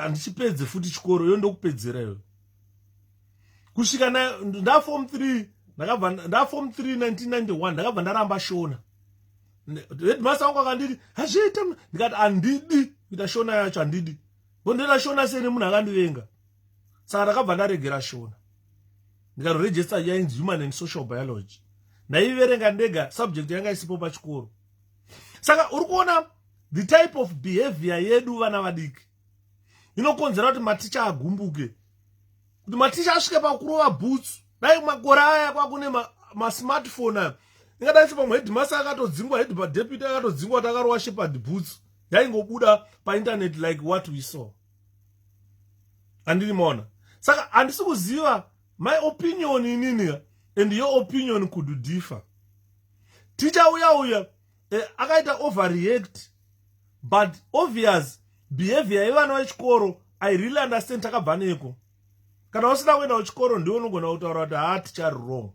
handichipedze futi chikoro iyo ndokupedzera iyo. Kusvika ndaform 3 ndaform 3 1991 ndakabva ndaramba Shona. Headmaster wangu akanditi hazviita ndikati handidi kuita Shona yacho handidi bondoita Shona seni munhu akandivenga. Saka ndakabva ndaregera Shona ndikaregister yainzi Human and Social Biology ndaiverenga ndega subject yanga isipo pachikoro. Saka uri kuona the type of behavior yedu vana vadiki inokonzera kuti maticha agumbuke kuti maticha asvike pakurova bhutsu. Dai makore aya kwakune masmartphone aya ingadai sepamwe headmaster akatodzingwa deputy akatodzingwa kuti akarova shepherd bhutsu yaingobuda painternet like what we saw. Handiri maona. Saka handisi kuziva my opinion inini and your opinion could differ. Teacher uya akaita overreact but obvious behavior yevana vechikoro I really understand takabva neko. Kana usina kuenda kuchikoro ndiwo unogona kutaura kuti tichari wrong.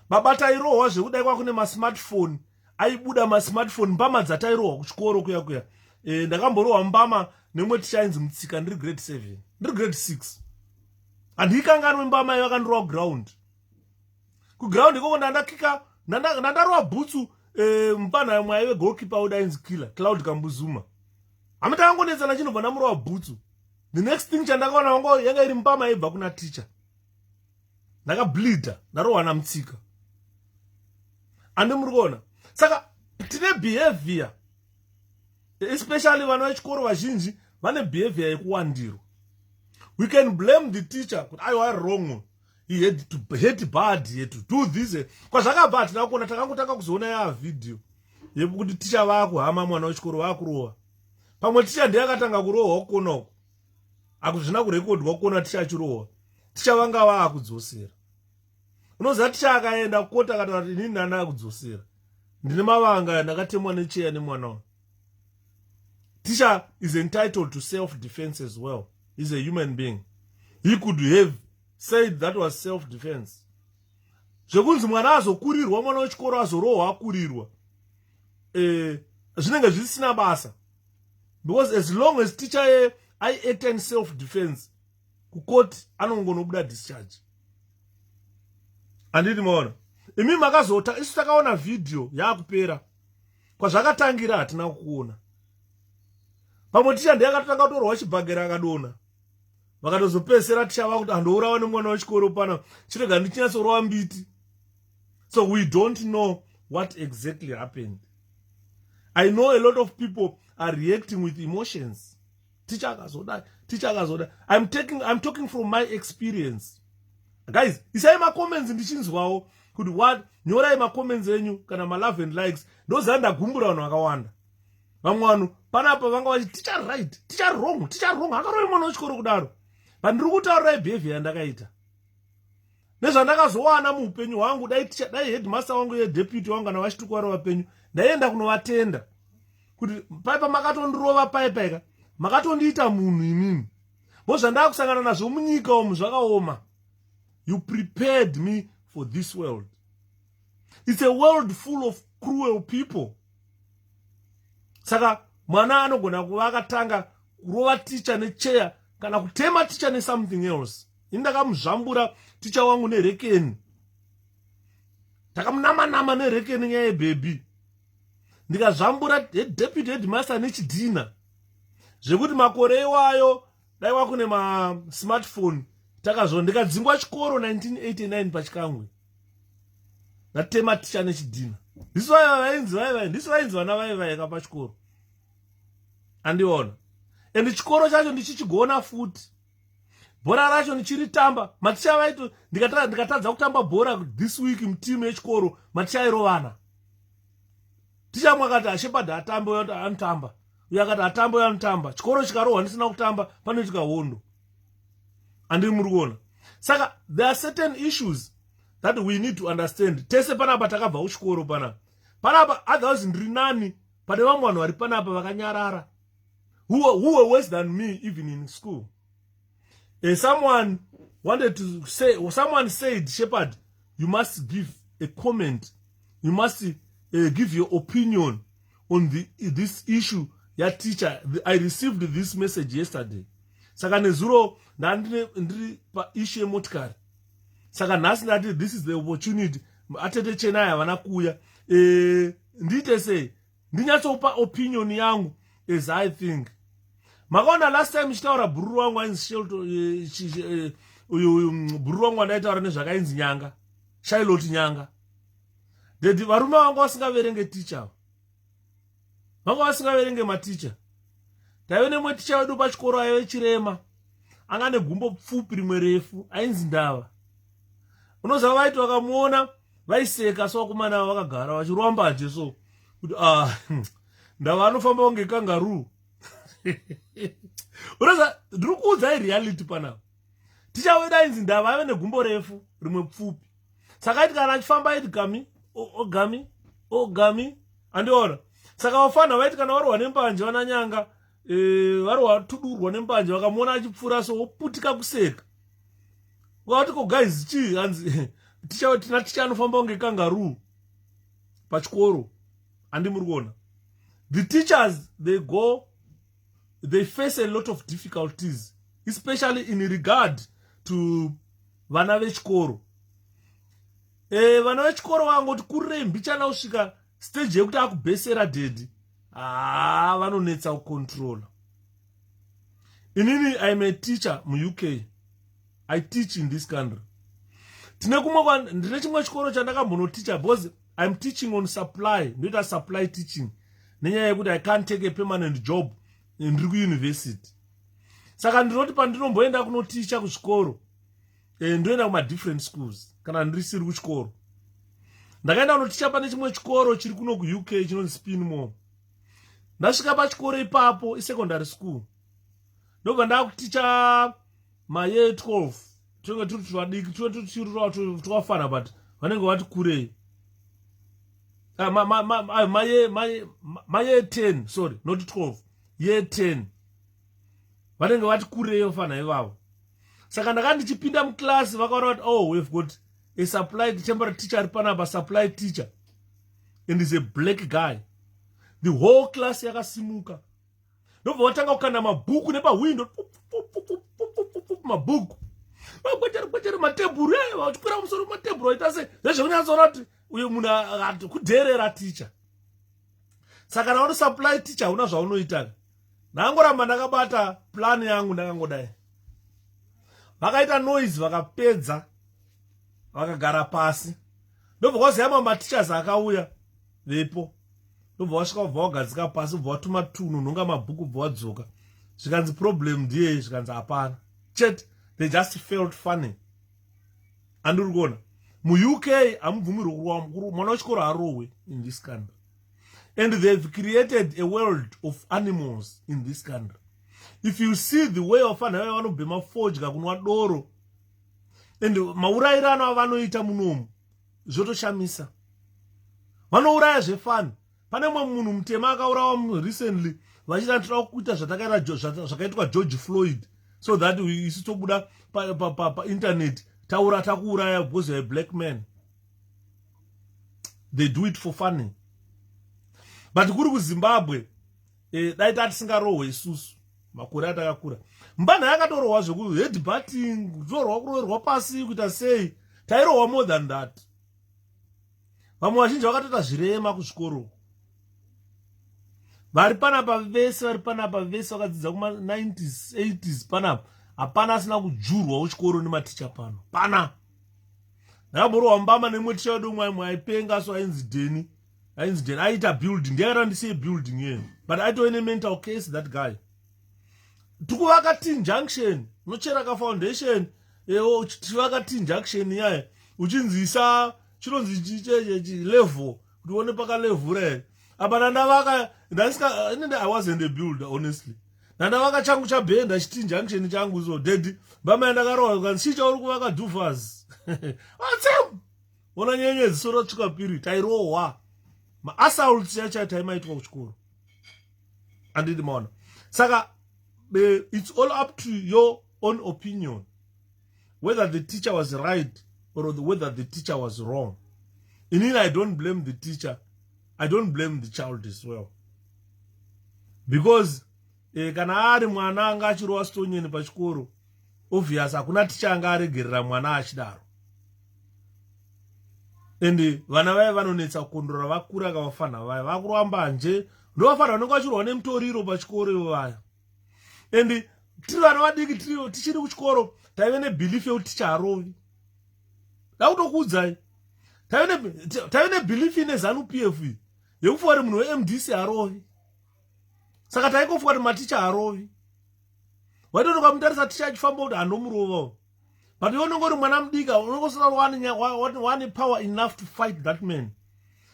Mabata irohwa zvekudai kwakune masmartphone aibuda masmartphone mbama dzatairohwa kuchikoro kuya ndakamborohwa mbama nemwe tichainzi Mutsika ndiri grade 7 ndiri grade 6 handikanganwe mbama iyo yakandirohwa ground. Kuground ikoko ndandarohwa bhutsu mupana mwaive goalkeeper udainzi Cloud Kambuzuma amitakangonetsana chinobva ndamurohwa bhutsu. The next thing chandakaona wangu yanga iri mbama yaibva kuna teacher ndakableeda ndarohwa naMutsika andi muri kuona. Saka tine behavior especially vana vechikoro vazhinji vane behavior yekuwandirwa. We can blame the teacher kuti I was wrong, he had to hit bad, he had to do this. Kwazvakabva tinakuona takangotanga kuzoona ya video yekuti teacher vakuhama mwana wechikoro vakurowa. Pamwe teacher ndiye akatanga kurowa kukonako, akuzvina kurekodwa kuona teacher achirowa, teacher vanga vakudzosera. Unoziva teacher akaenda kukota akati inini ndanda kudzosera, ndine mavanga ndakatemwa necheya nemwana wangu. Teacher is entitled to self-defense as well. He's a human being. He could have said that was self-defense. Zvekunzi mwana azokurirwa, mwana wechikoro azorohwa akurirwa, zvinenge zvisina basa. Because as long as teacher I attend self-defense, kukoti anongonobuda discharge. Anditi maona. Imi makazota, isu takaona video yakupera. Kwa zvakatangira hatina kuona. Pamwe teacher ndiye akatanga kutorwa chibhagera akadona. Vakatozopesera teacher vakuti andourawa nemwana wechikoro pana, chirega ndichinyatsorowa mbiti. So we don't know what exactly happened. I know a lot of people are reacting with emotions. Teacher akazoda, teacher akazoda. I'm talking from my experience. Guys, isai ma comments ndichinzwawo kuti what nyorai ma comments enyu kana ma love and likes. Those are ndagumbura vanhu vakawanda. Vamwe vanhu panapa vanga vachi teacher right, teacher wrong, akarowa mwana wechikoro kudaro. Vandiri kutaura behavior yandakaita. Nezvandakazowana muupenyu hwangu, dai headmaster wangu deputy wangu kana vachitukwara vapenyu, ndaienda kunovatenda kuti paipa makatondirova paipaika, makatondiita munhu inini. Zvandaakusangana nazvo munyika umu zvakaoma. You prepared me for this world. It's a world full of cruel people. Saka mwana anogona kuva akatanga kurova teacher necheya kana kutema teacher ne something else. Indakamuzvambura teacher wangu nerekeni. Takamunama nerekeni nyaya yebaby. Ndikazvambura deputy headmaster nechidhina. Zvekuti makore iwayo dai wakune ma smartphone ndikadzingwa chikoro 1989 pachikangwe. Ndatema teacher nechidhina. Ndisi vainzi vana vaivaika pachikoro. Andiona. And chikoro chacho ndichichigona futi. Bhora racho ndichiritamba. Maticha vaito ndikatadza kutamba bhora this week mutimu yechikoro, maticha airovana. Ticha mwakati ashepad atambe uyo anotamba. Uyo akati atambe uyo anotamba. Chikoro chikarohwa ndisina kutamba, panoitika hondo. Andiri muri kuona. Saka there are certain issues that we need to understand. Tese panapa takabva kuchikoro panapa. Panapa otherwise ndiri nani pane vamwe vanhu vari panapa vakanyarara. Who were worse than me even in school. Someone said, Shepherd, you must give a comment. You must give your opinion on this issue. Your teacher, I received this message yesterday. Saka nezuro ndiri pa issue motikari. Saka nasi ndati this is the opportunity. Atete chenaya vana kuya. Ndite say, ndinyatsopa opinion yangu as I think. Makaona last time chitaura bhururu wangu ainzi Shelto, bhururu wangu andaitaura nezvakainzi nyanga, Shailoti nyanga. Dedi varume vangu vasingaverenge teacher. Vangu vasingaverenge maticha. Taive nemwe teacher wedu pachikoro aive chirema. Anga negumbo pfupi rimwe refu, ainzi Ndava. Unoziva vaiti vakamuona vaiseka sovakomana vakagara vachirova mbanje so. Kuti Ndava anofamba kunge kangaroo. Unoza ndikuudzai reality panapa. Teacher wedu ainzi Ndava ave negumbo refu rimwe pfupi. Saka aiti kana achifamba aiti ogami andiona. Saka vafana vaiti kana varohwa nembanje vananyanga, varohwa tudurwa nembanje vakamuona achipfuura so woputika kuseka. Vakati ko guys chi hanzi tina teacher anofamba kunge kangaroo pachikoro. Andi muri kuona. The teachers they face a lot of difficulties, especially in regard to vana vechikoro. Vana vechikoro vangoti kurirei mbichana usvika stage yekuti akubhesera dedi. Vanonetsa kucontrola. Inini I'm a teacher mu UK. I teach in this country. Ndine chimwe chikoro chandakambonoticha because I'm teaching on supply, not a supply teaching. Nenyaya yekuti I can't take a permanent job ndiri kuuniversity. Saka ndinoti pandinomboenda kunoticha kuzvikoro ndoenda kuma different schools kana ndirisiri kuchikoro. Ndakaenda kunoticha pane chimwe chikoro chiri kuno kuUK chinonzi Spinmore. Ndasvika pachikoro ipapo isecondary school. Ndobva ndakuticha mayear 12. Tunge turi twadiki twafana but vanenge vati kurei. Mayear 10, sorry, not 12. Year 10. Vanenge vati kurei ofana ivavo. Saka ndakati ndichipinda muklasi vakaona kuti oh, we've got a supplied temporary teacher ari panapa, supplied teacher. And he's a black guy. The whole class yakasimuka. Ndobva watanga kukanda mabhuku nepawindo. Mabhuku. Vakwechere matebhuru vachikwira musoro matebhuru waita se zvezvekunyatsona kuti uyu munhu akati kudherera teacher. Saka nauri supply teacher hauna zvaunoita. Ndangoramba ndakabata plan yangu ndakangodai. Vakaita noise vakapedza vakagara pasi. Ndobva kwaziva matichers akauya vepo. Ndobva wasvika ubva wagadzika pasi ubva watuma tunhu nonga mabhuku ubva wadzoka. Zvikanzi problem ndiye zvikanzi hapana. Chet they just felt funny. Andiri kuona muUK hamubvumirwi mwana wechikoro arohwe in this country. And they've created a world of animals in this country. If you see the way of vanhu vanobhema fodya kunwa doro and maurayirano avanoita munomu zvotoshamisa. Vanouraya zvefani. Pane mumwe munhu mutema akaurawa recently vachida toda kuita zvakaitwa 𝗀𝗶𝗵𝗁 so that isu tobuda pa internet taura takuuraya because you're a black man. They do it for funny. But kuri kuZimbabwe dai tisingarohwe isusu makore atakakura. Mbana yakatorohwa zvekuti headbutting, kutorwa kuroverwa pasi kuita sei, tairohwa more than that. Vamwe vazhinji vakatoita zvirema kuzvikoro. Vari panapa vese vakadzidza kuma 90s 80s panapa hapana asina kujurwa kuchikoro nematicha pano. Pana. Ndakamborohwa mbama nemwe ticha wedu mwe aipenga so ainzi Deni. Aita building. Ndiyakati ndisiye building yenu. But aitove ne mental case that guy. Tukuvaka Teen Junction, nocheraka foundation, tivaka Teen Junction yaye, uchinzisa chinonzi level, kuti uone paka level re. Apa ndavaka, I wasn't a builder honestly. Ndavaka changu cha benda Teen Junction changu so dead. Bama ndakaroha kan chicha uri kuvaka 𝗀𝗶𝗺𝗁. Atsam. Ona nyenyedzi soro tsvuka piri tairohwa. Ma assaults yacha taimaitwa kuchikoro. Andidi maona. Saka it's all up to your own opinion whether the teacher was right or whether the teacher was wrong. In it, I don't blame the teacher. I don't blame the child as well. Because kana ari mwana anga achirowa stonyeni pachikoro, obvious hakuna teacher anga aregerera mwana achidaro. And vana vaye vanonetsa kukondora vakura kavafana vaye vakuramba nje ndovafana vanenge vachirohwa nemutoriro pachikoro ivo vaya. And tiri vana vadiki tichiri kuchikoro taive nebelief yekuti ticha harovi. Ndakutokuudzai. Taive nebelief ine ZANU-PF yekufunga kuti munhu weMDC harovi. Saka taikofunga kuti maticha harovi. Waitonoka mutarisa ticha achifamba kuti handomurovawo. But you unongori mwana mudika unongosara one power enough to fight that man.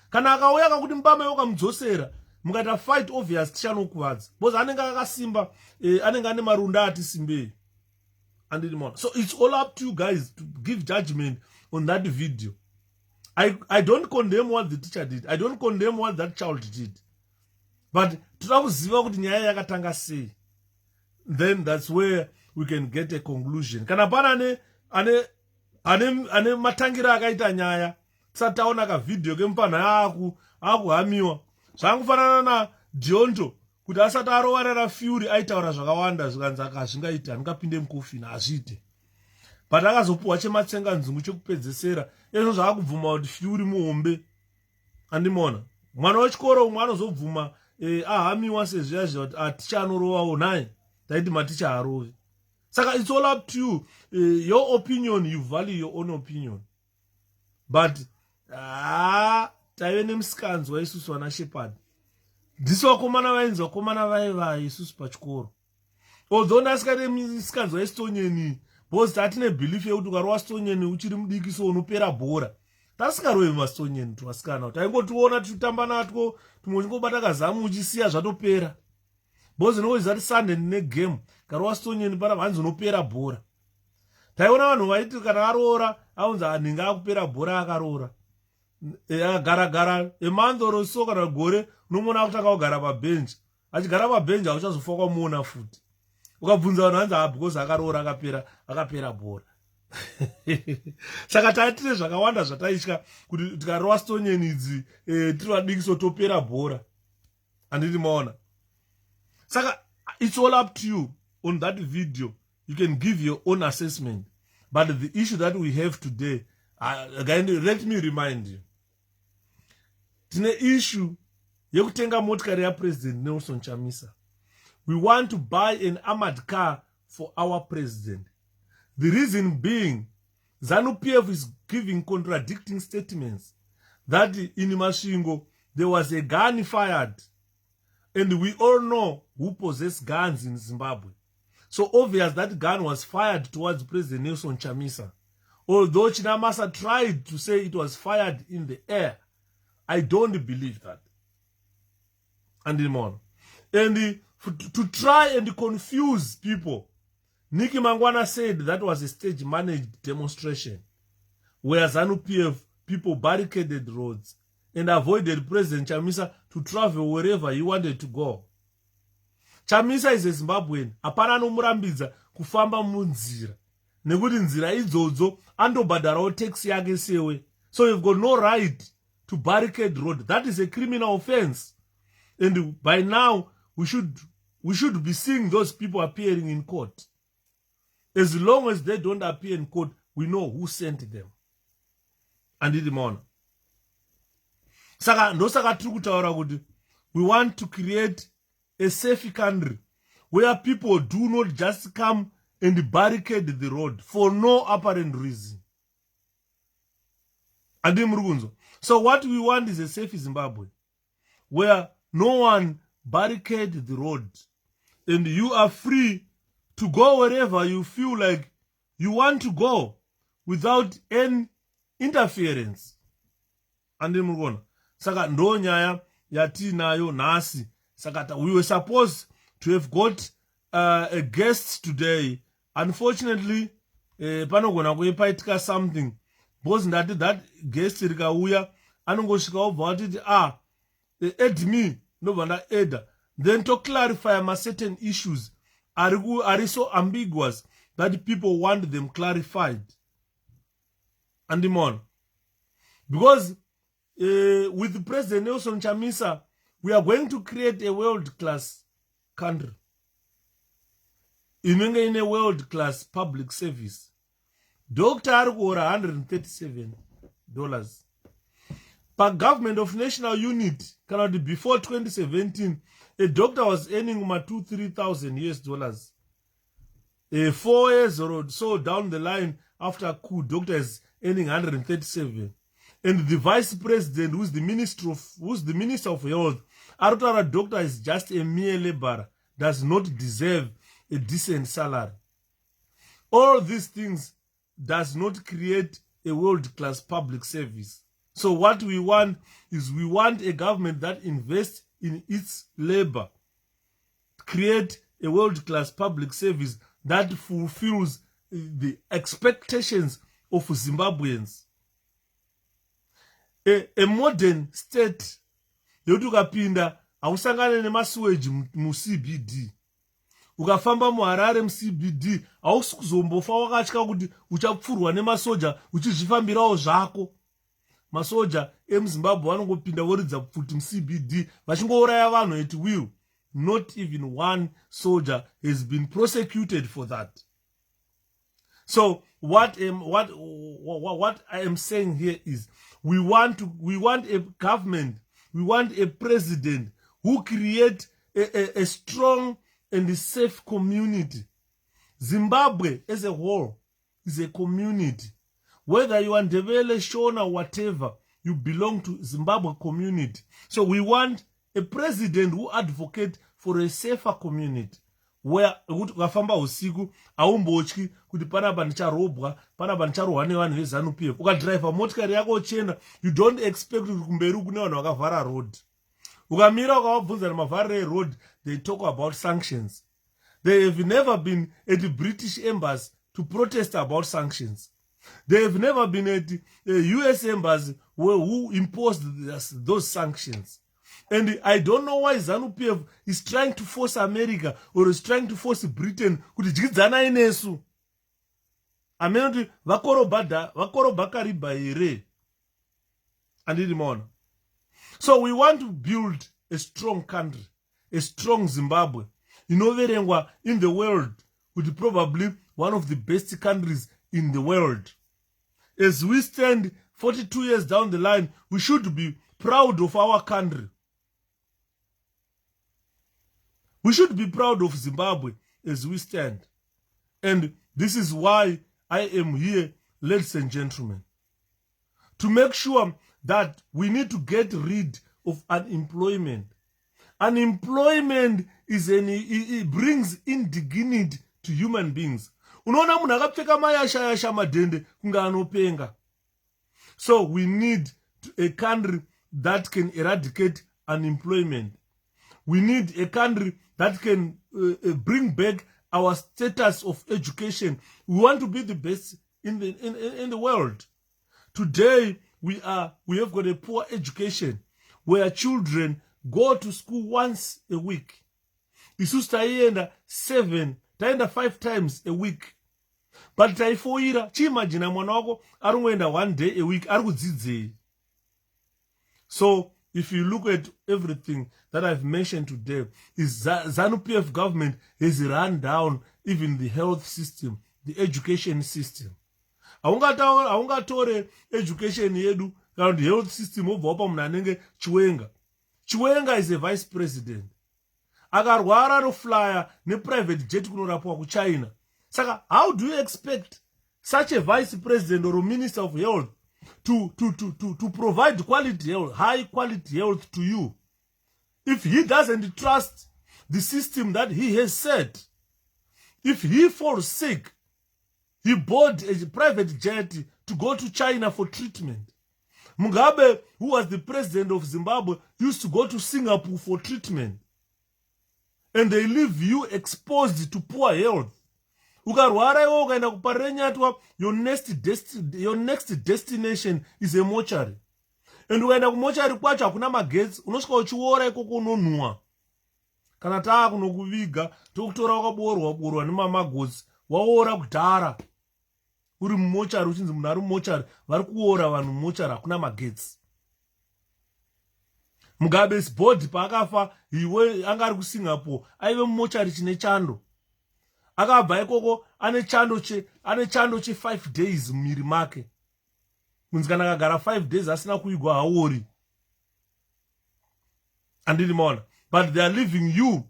Kana akauya akakuti mbama yokamudzosera mukaita fight obvious tichanokuwadza. Because anenge akasimba anenge ane marunda ati simbei. So it's all up to you guys to give judgment on that video. I don't condemn what the teacher did. I don't condemn what that child did. But toda kuziva kuti nyaya yakatanga sei. Then that's where we can get a conclusion. Kana pana ane matangira akaita nyaya sataona ka video kempana akuhamiwa zvangufanana na Dionto kuti asati arowarara Fury aitaura zvakawanda zvikanza akazvingaita angapinde mukofini azvite. But akazopuwa chematsenga nzungu chekupedzesera izvo zvakubvuma kuti Fury muhombe. Andimona mwana wechikoro umwe anozobvuma ahamiwa sezviyazvo kuti aticha anorowawo naye taiti maticha harovi. Saka it's all up to you. Your opinion, you value your own opinion. But taive nemusikanzwa isusu vana shepherd ndisi vakomana vainzi vakomana vaiva isusu pachikoro. Although ndasikanzwa isitonyeni because tatine belief yekuti ukarova sitonyeni uchiri mudiki so unopera bhora. Tasikarovi masitonyeni twasikana taingotiona tichitamba natwo tumwe chingobata kazamu uchisiya zvatopera. Because inoziva kuti Sunday negame karova sitonyeni pana vanzi unopera bhora. Taiona vanhu vaiti kana aroora aunza anenge akupera bhora akaroora. Agaragara month or so kana gore unomona kutanga kugara pabench. Achigara pabench hauchazofa kwamuona futi. Ukabvunza vanhu vanzi because akaroora akapera bhora. Saka taitire zvakawanda zvataitya kuti tikarova sitonyeni idzi tiri vadikiso topera bhora. Handiti maona. Saka it's all up to you. On that video you can give your own assessment, but the issue that we have today, again, let me remind you, tine issue yekutenga motikari yaPresident Nelson Chamisa. We want to buy an armored car for our president. The reason being, ZANU-PF is giving contradicting statements that in Masvingo there was a gun fired, and we all know who possess guns in Zimbabwe. So obvious that gun was fired towards President Nelson Chamisa. Although Chinamasa tried to say it was fired in the air, I don't believe that. And to try and confuse people, Nikki Mangwana said that was a stage-managed demonstration where ZANU-PF people barricaded roads and avoided President Chamisa to travel wherever he wanted to go. Chamisa is a Zimbabwean. Hapana anomurambidza kufamba munzira. Nekuti nzira idzodzo andobhadharawo taxi yake sewe. So you've got no right to barricade road. That is a criminal offense. And by now, we should be seeing those people appearing in court. As long as they don't appear in court, we know who sent them. And it on. Saka ndosaka tiri kutaura kuti we want to create a safe country where people do not just come and barricade the road for no apparent reason. So what we want is a safe Zimbabwe where no one barricade the road and you are free to go wherever you feel like you want to go without any interference. Saka ndo nyaya yatinayo nasi. Saka we were supposed to have got a guest today. Unfortunately, panogona kuipaitika something. Because that guest rikauya anongosvika obva atiti add me nobva eda. Then to clarify certain issues are so ambiguous that people want them clarified. And because with President Nelson Chamisa, we are going to create a world-class country. In a world-class public service. Doctor Argora $137. Per government of national unit, before 2017, a doctor was earning $2,000-3,000 US. 4 years or so down the line after coup, doctor is earning 137. And the vice president, who's the minister of health, our doctor is just a mere laborer, does not deserve a decent salary. All these things does not create a world-class public service. So what we want is we want a government that invests in its labor, create a world-class public service that fulfills the expectations of Zimbabweans. A modern state, yokuti ukapinda hausangane nemasewage mu-CBD. Ukafamba muHarare mu-CBD hausi kuzombofa wakatya kuti uchapfurwa nemasoja uchizvifambirawo zvako. Masoja emuZimbabwe vanongopinda voridza pfuti mu-CBD vachingouraya vanhu at will. Not even one soldier has been prosecuted for that. So what I am saying here is we want a government, we want a president who create a strong and a safe community. Zimbabwe as a whole is a community. Whether you are Ndebele, Shona, whatever, you belong to Zimbabwe community. So we want a president who advocate for a safer community, where ukafamba usiku aumbotyi kuti panapa ndicharobwa, panapa ndicharohwa nevanhu veZANU-PF. Ukadrive motikari yako chena, you don't expect kuti kumberi kune vanhu vakavhara road. Ukamira ukavabvunza nemavharire eroad, they talk about sanctions. They have never been at the British embassy to protest about sanctions. They have never been at the US embassy who imposed those sanctions. And I don't know why ZANU-PF is trying to force America or is trying to force Britain kuti dyidzana inesu. Amene kuti vakorobha kariba here. Andiri mona. So we want to build a strong country, a strong Zimbabwe, inoverengwa in the world, with probably one of the best countries in the world. As we stand 42 years down the line, we should be proud of our country. We should be proud of Zimbabwe as we stand. And this is why I am here, ladies and gentlemen, to make sure that we need to get rid of unemployment. Unemployment is it brings indignity to human beings. Unaona munhu akapfeka mayasha madhende kunga anopenga. So we need a country that can eradicate unemployment. We need a country that can bring back our status of education. We want to be the best in the world. Today we have got a poor education where children go to school once a week. Isusu taienda 5 times a week. But taifoira chiimagina mwana wako aringoenda 1 day a week arikudzidzei. So if you look at everything that I've mentioned today, is ZANU-PF government has run down even the health system, the education system. Aungatore education yedu kana health system obva wapa munhu anenge Chiwenga is a vice president. Akarwara no flyer ne private jet kunorapwa kuChina. Saka how do you expect such a vice president or a minister of health to provide quality health, high quality health to you, if he doesn't trust the system that he has set? If he falls sick, he bought a private jet to go to China for treatment. Mugabe, who was the president of Zimbabwe, used to go to Singapore for treatment. And they leave you exposed to poor health. Ukarwara iwe ukaenda kuparenyatwa, your next destination is a mortuary. And ukaenda kumochari kwacho hakuna magetsi, unosvika uchiora ikoko unonhuwa. Kana taakunokuviga tokutora wakaborwa nemamagotsi, waora kudhara. Uri mumochari uchinzi munhu ari mumochari, vari kuora vanhu mumochari hakuna magetsi. Mugabe's body paakafa, iwe anga ari kuSingapore, aive mumochari chine chando. Akabva ikoko ane chando che 5 days mumiri make. Kunzi kana akagara 5 days asina kuigwa haori. Andiri maona. But they are leaving you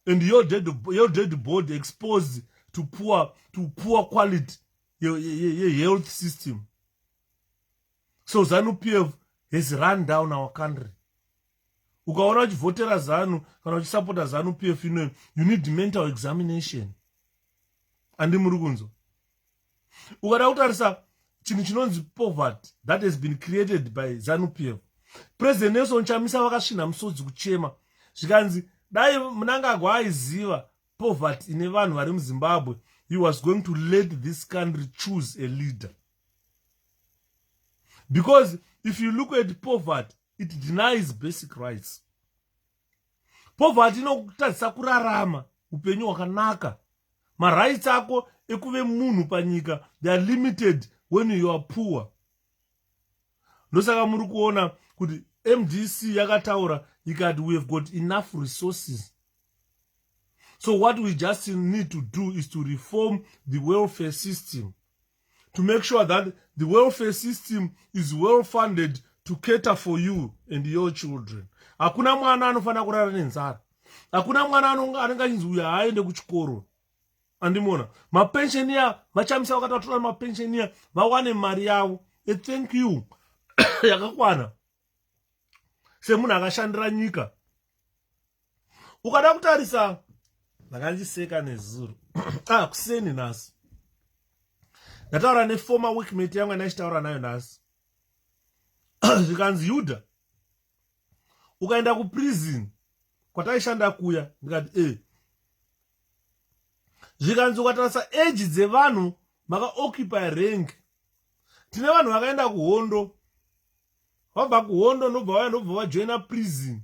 and your dead body exposed to poor quality your health system. So ZANU-PF has run down our country. Ukaona uchivhotera ZANU kana uchisapota ZANU-PF inoyo, you need mental examination. Andi muri kunzwa. Ukada kutarisa chinhu chinonzi poverty that has been created by ZANU-PF. President Nelson Chamisa vakasvina musodzi kuchema. Zvikanzi dai Mnangagwa aiziva poverty ine vanhu vari muZimbabwe, he was going to let this country choose a leader. Because if you look at poverty, it denies basic rights. Poverty inokutadzisa kurarama upenyu hwakanaka. Marights ako ekuve munhu panyika, they are limited when you are poor. Ndosaka muri kuona kuti MDC yakataura ikati we have got enough resources. So what we just need to do is to reform the welfare system, to make sure that the welfare system is well funded to cater for you and your children. Hakuna mwana anofana kurara nenzara. Hakuna mwana anenge achinzi uyu haaende kuchikoro. Andimona mapensioner vachamisa vakatatora mapensioner vawane mari yavo a thank you yakakwana semunhu akashandira nyika ukada kutarisa ndakandiseka nezuro kuseni nhasi ndataura neformer workmate yangu andachitaura nayo nhasi zvikanzi Yuda ukaenda kuprison kwataishanda kuya ndikati zvikanzi ukatarisa age dzevanhu vakaoccupy rank tine vanhu vakaenda kuhondo vabva kuhondo ndobva vajoina prison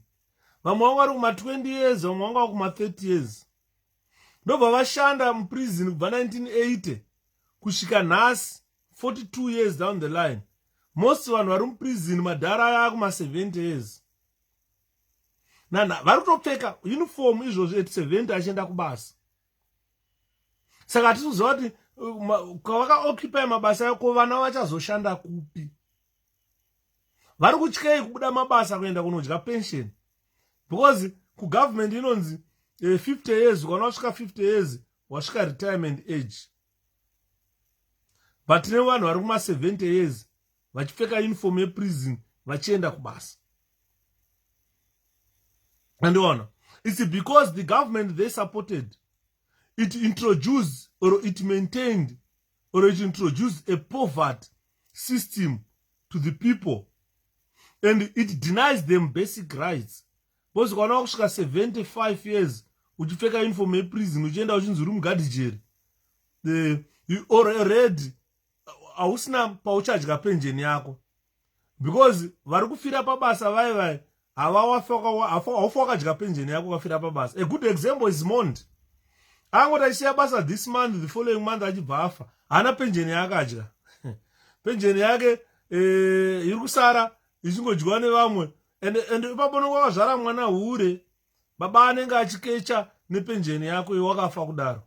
vamwe vanga vari kuma-20 years vamwe vanga vari kuma-30 years ndobva vashanda muprison kubva 1980 kusvika nhasi 42 years down the line. Most vanhu vari muprison madhara aya kuma-70 years vari kutopfeka uniform izvozvo at 70 achienda kubasa. Saka hatikuziva kuti kwavakaoccupy mabasa yako vana vachazoshanda kupi. Vari kutyei kubuda mabasa kuenda kunodya pension because kugovernment inonzi 50 years ukana wasvika 50 years wasvika retirement age. But tine vanhu vari kuma-70 years vachipfeka uniform yeprison vachienda kubasa. And honor, it's because the government they supported, it introduced or it maintained or it introduced a poverty system to the people, and it denies them basic rights. Because kana kusvika 75 years uchipfeka uniform yeprison uchienda uchinzi uri mugadhijeri, you already hausina pauchadya pension yako, because vari kufira pabasa vai haufa wakadya pension yako ukafira pabasa. A good example is Mond. Angoti achisiya basa this month, the following month achibva afa, hana pension yaakadya. Pension yake iri kusara ichingodyiwa nevamwe, and ipapo nonge wakazvara mwana hure, baba anenge achikecha nepension yako iwakafa kudaro.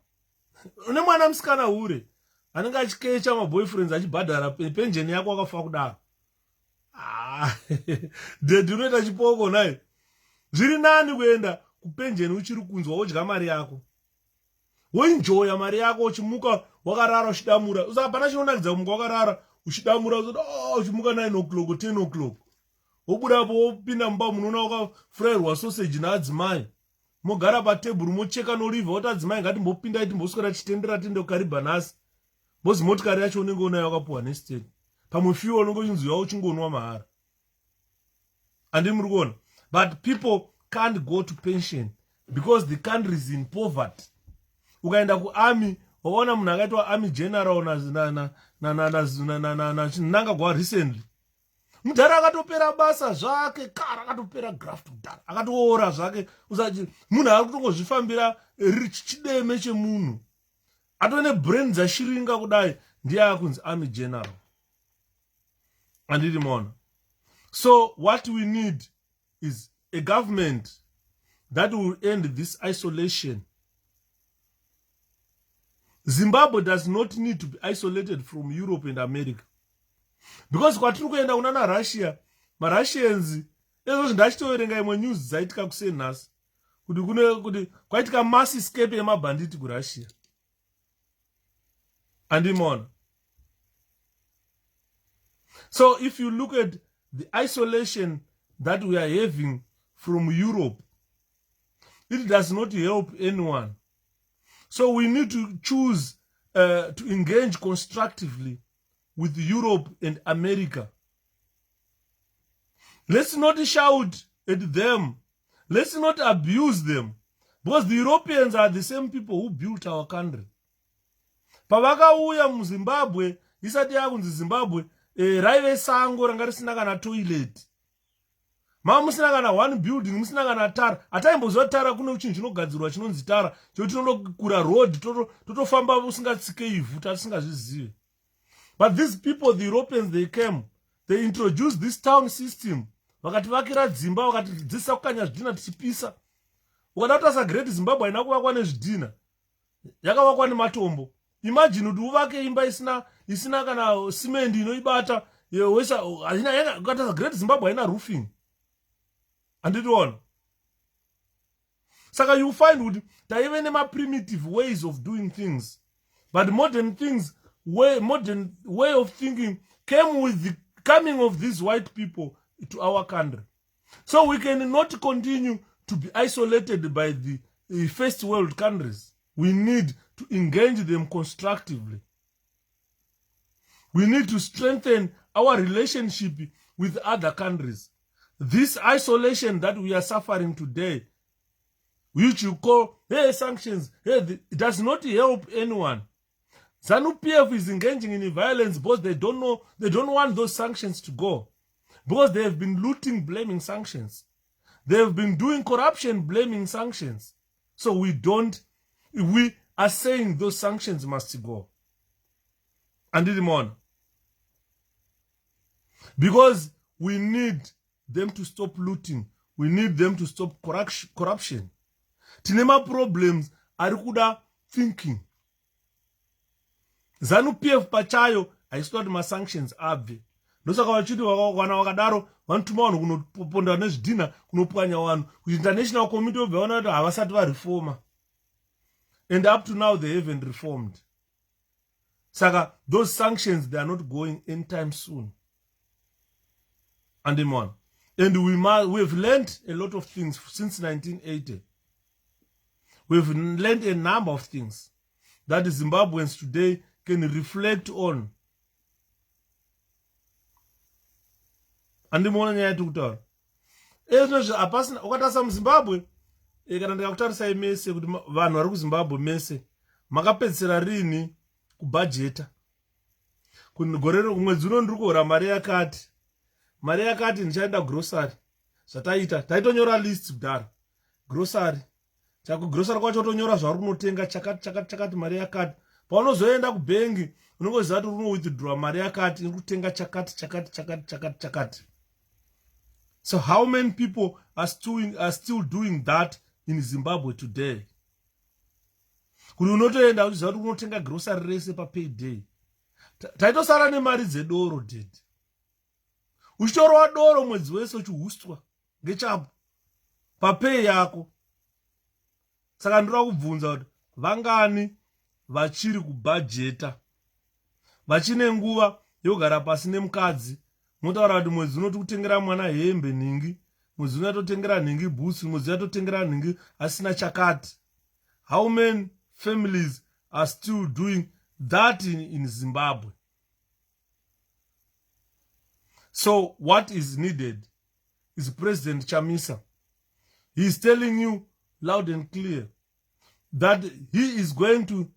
Une mwana musikana hure anenge achikecha maboyfriends achibhadhara pension yako wakafa kudaro. Dedi unoita chipoko naye. Zviri nani kuenda kupension uchiri kunzwa wodya mari yako, woenjoya mari yako, uchimuka wakarara uchidamura. Hapana chinonakidza kumuka wakarara uchidamura uchimuka 9 o'clock 10 o'clock wobudapo wopinda mumba munoona wakafurairwa sausage naadzimai, mogara patebhuru mocheka norivha woti adzimai ngatimbopinda timboswera tichitendera tende kukariba nhasi, bozi motikari yacho unenge unayo wakapuwa nestate, pamwe fiwa unenge uchinzwiwa uchingonwa mahara. Andi muri kuona, but people can't go to pension because the country is in poverty. Ukaenda kuarmy waona munhu akaitwa army general nanga gwa recently, mudhara akatopera basa zvake, kara akatopera graft kudhara akatoora zvake, usachi munhu ari kutongozvifambira chideme chemunhu, atone brain dzashiringa kudai, ndiye akunzi army general. Anditi mona. So what we need is a government that will end this isolation. Zimbabwe does not need to be isolated from Europe and America. Because kwatiri kuenda kunana Russia, maRussians, ezo ndachitoverenga imwe news dzaitika kuseni nhasi, kuti kwaitika mass escape yemabhanditi kuRussia. Andimona. So if you look at the isolation that we are having from Europe, it does not help anyone. So we need to choose to engage constructively with Europe and America. Let's not shout at them. Let's not abuse them. Because the Europeans are the same people who built our country. Pavakauya muZimbabwe, isati yakunzi Zimbabwe, raive sango ranga risina kana toilet. Mama musina kana one building, musina kana tara. Ataimbozwa tara kune chinhu chinogadzirwa chinonzi tara, chekuti tinondokura road totofamba usingatsike ivhu tasingazvizive. But these people, the Europeans, they came, they introduced this town system. Vakativakira dzimba, vakatidzidzisa kukanya zvidhina tichipisa. Ukada kuti Great Zimbabwe haina kuvakwa nezvidhina, yakavakwa nematombo. Imagine kuti uvake imba isina kana simendi inoibata, Great Zimbabwe haina roofing. Anditiona. Saka you find kuti taive nema-primitive ways of doing things, but modern way of thinking came with the coming of these white people to our country. So we cannot continue to be isolated by the first world countries. We need to engage them constructively. We need to strengthen our relationship with other countries. This isolation that we are suffering today, which you call, hey, sanctions, hey, it does not help anyone. ZANU-PF is engaging in violence because they don't want those sanctions to go. Because they have been looting, blaming sanctions. They have been doing corruption, blaming sanctions. So we are saying those sanctions must go. And on. Because we need them to stop looting. We need them to stop corruption. Tinema problems arikuda thinking. ZANU-PF pachayo haisitoti masanctions abve. Ndosaka vachiti vana vakadaro vanotuma vanhu kunoponda nezvidhina kunopwanya vanhu kuti international community obva vaona kuti havasati vareforma. And up to now they haven't reformed. Saka those sanctions, they are not going anytime soon. And we have learned a lot of things since 1980. We've learned a number of things that the Zimbabweans today can reflect on. Andimona nyaya tikutaura. Ezvinozvo hapasina ukatarisa muZimbabwe kana ndikakutarisa mese kuti vanhu vari kuZimbabwe mese makapedzisira rini kubhajeta. Gore mwedzi uno ndiri kuhora mari yakati ndichaenda grocery. Taitonyora list kudhara. Grocery. Grocery kwacho tonyora zvari kunotenga chakati mari yakati. Paunozoenda kubengi unongoziva kuti uno withdraw mari yakati iri kutenga chakati. So how many people are still doing that in Zimbabwe today? Kuti unotoenda uchiziva kuti unotenga grocery rese payday. Taitosara nemari dzedoro dedi. Uchitorwa doro mwedzi wese uchihuswa ngechapo papay yako. Saka ndira kubvunza kuti vangani vachiri kubhajeta, vachine nguva yogara pasi nemukadzi, motaura kuti mwedzi uno tikutengera mwana hembe ningi, mwedzi uno totengera ningi boots, mwedzi uno totengera ningi asina chakati. How many families are still doing that in Zimbabwe? So what is needed is President Chamisa. He is telling you loud and clear that he is going to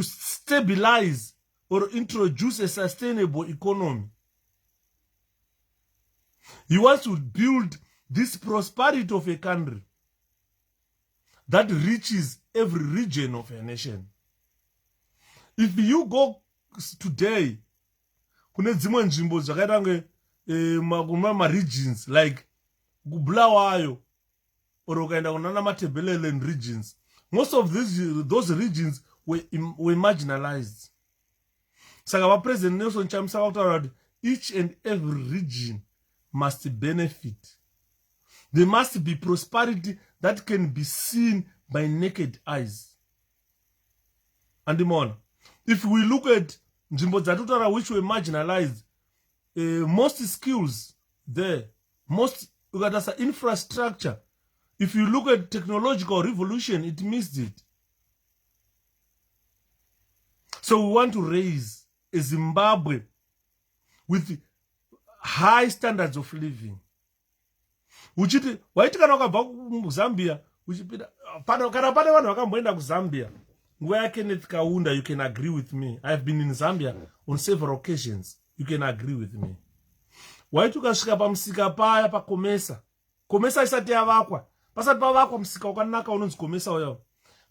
stabilize or introduce a sustainable economy. He wants to build this prosperity of a country that reaches every region of a nation. If you go today, kune dzimwe nzvimbo dzakaita nge regions like Bulawayo or ukaenda kunana Matebeleland regions, most of those regions were marginalized. Saka President Nelson Chamisa wakutaura kuti each and every region must benefit. There must be prosperity that can be seen by naked eyes. And if we look at nzvimbo dzatotara which were marginalized, most skills there, most infrastructure, if you look at technological revolution, it missed it. So we want to raise a Zimbabwe with high standards of living. Uchiti waiti kana wakabva kuZambia uchipita kana pane vanhu vakamboenda kuZambia nguva yaKenneth Kaunda, you can agree with me. I have been in Zambia on several occasions. You can agree with me. Waiti ukasvika pamusika paya paKomesa isati yavakwa, pasati pavakwa musika wakanaka unonzi Komesa uyo,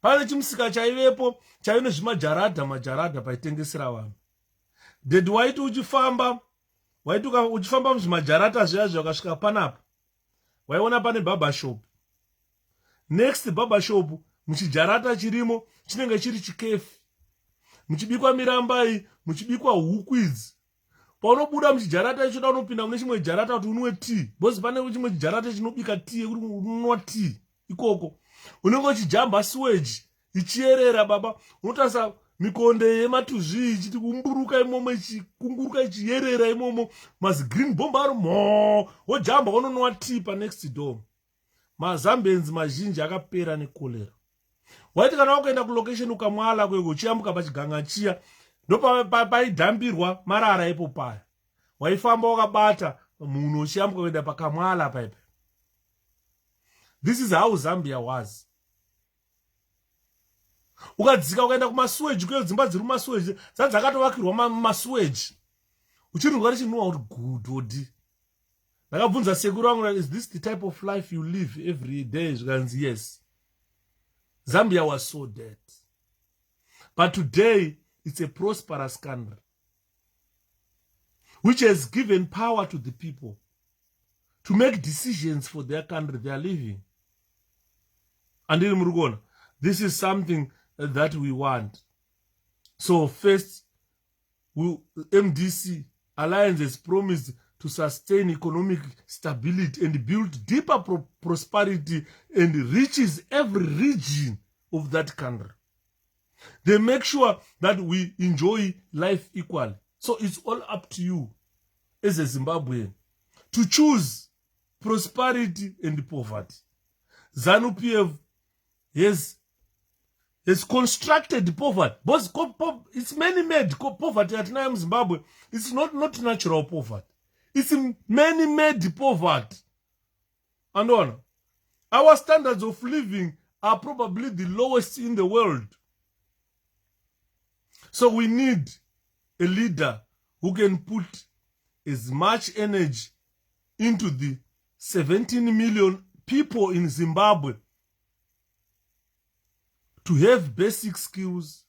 pane chimusika chaivepo chaine majaradha paitengesera vanhu. Did waiti uchifamba muzvimajaradha zviya ukasvika panapa waiona pane barber shop. Next barber shop muchijarata chirimo chinenge chiri chikefi, muchibikwa mirambai, muchibikwa huku idzi. Paunobuda muchijarata ichoda unopinda mune chimwe jarata kuti unwe tea, bosi pane chimwe chijarata chinobika tea yekuti unwa tea ikoko. Unenge uchijamba sewage ichierera baba. Unotarisa mikonde yematuzvi ichiti kumburuka imomo ichikunguruka ichiyerera imomo mazigreen bomb ari mho wojamba wanonowa tea panext door. Mazambians mazhinji akapera nekolera. Waiti kana wakuenda kulocation ukamwala kweko uchiyambuka pachiganga chiya ndopaidhambirwa marara ipo paya. Waifamba wakabata munhu uchiyambuka kuenda pakamwala paipa. This is how Zambia was. Ukadzika ukaenda kumasewage kweyo dzimba dziri kumasewage dzakatovakirwa masewage. Uchiringa richinhuwa kuti good odi. Ndakabvunza sekuru wangu, is this the type of life you live every day? Zvikanzi yes. Zambia was so dead. But today it's a prosperous country which has given power to the people to make decisions for their country they are living. And in Murugona, this is something that we want. So first, MDC Alliance has promised to sustain economic stability and build deeper prosperity and reaches every region of that country. They make sure that we enjoy life equally. So it's all up to you as a Zimbabwean to choose prosperity and poverty. ZANU-PF has constructed poverty. But it's man-made poverty at now in Zimbabwe. It's not natural poverty. It's man-made poverty. And on, our standards of living are probably the lowest in the world. So we need a leader who can put as much energy into the 17 million people in Zimbabwe to have basic skills,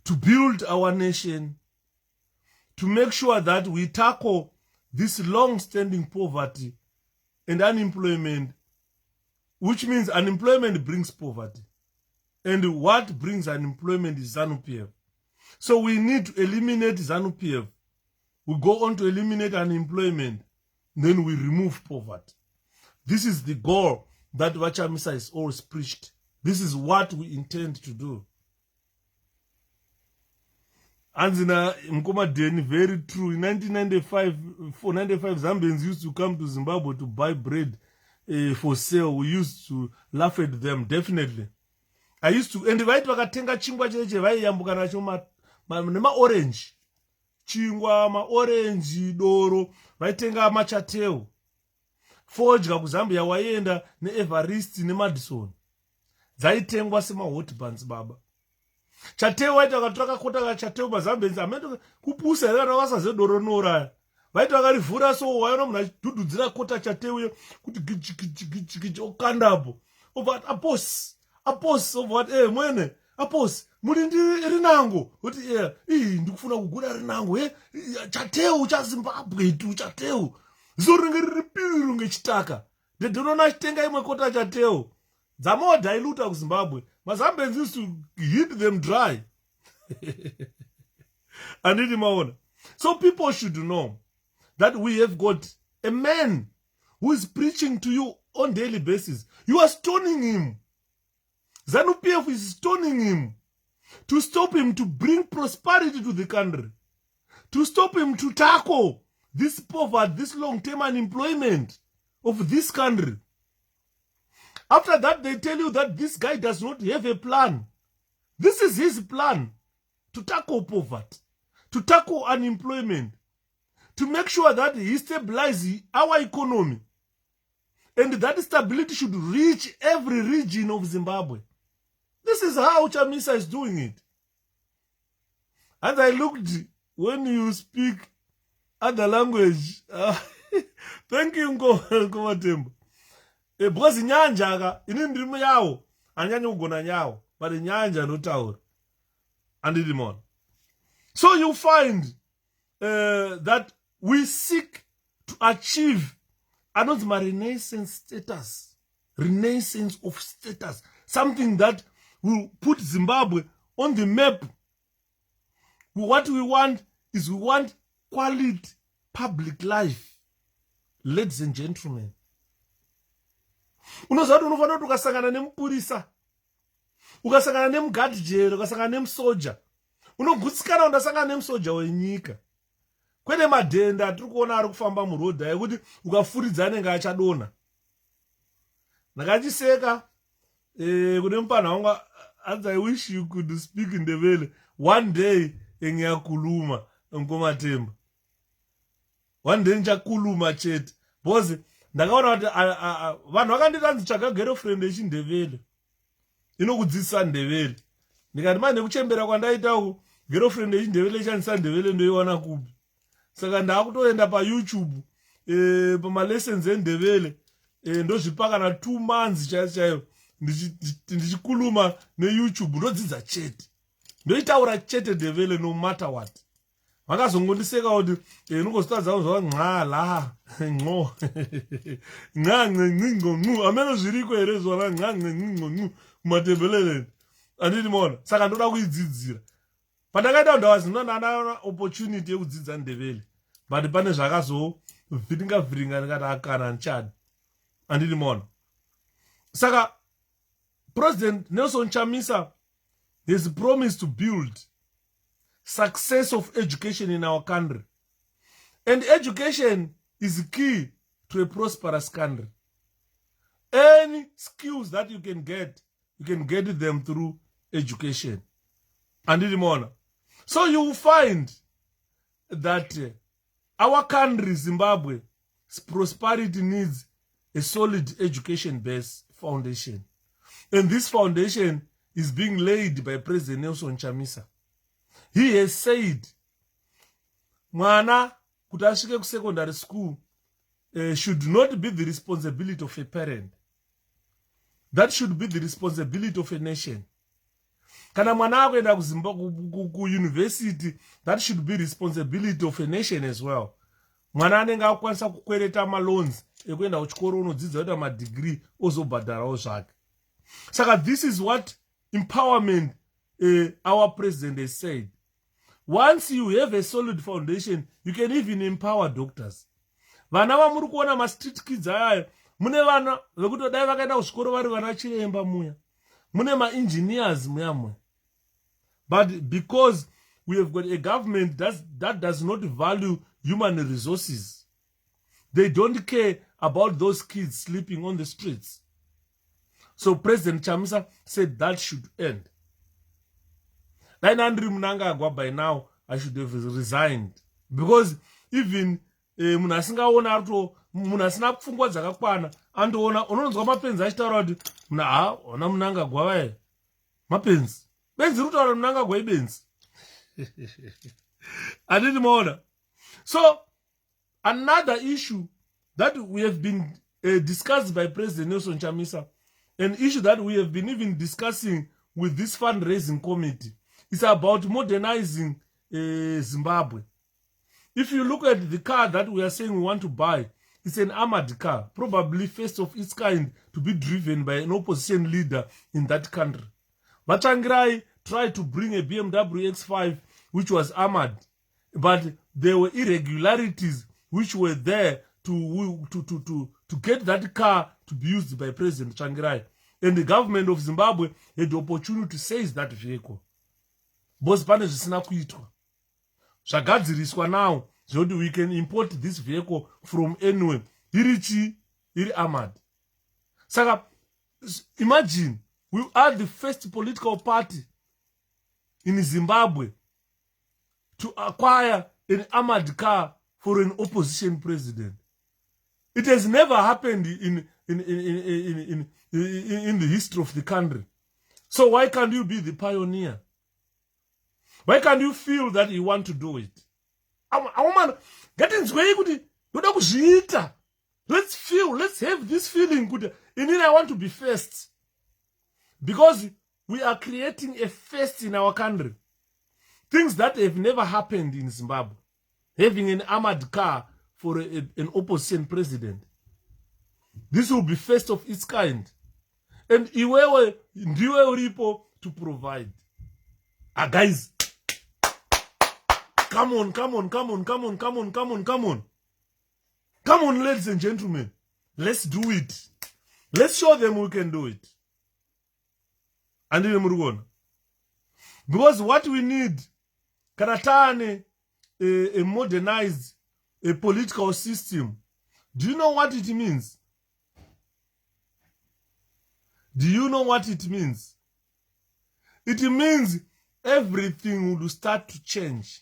to build our nation, to make sure that we tackle this long-standing poverty and unemployment, which means unemployment brings poverty. And what brings unemployment is ZANU-PF. So we need to eliminate ZANU-PF. We go on to eliminate unemployment, then we remove poverty. This is the goal that 𝗀𝗶𝗺 has always preached. This is what we intend to do. Anzina Mkomadeni, very true. In 1995, Zambians used to come to Zimbabwe to buy bread for sale. We used to laugh at them, definitely. I used to, and vaiti vakatenga chingwa cheche vaiyambuka nacho nema-orange. Chingwa, ma-orange, doro, vaitenga machateo. Fodya kuZambia waienda ne-Ewaristi ne-Madison. Dzaitengwa sema-hot buns baba. Chateo vaiti vakatora kota chateo mazambians amendo kupusa here kana vasaze doro noraya. Vaiti vakarivhura so waiona munhu achidhudhudzira kota chateo iyo kuti gichi okandapo. Over apos of what mwene apos muri rinango kuti ndikufuna kugura rinango chateo cha Zimbabwe tu chateo zoringe riripiru ngechitaka ndinoona achitenga imwe kota chateo dzamo diluta kuZimbabwe. Mazambians used to hit them dry. Anditi maona. So people should know that we have got a man who is preaching to you on daily basis. You are stoning him. ZANU-PF is stoning him to stop him to bring prosperity to the country, to stop him to tackle this poverty, this long-term unemployment of this country. After that, they tell you that this guy does not have a plan. This is his plan to tackle poverty, to tackle unemployment, to make sure that he stabilizes our economy, and that stability should reach every region of Zimbabwe. This is how 𝗀𝗶𝗺 is doing it. And I looked, when you speak other language, thank you, Nkomatembo. Because nyanja inindimi yawo anyanya kugona nyawo, but nyanja notaura and idimon. So you find that we seek to achieve another renaissance status, renaissance of status, something that will put Zimbabwe on the map. What we want is we want quality public life, ladies and gentlemen. Unozati unofanira kuti ukasangana nemupurisa ukasangana nemugadhi jero, ukasangana nemusoja, unogutsikana undasangana nemusoja wenyika. Kwete madhenda atiri kuona ari kufamba murodha ekuti ukafuridza anenge achadonha. Ndakachiseka kune mupana wangu anzi I wish you could speak in Ndebele one day engiyakhuluma nkomatemba. One day ndichakhuluma chete because ndakaona kuti vanhu vakandita nditsvaga girlfriend yechiNdebele inokudzidzisa Ndebele. Ndikati mane kuchembera kwandaita girlfriend yechiNdebele ishandisa Ndebele ndoiwana kupi. Saka ndakutoenda paYouTube pamalessons eNdebele ndozvipaka na 2 months chaiyo ndichikhuluma neYouTube ndodzidza chete. Ndoitaura chete Ndebele no matter what. Vakazongondiseka kuti nongozotadza kuzva ng'ala ng'o ng'o ameno zviriko here zvona ng'o kumatembelele anditi mona. Saka ndoda kuidzidzira. Pandakaita kuti ndawazinoona opportunity yekudzidza Ndebele, but pane zvakazovhiringa ndikati akana nchadi anditi mona. Saka President Nelson Chamisa has promised to build success of education in our country. And education is key to a prosperous country. Any skills that you can get them through education. And so you will find that our country, Zimbabwe's prosperity needs a solid education-based foundation. And this foundation is being laid by President Nelson Chamisa. He has said, mwana kuti asvike secondary school should not be the responsibility of a parent. That should be the responsibility of a nation. Kana mwana akuenda kuuniversity, that should be responsibility of a nation as well. Mwana anenge akwanisa kukwereta maloans ekuenda kuchikoro unodzidza kuita madegree ozobhadharawo zvake. Saka this is what empowerment our president has said. Once you have a solid foundation, you can even empower doctors. Vana vamuri kuona ma street kids ayayo, mune vana vekuti dai vakaenda kuzvikoro vari vana chiremba muya. Mune ma engineers muya. But because we have got a government that does not value human resources, they don't care about those kids sleeping on the streets. So President Chamisa said that should end. Then Andrew Mnangagwa by now, I should have resigned. Because even munasingaona ato munasina pfungwa dzakakwana andoona unonzwa mapenzi achitaura kuti ona Mnangagwa vaye mapenzi benzi rutaura Mnangagwa ibenzi. I didn't maona. So another issue that we have been discussed by President Nelson Chamisa, an issue that we have been even discussing with this fundraising committee, is about modernizing Zimbabwe. If you look at the car that we are saying we want to buy, it's an armored car, probably first of its kind to be driven by an opposition leader in that country. Vatsangirai tried to bring a BMW X5 which was armored, but there were irregularities which were there to get that car to be used by President Tsvangirai. And the government of Zimbabwe had the opportunity to seize that vehicle. Both pane zvisina kuitwa. Zvagadziriswa now, so that we can import this vehicle from anywhere. Iri armored. Saka, imagine, we are the first political party in Zimbabwe to acquire an armored car for an opposition president. It has never happened in the history of the country. So why can't you be the pioneer? Why can't you feel that you want to do it? Let's feel, let's have this feeling. And then I want to be first. Because we are creating a first in our country. Things that have never happened in Zimbabwe. Having an armored car for an opposition president. This will be first of its kind. And iwewe ndiwe uripo to provide. Guys, come on. Come on, ladies and gentlemen. Let's do it. Let's show them we can do it. Andine murugona. Because what we need, karatane, a modernized a political system. Do you know what it means? Do you know what it means? It means everything will start to change.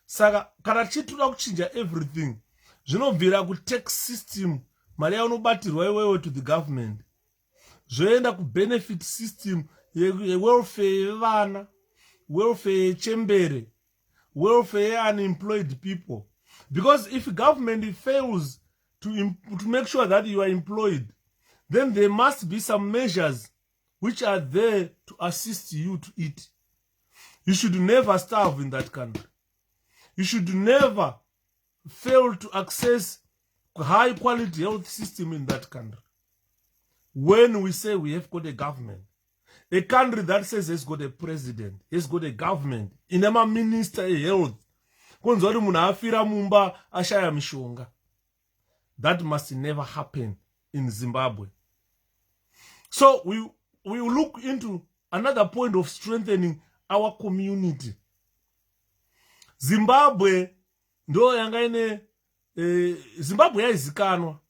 Saka, kana chituda kuchinja everything. Zvinobvira ku tax system, mari yaunobatirwa iwewe to the government. Zvoenda ku benefit system, welfare yevana, welfare yechembere, welfare unemployed people. Because if government fails to make sure that you are employed, then there must be some measures which are there to assist you to eat. You should never starve in that country. You should never fail to access high quality health system in that country. When we say we have got a government, a country that says it's got a president, it's got a government, in a minister of health, that must never happen in Zimbabwe. So we will look into another point of strengthening our community. Zimbabwe ndo yanga Zimbabwe yaizikanwa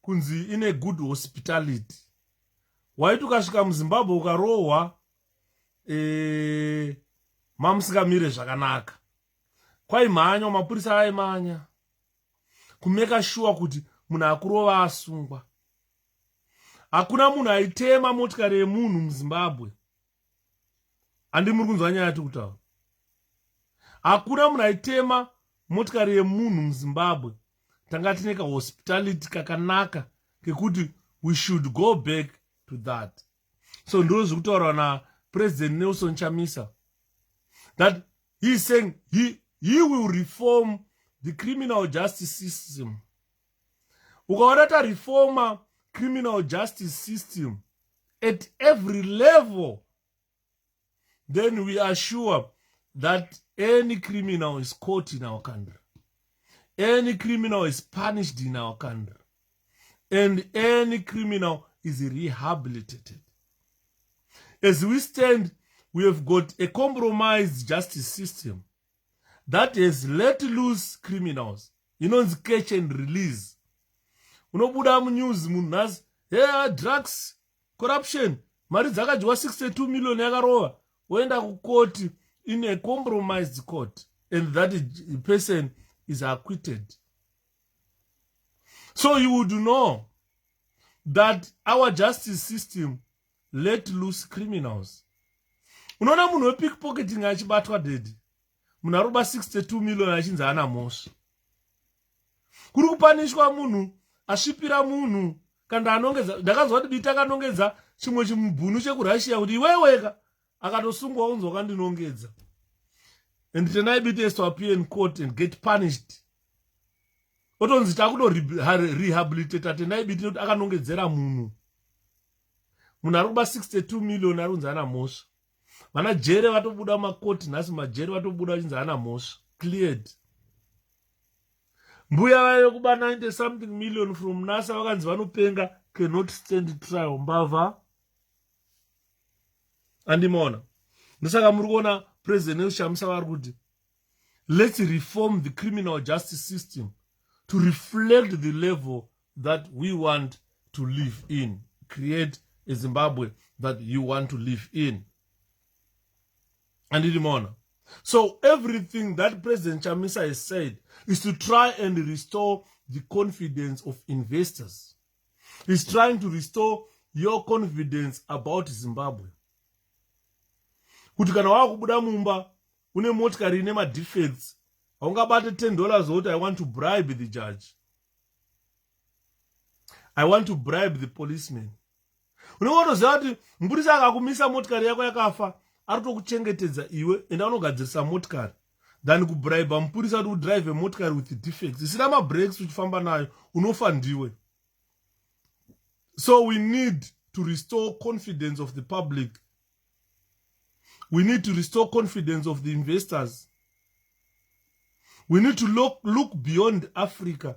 kunzi ine good hospitality. Waiti ukasvika muZimbabwe ukarohwa mamusingamire zvakanaka. Kwaimhanya mapurisa aimhanya kumeka sure kuti munhu akurova asungwa. Hakuna munhu aitema motikari yemunhu muZimbabwe. Andi muri kunzwa nyaya yati kutaura. Hakuna munhu aitema motikari yemunhu muZimbabwe. Tanga tine ka hospitality kakanaka kekuti we should go back to that. So ndiro zvekutaurwa na President Nelson Chamisa that he is saying he will reform the criminal justice system. Ukaona ta reforma criminal justice system at every level, then we are sure that any criminal is caught in our country. Any criminal is punished in our country. And any criminal is rehabilitated. As we stand, we have got a compromised justice system that has let loose criminals. You know, it's catch and release. Unobuda mu news munhasi, drugs, corruption, mari dzakadyiwa 62 million yakarova, woenda kukoti in a compromised court, and that person is acquitted. So you would know that our justice system let loose criminals. Unoona munhu wepickpocketing achibatwa dedi, munhu aroba 62 million achinzi hana mhosva. Kuri kupanishwa munhu asvipira munhu kana anongedza. Ndakanzwa kuti Bita akanongedza chimwe chimubhunu chekurussia kuti iweweka akatosungwa unzwa kandinongedza. And tonight Bita has to appear in court and get punished. Otonzi takuto rehabilitate tonight Bita kuti akanongedzera munhu. Munhu aroba 62 million arunzi hana mhosva. Vana jere vatobuda makoti nhasi, majere vatobuda vachinzi hana mhosva. Cleared. Mbuya vayo kuba 90 something million from NASA vakanzi vanopenga cannot stand trial mbavha. Andimona. Ndosaka muri kuona President Chamisa vari kuti let's reform the criminal justice system to reflect the level that we want to live in. Create a Zimbabwe that you want to live in. Andimona. So everything that President Chamisa has said is to try and restore the confidence of investors. He's trying to restore your confidence about Zimbabwe. Kuti kana wakubuda mumba une motikari ine defects, haungabate $10 zoti I want to bribe the judge. I want to bribe the policeman. Unotoziva kuti mupurisa akakumisa motikari yako yakafa, aritokuchengetedza iwe enda unogadzirisa motikari than kubribe mupurisa kuti udrive motikari with defects isina mabreaks uchifamba nayo unofa ndiwe. So we need to restore confidence of the public. We need to restore confidence of the investors. We need to look beyond Africa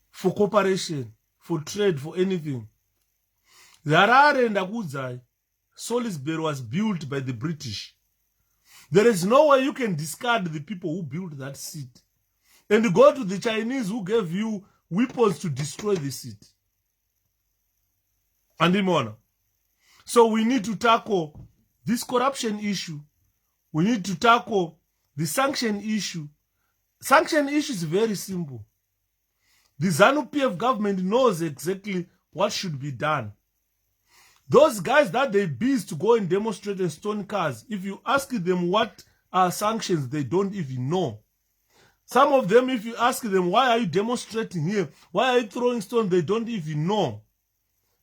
for cooperation, for trade, for anything. Harare ndakuudzai, Salisbury was built by the British. There is no way you can discard the people who built that city and go to the Chinese who gave you weapons to destroy the city. And so we need to tackle this corruption issue. We need to tackle the sanction issue. Sanction issue is very simple. The ZANU-PF government knows exactly what should be done. Those guys that they busy to go and demonstrate and stone cars, if you ask them what are sanctions, they don't even know. Some of them, if you ask them, why are you demonstrating here? Why are you throwing stones? They don't even know.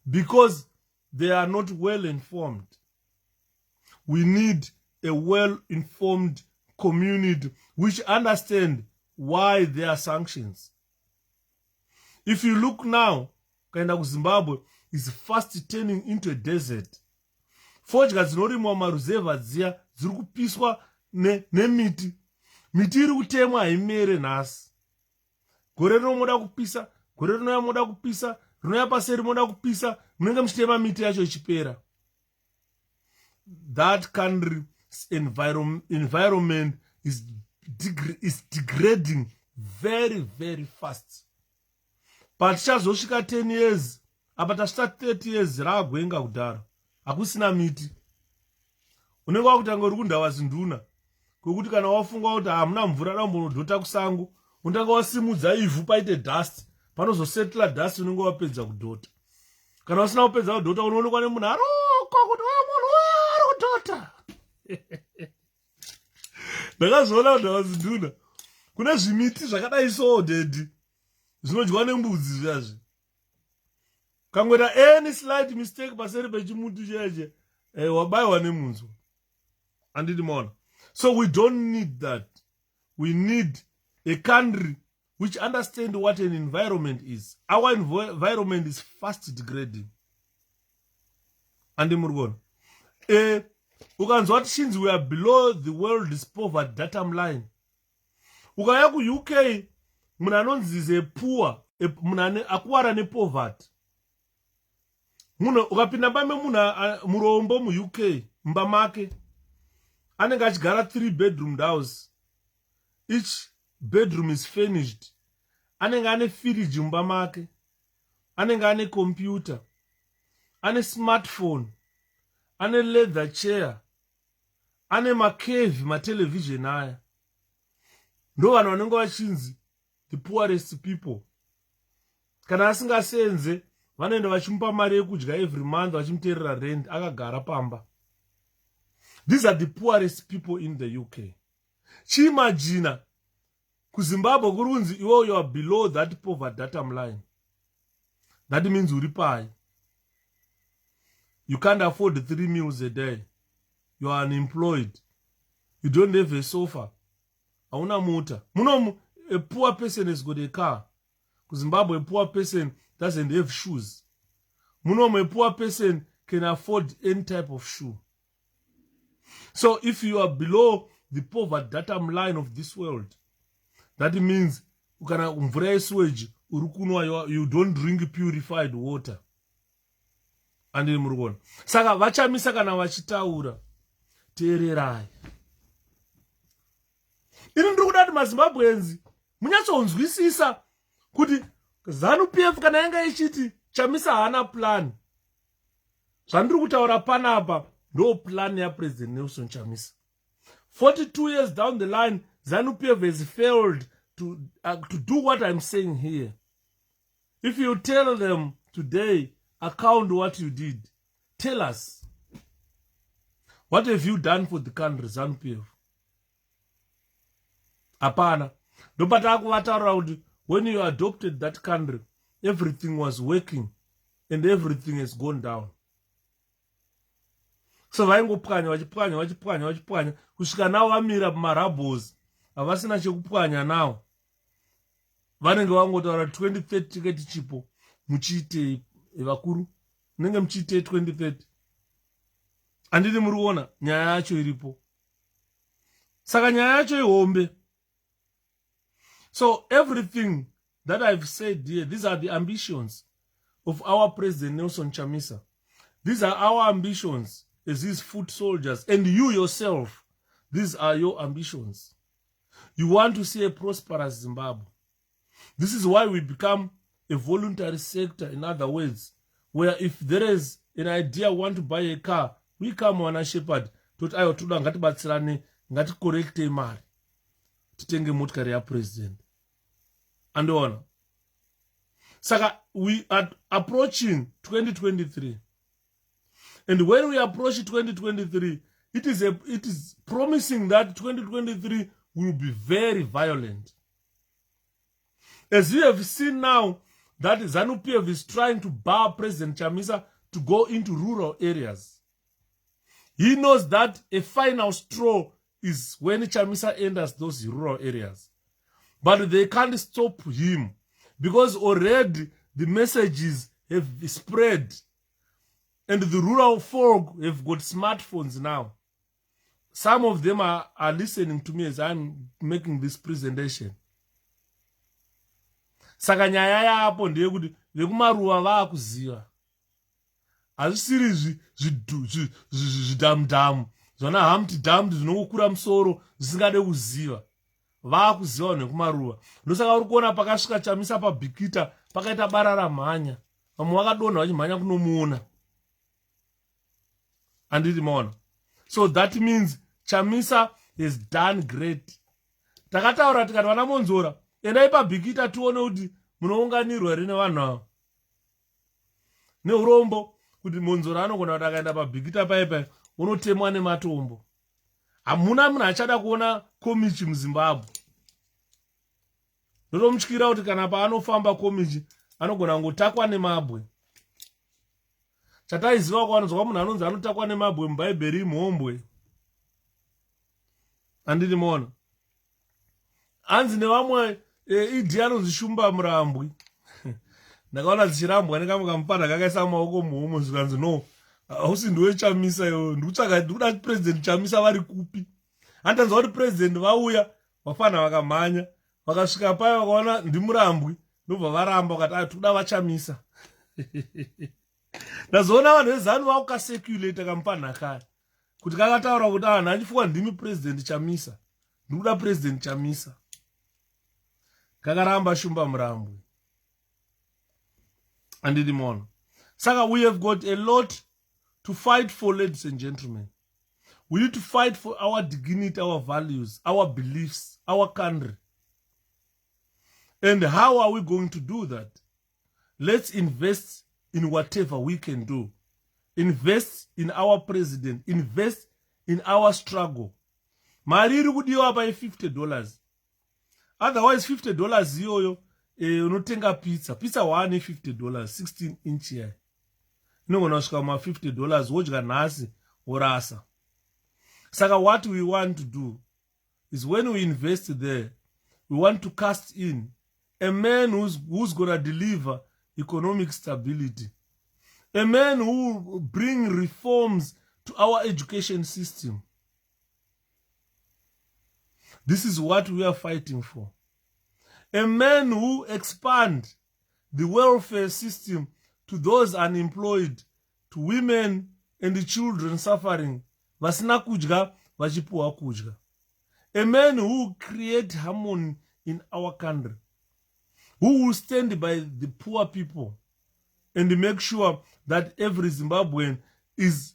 Because they are not well informed. We need a well-informed community which understand why there are sanctions. If you look now, kind of Zimbabwe is fast turning into a desert. Fodya dzinorimwa maruzeva dziya dziri kupiswa nemiti. Miti iri kutemwa haimere nhasi. Gore rinomoda kupisa, gore rinouya moda kupisa, rinouya paseri moda kupisa, munenge muchitema miti yacho ichipera. That country's environment is degrading very, very fast. But tichazosvika 10 years, apa tasvika 30 years raagwenga kudhara. Hakusina miti. Unenge wakutanga uri kundava zinduna. Kwekuti kana wafunga kuti hamuna mvura dambonodhota kusango, unotanga wasimudza ivhu paite dust, panozosetla dust unenge wapedza kudhota. Kana usina kupedza kudhota unoonekwa nemunhu aroko kuti munhu uya ari kudhota. Ndakazoona kuti ndava zinduna. Kune zvimiti zvakadai soodhedhi zvinodyiwa nembudzi zviyazvi. Kangoita any slight mistake paseri pechimuti cheche, wabayiwa nemunzwa. Handiti maona. So we don't need that. We need a country which understands what an environment is. Our environment is fast degrading. And murugona. Ukanzwa chinzi we are below the world's poverty datum line. Ukaya ku UK, munhu anonzi poor, munhu akuwara nepoverty. Munhu ukapinda pamwe munhu murombo mu UK, mumba make, anenge achigara 3-bedroomed house. Each bedroom is furnished. Anenge ane fridge mumba make. Anenge ane computer. Ane smartphone. Ane leather chair. Ane makevi, matelevision aya. Ndo vanhu vanenge vachinzi the poorest people. Kana asingasenze, vanoenda vachimupa mari yekudya every month, vachimuteerera rent, akagara pamba. These are the poorest people in the UK. Chiimagina, kuZimbabwe kurunzi, you are below that poverty datum line. That means uri pai. You can't afford 3 meals a day. You are unemployed. You don't have a sofa. Hauna mota. Muno, a poor person has got a car. KuZimbabwe, a poor person doesn't have shoes. Muno, a poor person can afford any type of shoe. So if you are below the poverty datum line of this world, that means you don't drink purified water. And in Murugon. Saka vachamisa kana vachitaura. Teererai. Ini ndiri kudati maZimbabwenzi munyatsonzwisisa kuti ZANU-PF kana yanga ichiti Chamisa hana plan. Zvandiri kutaura panapa ndo plan ya President Nelson Chamisa. 42 years down the line, ZANU-PF has failed to do what I'm saying here. If you tell them today, account what you did, tell us. What have you done for the country, ZANU-PF? Apana. When you adopted that country, everything was working and everything has gone down. So vachipwanya kusvika navo vamira marabos havasina chekupwanya nawo. Vanenge vangotaura 2030 tiketi chipo muchiitei vakuru, munenge muchiitei 2030. Handiti muriona nyaya yacho iripo. Saka nyaya yacho ihombe. So everything that I've said here, these are the ambitions of our President Nelson Chamisa. These are our ambitions as these foot soldiers. And you yourself, these are your ambitions. You want to see a prosperous Zimbabwe. This is why we become a voluntary sector, in other words, where if there is an idea, want to buy a car, we come on a shepherd, tot ayo tuda ngati batsirane, ngati correcte mari, titenge motikari ya president. And on. Saka, we are approaching 2023. And when we approach 2023, it is promising that 2023 will be very violent. As you have seen now, that ZANU-PF is trying to bar President Chamisa to go into rural areas. He knows that a final straw is when Chamisa enters those rural areas. But they can't stop him because already the messages have spread and the rural folk have got smartphones now. Some of them are listening to me as I'm making this presentation. Saka nyaya yapo ndeye kuti vekumaruwa vakuziva. Hazvisiri zvidhamu zvona hamti dhamu zvinokukura musoro zvisingade kuziva. Vakuziva nekumaruwa. Ndosaka uri kuona pakasvika Chamisa paBhikita pakaita bara ramhanya. Vamwe vakadonha vachimhanya kunomuona. Anditi maona. So that means Chamisa has done great. Takataura tikati vana Monzora, endai paBhikita tuone kuti munounganirwa here nevanhu ava. Neurombo kuti Monzora anogona kuti akaenda paBhikita paipai unotemwa nematombo. Hamuna munhu achada kuona 𝘀મિchi muZimbabwe. Ndotomutyira kuti kana paanofamba 𝘀મિchi anogona kungotakwa nemabwe. Chataiziva kuwanzwa munhu anonzi anotakwa nemabwe mubhaibheri imhombwe. Anditi mona. Anzi nevamwe idi anonzi shumba murambwi. Ndakaona dzichirambwa nekamukamupana kakaisa maoko muhomo zvikanzi no. Hausi ndiwe Chamisa yo, ndikuda president Chamisa vari kupi. Antanzwa kuti president vauya, vafana vakamhanya, vakasvika paya vakaona ndimurambwi, ndobva varamba vakati toda vaChamisa. Ndazoona vanhu vezanu vakukaseculate kamupanhakaya. Kuti kakataura kuti handifuka ndimi president Chamisa. Ndikuda president Chamisa. Kakaramba shumba murambwi. Anditi mona. Saka we have got a lot to fight for, ladies and gentlemen. We need to fight for our dignity, our values, our beliefs, our country. And how are we going to do that? Let's invest in whatever we can do. Invest in our president. Invest in our struggle. Mari iri kudiwa pa $50. Otherwise $50 iyoyo unotenga pizza. Pizza one $50, 16 inch here. Inogona kusvika ma $50 wodya nhasi worasa. Saka what we want to do is when we invest there, we want to cast in a man who's going to deliver economic stability. A man who will bring reforms to our education system. This is what we are fighting for. A man who expand the welfare system to those unemployed, to women and the children suffering. Vasina kudya, vachipuwa kudya. A man who create harmony in our country. Who will stand by the poor people and make sure that every Zimbabwean's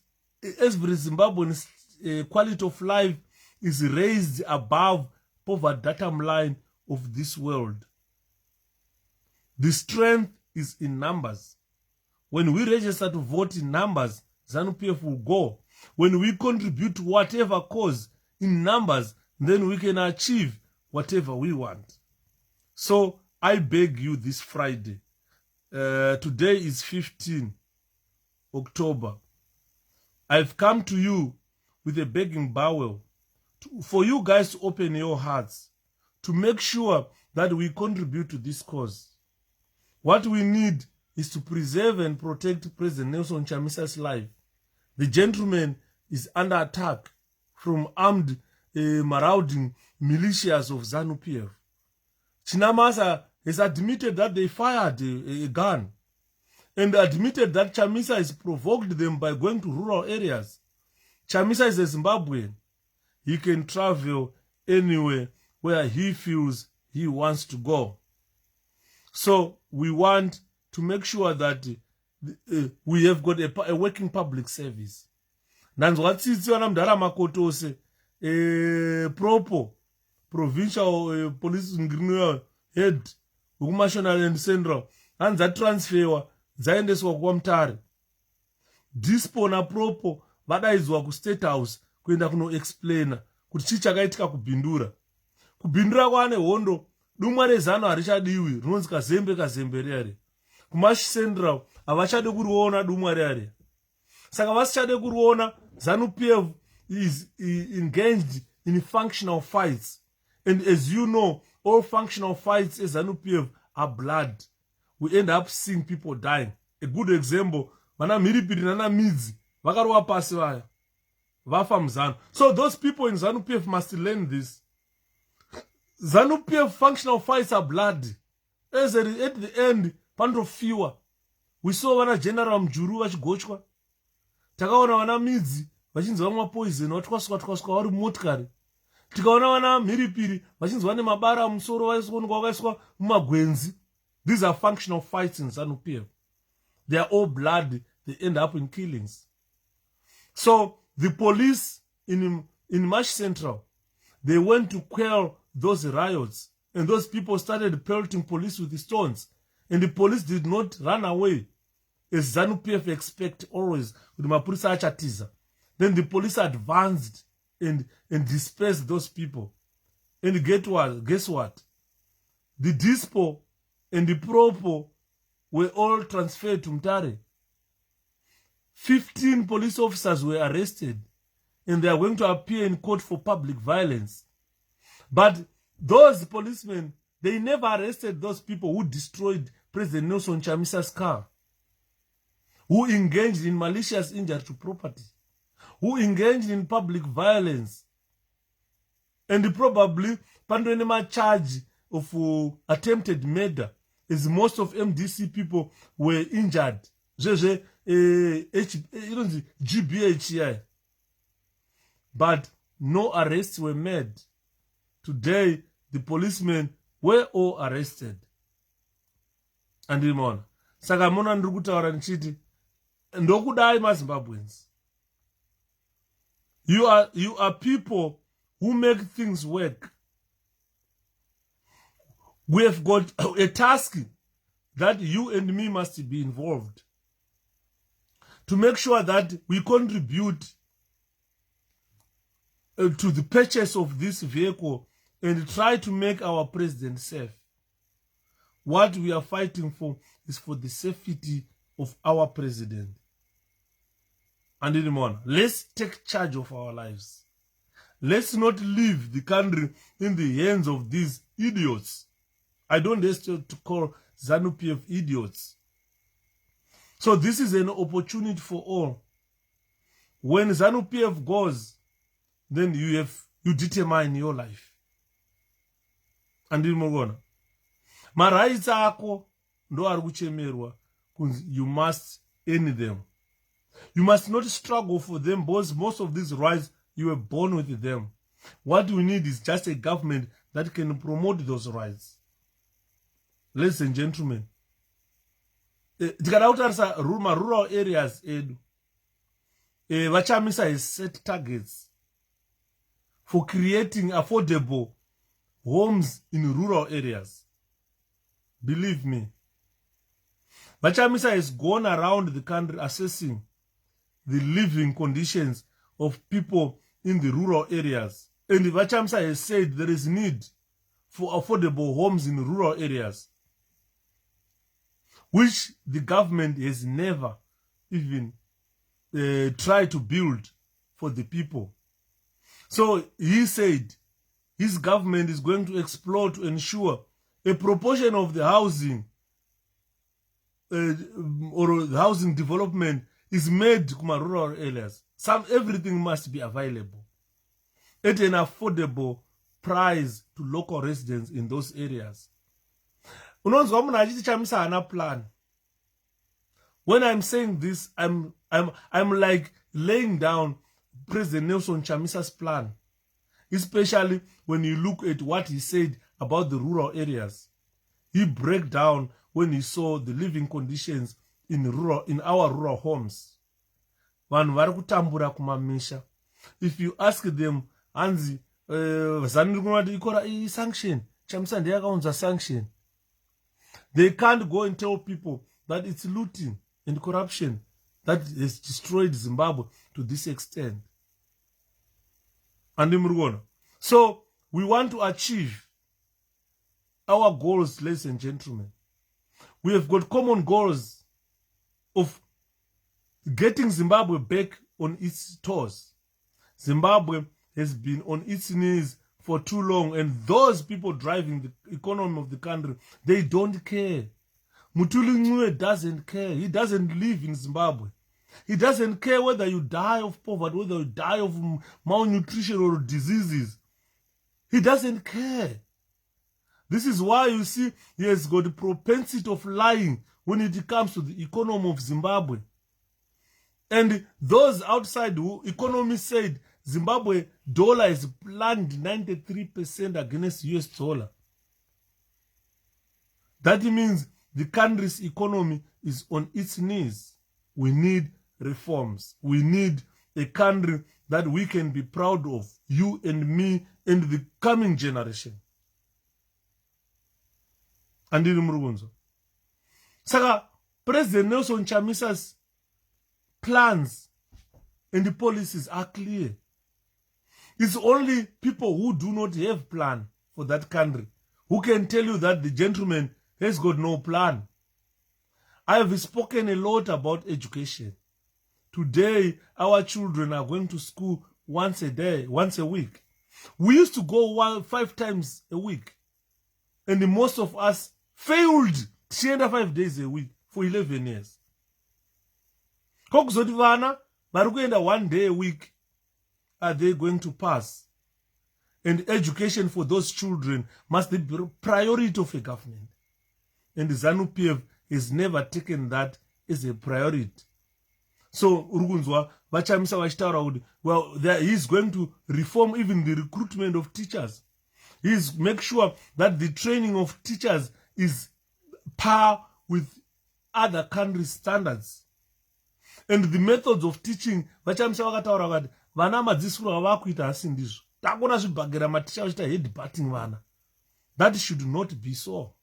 quality of life is raised above poverty datum line of this world. The strength is in numbers. When we register to vote in numbers, ZANU-PF will go. When we contribute to whatever cause in numbers, then we can achieve whatever we want. So I beg you this Friday. Today is 15 October. I've come to you with a begging bowel for you guys to open your hearts to make sure that we contribute to this cause. What we need is to preserve and protect President Nelson Chamisa's life. The gentleman is under attack from armed marauding militias of ZANU-PF. Chinamasa has admitted that they fired a gun. and admitted that Chamisa has provoked them by going to rural areas. Chamisa is a Zimbabwean. He can travel anywhere where he feels he wants to go. So we want to make sure that we have got a working public service. Nanzwatsitsi wana mdara makotose provincial police head national and central hanza transferwa dzaendeswa kwa Mutare. Dispo na propo vadaizwa ku state house kuenda kuno explaina kuti chii chakaitika kubhindura. Kubhindura kwane hondo dumwa rezano harichadiwi rinonzi kazembe reare. Kumashi central havachade kuriona dumwa reare. Saka vasichade kuriona, ZANU-PF is engaged in functional fights. And as you know, all functional fights as ZANU-PF are blood. We end up seeing people dying. A good example, vana Mhiripiri nana Midzi vakarowa pasi vaya vafa muzanu. So those people in ZANU-PF must learn this. ZANU-PF functional fights are blood. At the end, panotofiwa. We saw vana General Mjuru vachigochwa. Takaona vana Midzi vachinzi vamwa poison vatwaswa vari motikari. Tikaona vana Mhiripiri vachinzi vane mabara musoro vakaiswa mumagwenzi. These are functional fights in ZANU-PF. They are all blood. They end up in killings. So the police in Mash Central, they went to quell those riots, and those people started pelting police with the stones, and the police did not run away as ZANU-PF expect always with mapurisa achatiza. Then the police advanced and dispersed those people. And guess what? The Dispo and the Propo were all transferred to Mutare. 15 police officers were arrested, and they are going to appear in court for public violence. But those policemen, they never arrested those people who destroyed President Nelson Chamisa's car, who engaged in malicious injury to property, who engaged in public violence, and probably Pandrenema charge of attempted murder, as most of MDC people were injured. 𝗀𝗶𝗆. But no arrests were made. Today, the policemen were all arrested. And imona. Saka mona ndiri kutaura ndichiti ndokudai maZimbabweans. You are people who make things work. We have got a task that you and me must be involved to make sure that we contribute to the purchase of this vehicle and try to make our president safe. What we are fighting for is for the safety of our president. And anymore, let's take charge of our lives. Let's not leave the country in the hands of these idiots. I don't hesitate to call ZANU-PF idiots. So this is an opportunity for all. When ZANU-PF goes, then you determine your life. And my rights ako ndo ari kuchemerwa kunzi you must earn them. You must not struggle for them because most of these rights you were born with them. What we need is just a government that can promote those rights. Ladies and gentlemen, rural areas edu Vachamisa has set targets for creating affordable homes in rural areas. Believe me, Vachamisa has gone around the country assessing the living conditions of people in the rural areas. And Vachamisa has said there is need for affordable homes in rural areas, which the government has never even tried to build for the people. So he said his government is going to explore to ensure a proportion of the housing or the housing development is made to rural areas. Everything must be available at an affordable price to local residents in those areas. Unonzwa munhu achiti Chamisa hana plan. When I'm saying this, I'm like laying down President Nelson Chamisa's plan, especially when you look at what he said about the rural areas. He broke down when he saw the living conditions in our rural homes. If you ask them, Anzi, sanction, sanction. They can't go and tell people that it's looting and corruption that has destroyed Zimbabwe to this extent. And so we want to achieve our goals, ladies and gentlemen. We have got common goals of getting Zimbabwe back on its toes. Zimbabwe has been on its knees for too long, and those people driving the economy of the country, they don't care. Mutuli doesn't care. He doesn't live in Zimbabwe. He doesn't care whether you die of poverty, whether you die of malnutrition or diseases. He doesn't care. This is why you see he has got a propensity of lying when it comes to the economy of Zimbabwe. And those outside who economists said Zimbabwe dollar is plunged 93% against US dollar. That means the country's economy is on its knees. We need reforms. We need a country that we can be proud of, you and me and the coming generation. And in Murgunzo. Saka, President Nelson Chamisa's plans and the policies are clear. It's only people who do not have plan for that country who can tell you that the gentleman has got no plan. I have spoken a lot about education. Today, our children are going to school once a day, once a week. We used to go 5 times a week. And most of us failed 5 days a week for 11 years. Kokuzoti vana varikuenda 1 day a week, are they going to pass? And education for those children must be the priority of a government. And ZANU-PF has never taken that as a priority. So Urugunzwa Vachamisa Vachitaura, well, he's going to reform even the recruitment of teachers. He's make sure that the training of teachers is par with other countries' standards. And the methods of teaching, Vachamisa Vakataura vati vana madzisukuru avakuita asi ndizvo. Takona zvibhagera maticha vachita headbutting vana. That should not be so.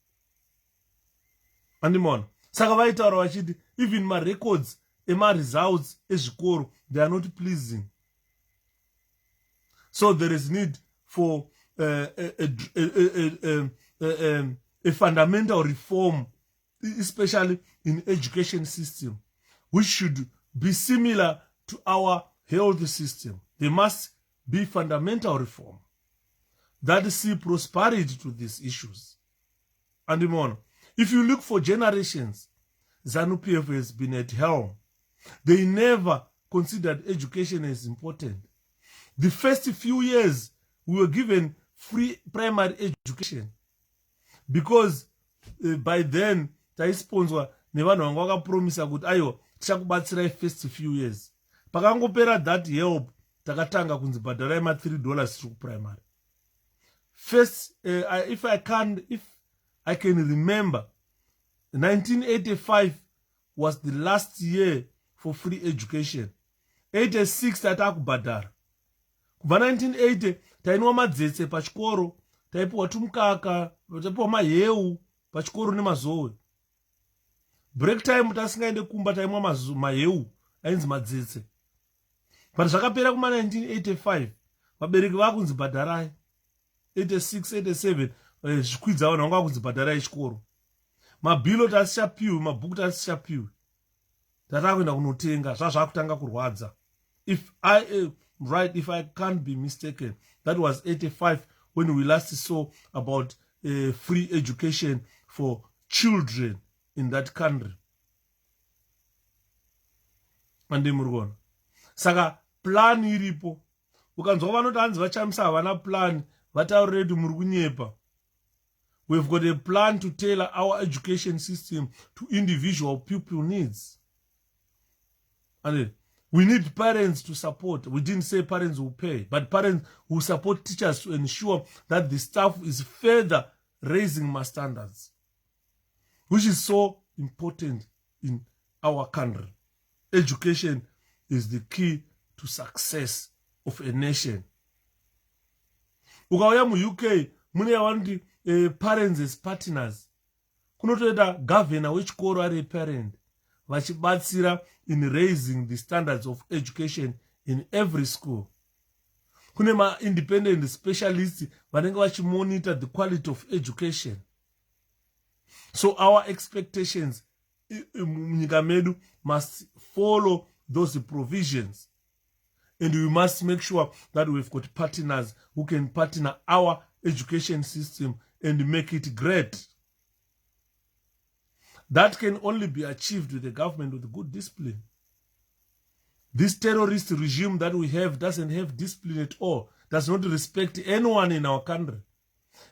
Andimona. Saka vaitaura vachiti even my records ema results ezvikoro, they are not pleasing. So there is need for a fundamental reform, especially in education system, which should be similar to our health system. There must be fundamental reform that see prosperity to these issues. And more, if you look for generations, ZANU-PF has been at helm. They never considered education as important. The first few years, we were given free primary education because by then, taisponswa nevanhu vanga vakapromisa kuti aiwa tichakubatsirai first few years. Pakangopera that help, takatanga kunzi bhadharai $3 to primary. First, if I can remember, 1985 was the last year for free education. 86 tatakubhadhara. Kubva 1980 tainwa madzetse pachikoro, taipiwa tumukaka, taipiwa maheu pachikoro nemazowe. Break time tasingaende kumba taimwa maheu ainzi madzetse. But zvakapera kuma 1985 vabereki vakunzi bhadharai. 86 87 zvikwidza vanhu vanga vakunzi bhadharai chikoro. Mabhilo tasichapiwe, mabhuku tasichapiwe. Tatakuenda kunotenga, zvazvakutanga kurwadza. If I am right, if I can't be mistaken, that was 85 when we last saw about free education for children in that country. Ande murugona. Saka plan iripo. Ukanzwa vanoti hanzi vachamisa havana plan, vataurira muri kunyepa. We've got a plan to tailor our education system to individual pupil needs. And we need parents to support. We didn't say parents will pay, but parents will support teachers to ensure that the staff is further raising my standards, which is so important in our country. Education is the key to success of a nation. Ukauya mu-UK, mune yavanoti parents as partners. Kunotoita governor wechikoro ari parent, vachibatsira in raising the standards of education in every school. Kune ma-independent specialists vanenge vachimonitor the quality of education. So our expectations munyika medu must follow those provisions. And we must make sure that we've got partners who can partner our education system and make it great. That can only be achieved with the government with good discipline. This terrorist regime that we have doesn't have discipline at all, does not respect anyone in our country.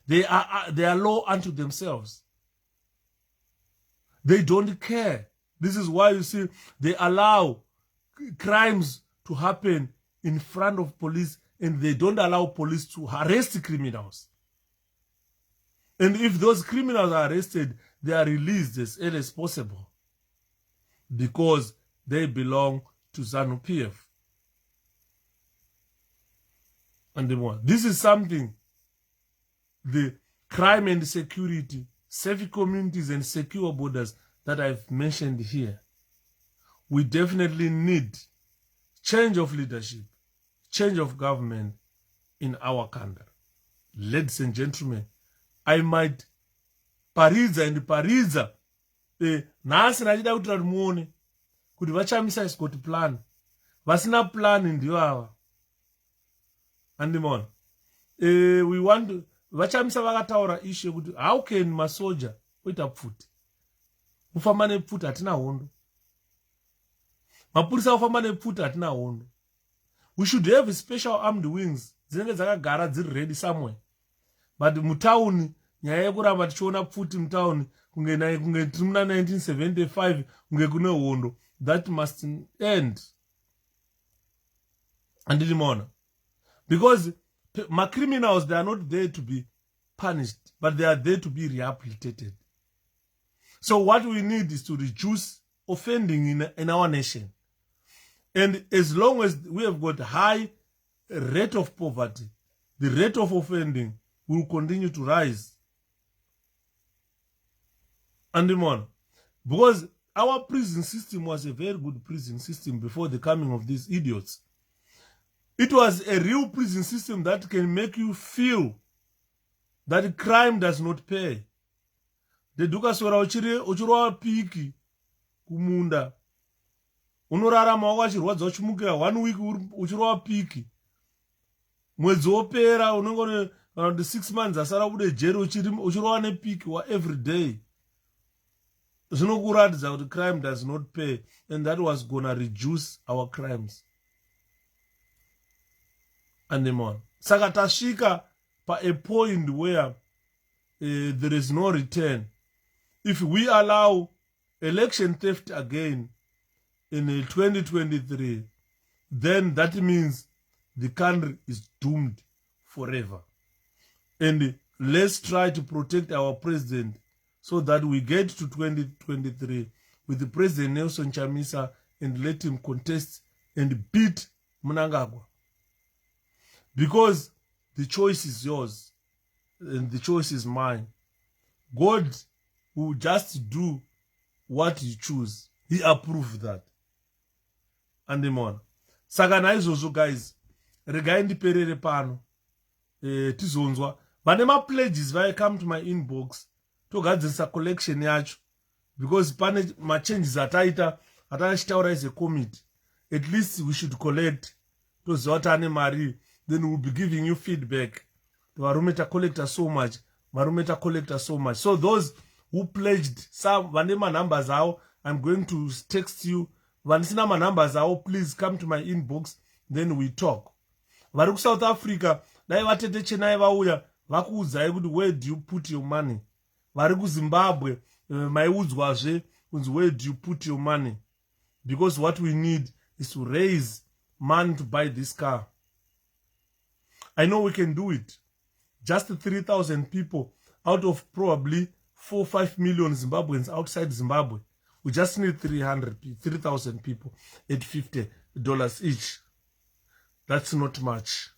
They are law unto themselves. They don't care. This is why you see they allow crimes to happen in front of police, and they don't allow police to arrest criminals. And if those criminals are arrested, they are released as early as possible because they belong to ZANU-PF. And more. This is something the crime and security, safe communities and secure borders that I've mentioned here. We definitely need change of leadership, change of government in our country. Ladies and gentlemen, I might paridza and paridza nhasi nachida kuti muone kuti vachamisa is got plan. Vasina plan ndivo ava. Andimona. We want to vachamisa vakataura issue kuti how can masoja oita pfuti. Kufamba nepfuti hatina hondo. Mapurisa kufamba nepfuti hatina hondo. We should have special armed wings dzinenge dzakagara dziri ready somewhere. But mutauni nyaya yekuramba tichiona pfuti mutauni kunge tiri muna 1975 kunge kune hondo. That must end. Andimona. Because my criminals, they are not there to be punished, but they are there to be rehabilitated. So what we need is to reduce offending in our nation. And as long as we have got high rate of poverty, the rate of offending will continue to rise. And because our prison system was a very good prison system before the coming of these idiots. It was a real prison system that can make you feel that crime does not pay. The dukaswera uchirwa piki kumunda. Unorarama wachirwadza uchimukira 1 week uchirwa piki. Mwedzi wopera unongone around 6 months asara bude jeri uchirwa nepiki wa every day. Zvinokuratidza kuti crime does not pay, and that was gonna reduce our crimes. And more. Saka tasvika pa a point where there is no return. If we allow election theft again in 2023, then that means the country is doomed forever. And let's try to protect our president so that we get to 2023 with the President Nelson Chamisa and let him contest and beat Mnangagwa. Because the choice is yours and the choice is mine. God will just do what you choose. He approved that. And the more. Saka naizvozvo guys, regai ndiperere pano. Tizonzwa. Vane ma pledges vai come to my inbox. Togadzirisa collection yacho. Because pane ma changes ataita atachitaura as a committee. At least we should collect. Toziva kuti ane mari. Then we'll be giving you feedback. Varumeta collector so much. Varumeta collector so much. So those who pledged some vanema numbers out, I'm going to text you. Vanisina ma numbers out, please come to my inbox. Then we talk. Vari South Africa, dai vatete chenai vauya, vakuudzai kuti where do you put your money? Vari Zimbabwe, maiudzwazve, where do you put your money? Because what we need is to raise money to buy this car. I know we can do it. Just 3,000 people out of probably 4 or 5 million Zimbabweans outside Zimbabwe. We just need 3,000 people at $50 each. That's not much.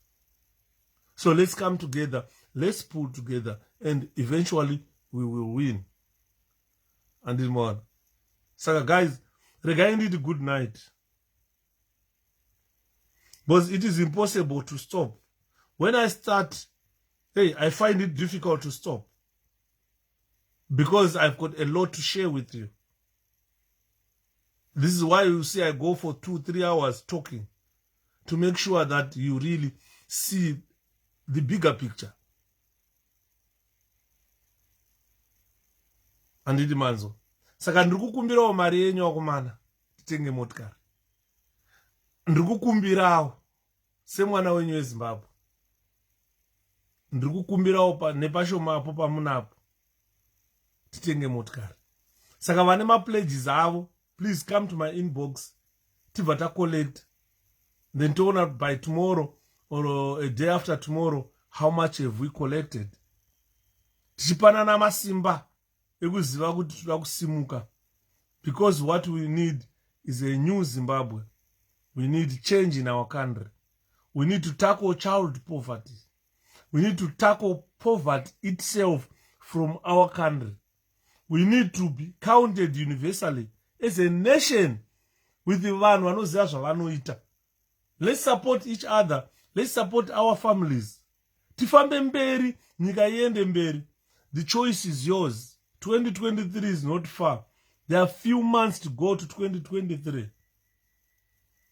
So let's come together. Let's pull together. And eventually we will win. And then more. So guys, regarding the good night. But it is impossible to stop. When I start, I find it difficult to stop. Because I've got a lot to share with you. This is why you see I go for 2-3 hours talking. To make sure that you really see the bigger picture. Andidi manzo. Saka ndikukumbirawo mari yenyu wakomana titenge motikari. Ndikukumbirawo semwana wenyu weZimbabwe. Ndikukumbirawo nepashomapo pamunapo titenge motikari. Saka vane mapledges avo, please come to my inbox. Tibva ta collect. Then toona by tomorrow or a day after tomorrow how much have we collected. Tichipanana masimba ekuziva kuti toda kusimuka. Because what we need is a new Zimbabwe. We need change in our country. We need to tackle child poverty. We need to tackle poverty itself from our country. We need to be counted universally as a nation with the vanhu vanoziva zvavanoita. Let's support each other. Let's support our families. Tifambe mberi, nyika iende mberi. The choice is yours. 2023 is not far. There are few months to go to 2023.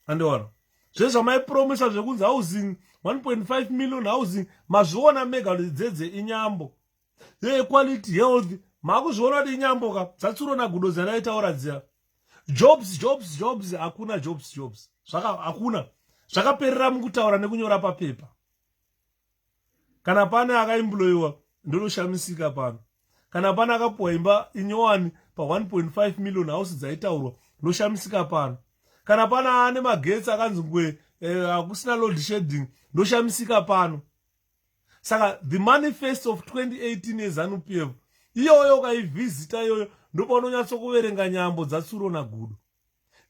And what? Zvesha mai promise zvekunzi housing 1.5 million housing mazviona mega dzedze inyambo. Equality health makuzviona kuti inyambo ka dzatsuro gudo dzaraitaura dziya. Jobs hakuna jobs. Hakuna. Zvakaperera mukutaura nekunyora papepa. Kana pane akaemployiwa ndinoshamisika pano. Kana pane akapuwa imba inyowani pa 1.5 million house dzaitaurwa ndoshamisika pano. Kana pane ane magetsi akanzi ngwe akusina load shedding ndoshamisika pano. Saka the manifesto of 2018 yeZANU-PF iyoyo kaivhizita iyoyo ndopaunonyatso kuverenga nyambo dzatsuro nagudo.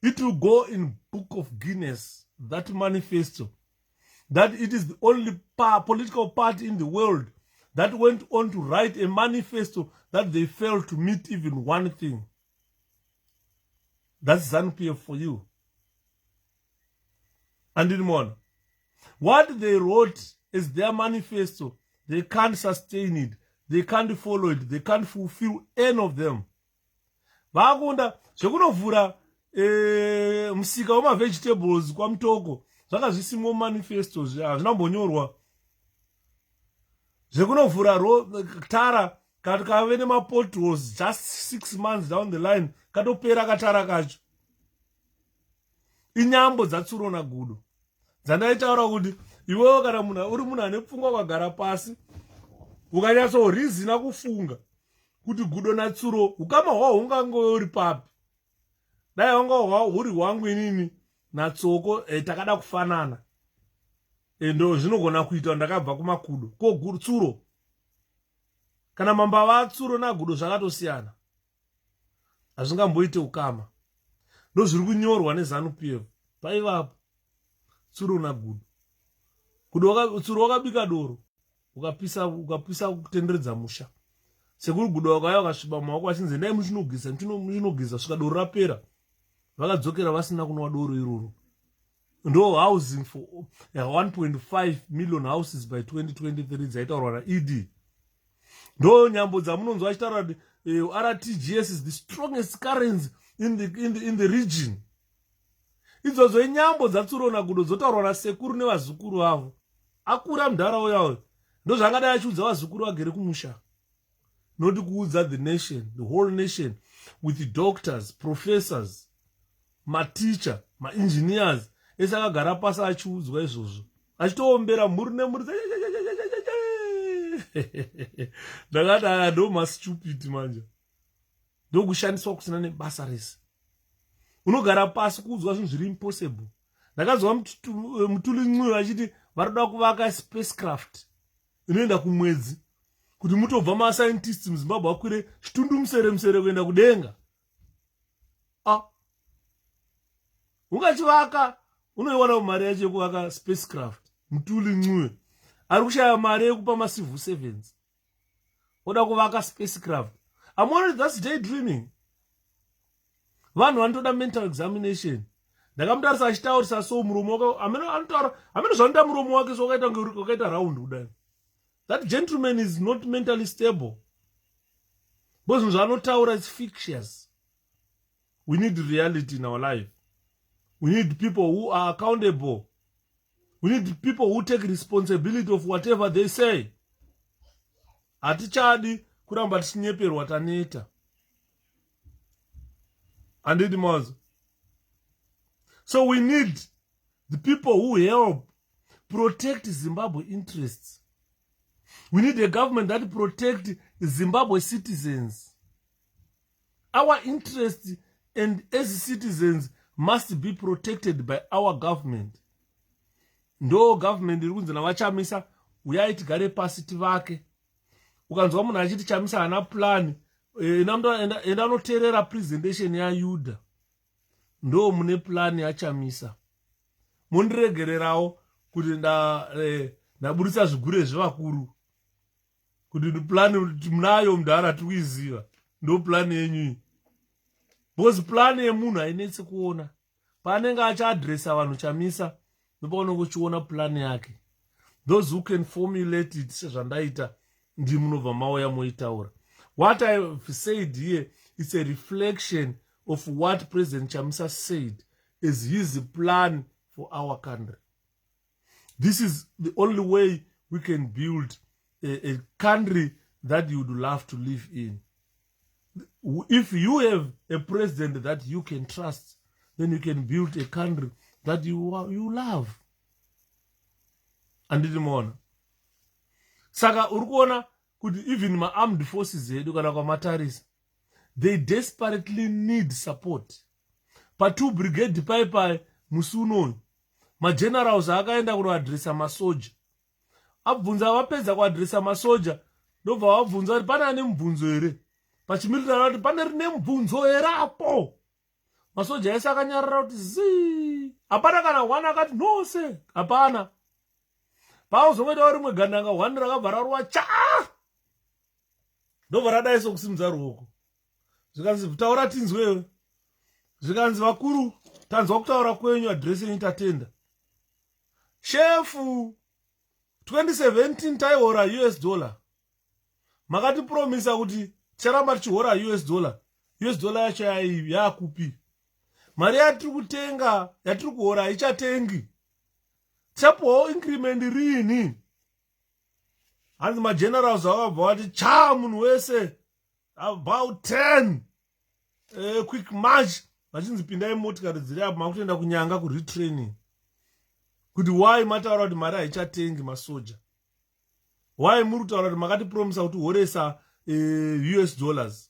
It will go in Book of Guinness, that manifesto, that it is the only political party in the world that went on to write a manifesto that they failed to meet even one thing. That's ZANU-PF for you. And in more, what they wrote is their manifesto. They can't sustain it. They can't follow it. They can't fulfill any of them. Vakunda zvekunovhura musika wema-vegetables kwamutoko zvakazvisimwa manifesto hazvinambonyorwa. Zvekunovhura tara kati kave nemapotholes just 6 months down the line katopera katara kacho. Inyambo dzatsuro nagudo dzandaitaura kuti iwewo kana uri munhu ane pfungwa ukagara pasi ukanyatsorizina kufunga kuti gudo natsuro ukama hwawo hungangowe uri papi. Dai wanga huri hwangu inini natsoko takada kufanana. Endo zvinogona kuita ndakabva kumakudo ko tsuro. Kana mambava atsuro nagudo zvakatosiyana. Hazvingamboite ukama. Ndozviri kunyorwa neZANU-PF. Paivapo tsuro nagudo. Tsuro wakabika doro ukapisa kutenderedza musha. Sekuri gudo wakauya wakasviba mumaoko achinzi endai muchinogeza svika doro rapera. Vakadzokera vasina kunwa doro iroro. Ndo housing for 1.5 million houses by 2023 dzaitaurwa naED. Ndo nyambo dzamunonzwa achitaura kuti RTGS is the strongest currency in the region. Idzodzo inyambo dzatsuro nagudo dzotaurwa nasekuru nevazukuru avo. Akura mundaraunda yawo. Ndo zvangadai achiudza vazukuru vagere kumusha. Noti kuudza the nation, the whole nation, with the doctors, professors, ma-teacher, ma-engineers, ese akagara pasi achiudzwa izvozvo. Achitoombera mhuri nemhuri. Ndakati ndo ma-stupid manje. Ndokushandiswa kusina nebasa rese. unogara pasi kuudzwa zvinhu zviri impossible. Ndakazwa mutuli nc'we achiti varikuda kuvaka spacecraft inoenda kumwedzi kuti mutobva mascientists muZimbabwe akwire chitundumusere kuenda kudenga. Ungachivaka unoiwana mari yacho yekuvaka spacecraft. Mutuli nc'we ari kushaya mari yekupa macivil servants, oda kuvaka spacecraft. I'm worried that's daydreaming. Vanhu vanotoda mental examination. Ndakamutarisa achitaurisa so muromo wake amene zvanoita muromo wake so wakaita round kudai. That gentleman is not mentally stable. Because zvanotaura is fictitious. We need reality in our life. We need people who are accountable. We need people who take responsibility of whatever they say. Hatichadi kuramba tichinyeperwa taneta. Andidi mazo. So we need the people who help protect Zimbabwe interests. We need a government that protects Zimbabwe citizens. Our interests and as citizens must be protected by our government. Ndo government iri kunzi navachamisa uyai tigare pasi tivake. Ukanzwa munhu achiti chamisa hana plan, enda noteerera presentation yaYuda. Ndo mune plan yachamisa. Mundiregererawo kuti ndaburisa zvigure zvevakuru. Kuti plan munayo mudhara tikuiziva. Ndo plan yenyu. Because plan yemunhu hainetsi kuona. Paanenge achiadresa vanhu chamisa, ndopaona kuchiona plan yake. Those who can formulate it sezvandaita ndi munobva mauya moitaura. What I have said here is a reflection of what President Chamisa said as his plan for our country. This is the only way we can build a country that you would love to live in. If you have a president that you can trust, then you can build a country that you love. Andidi mona. Saka urikuona kuti even ma-armed forces hedu kana kwamatarisa, they desperately need support. Pa2 brigade paipai musi unoyu, magenerals akaenda kunoadresa masoja. Abvunza vapedza kuadresa masoja, ndobva vabvunza kuti pana ane mubvunzo here. Pachimilitari kuti pane rine mubvunzo here apo. Masoja ese akanyarara kuti zii. Hapana kana one akati no se, hapana. Pauzometawo rimwe gandanga one rakabva raruwa chaa. Ndobva radaiso kusimudza ruoko. Zvikanzi taura tinzwewe. Zvikanzi vakuru tanzwa kutaura kwenyu adresi yenyu tatenda. Shefu 2017 taihora $. Makati promisa kuti ticharamba tichihora $. $. yacho yakupi. Mari yatiri kutenga, yatiri kuhora haichatengi. Tichapuwawo increment rini? Hanzi magenerals vakabva vati cha munhu wese about 10 quick march vachinzi pindai motikari dziri apo makutoenda kunyanga kuretraining. Kuti why mataura kuti mari haichatengi masoja? Why muri kutaura kuti makati promisa kuti horesa $?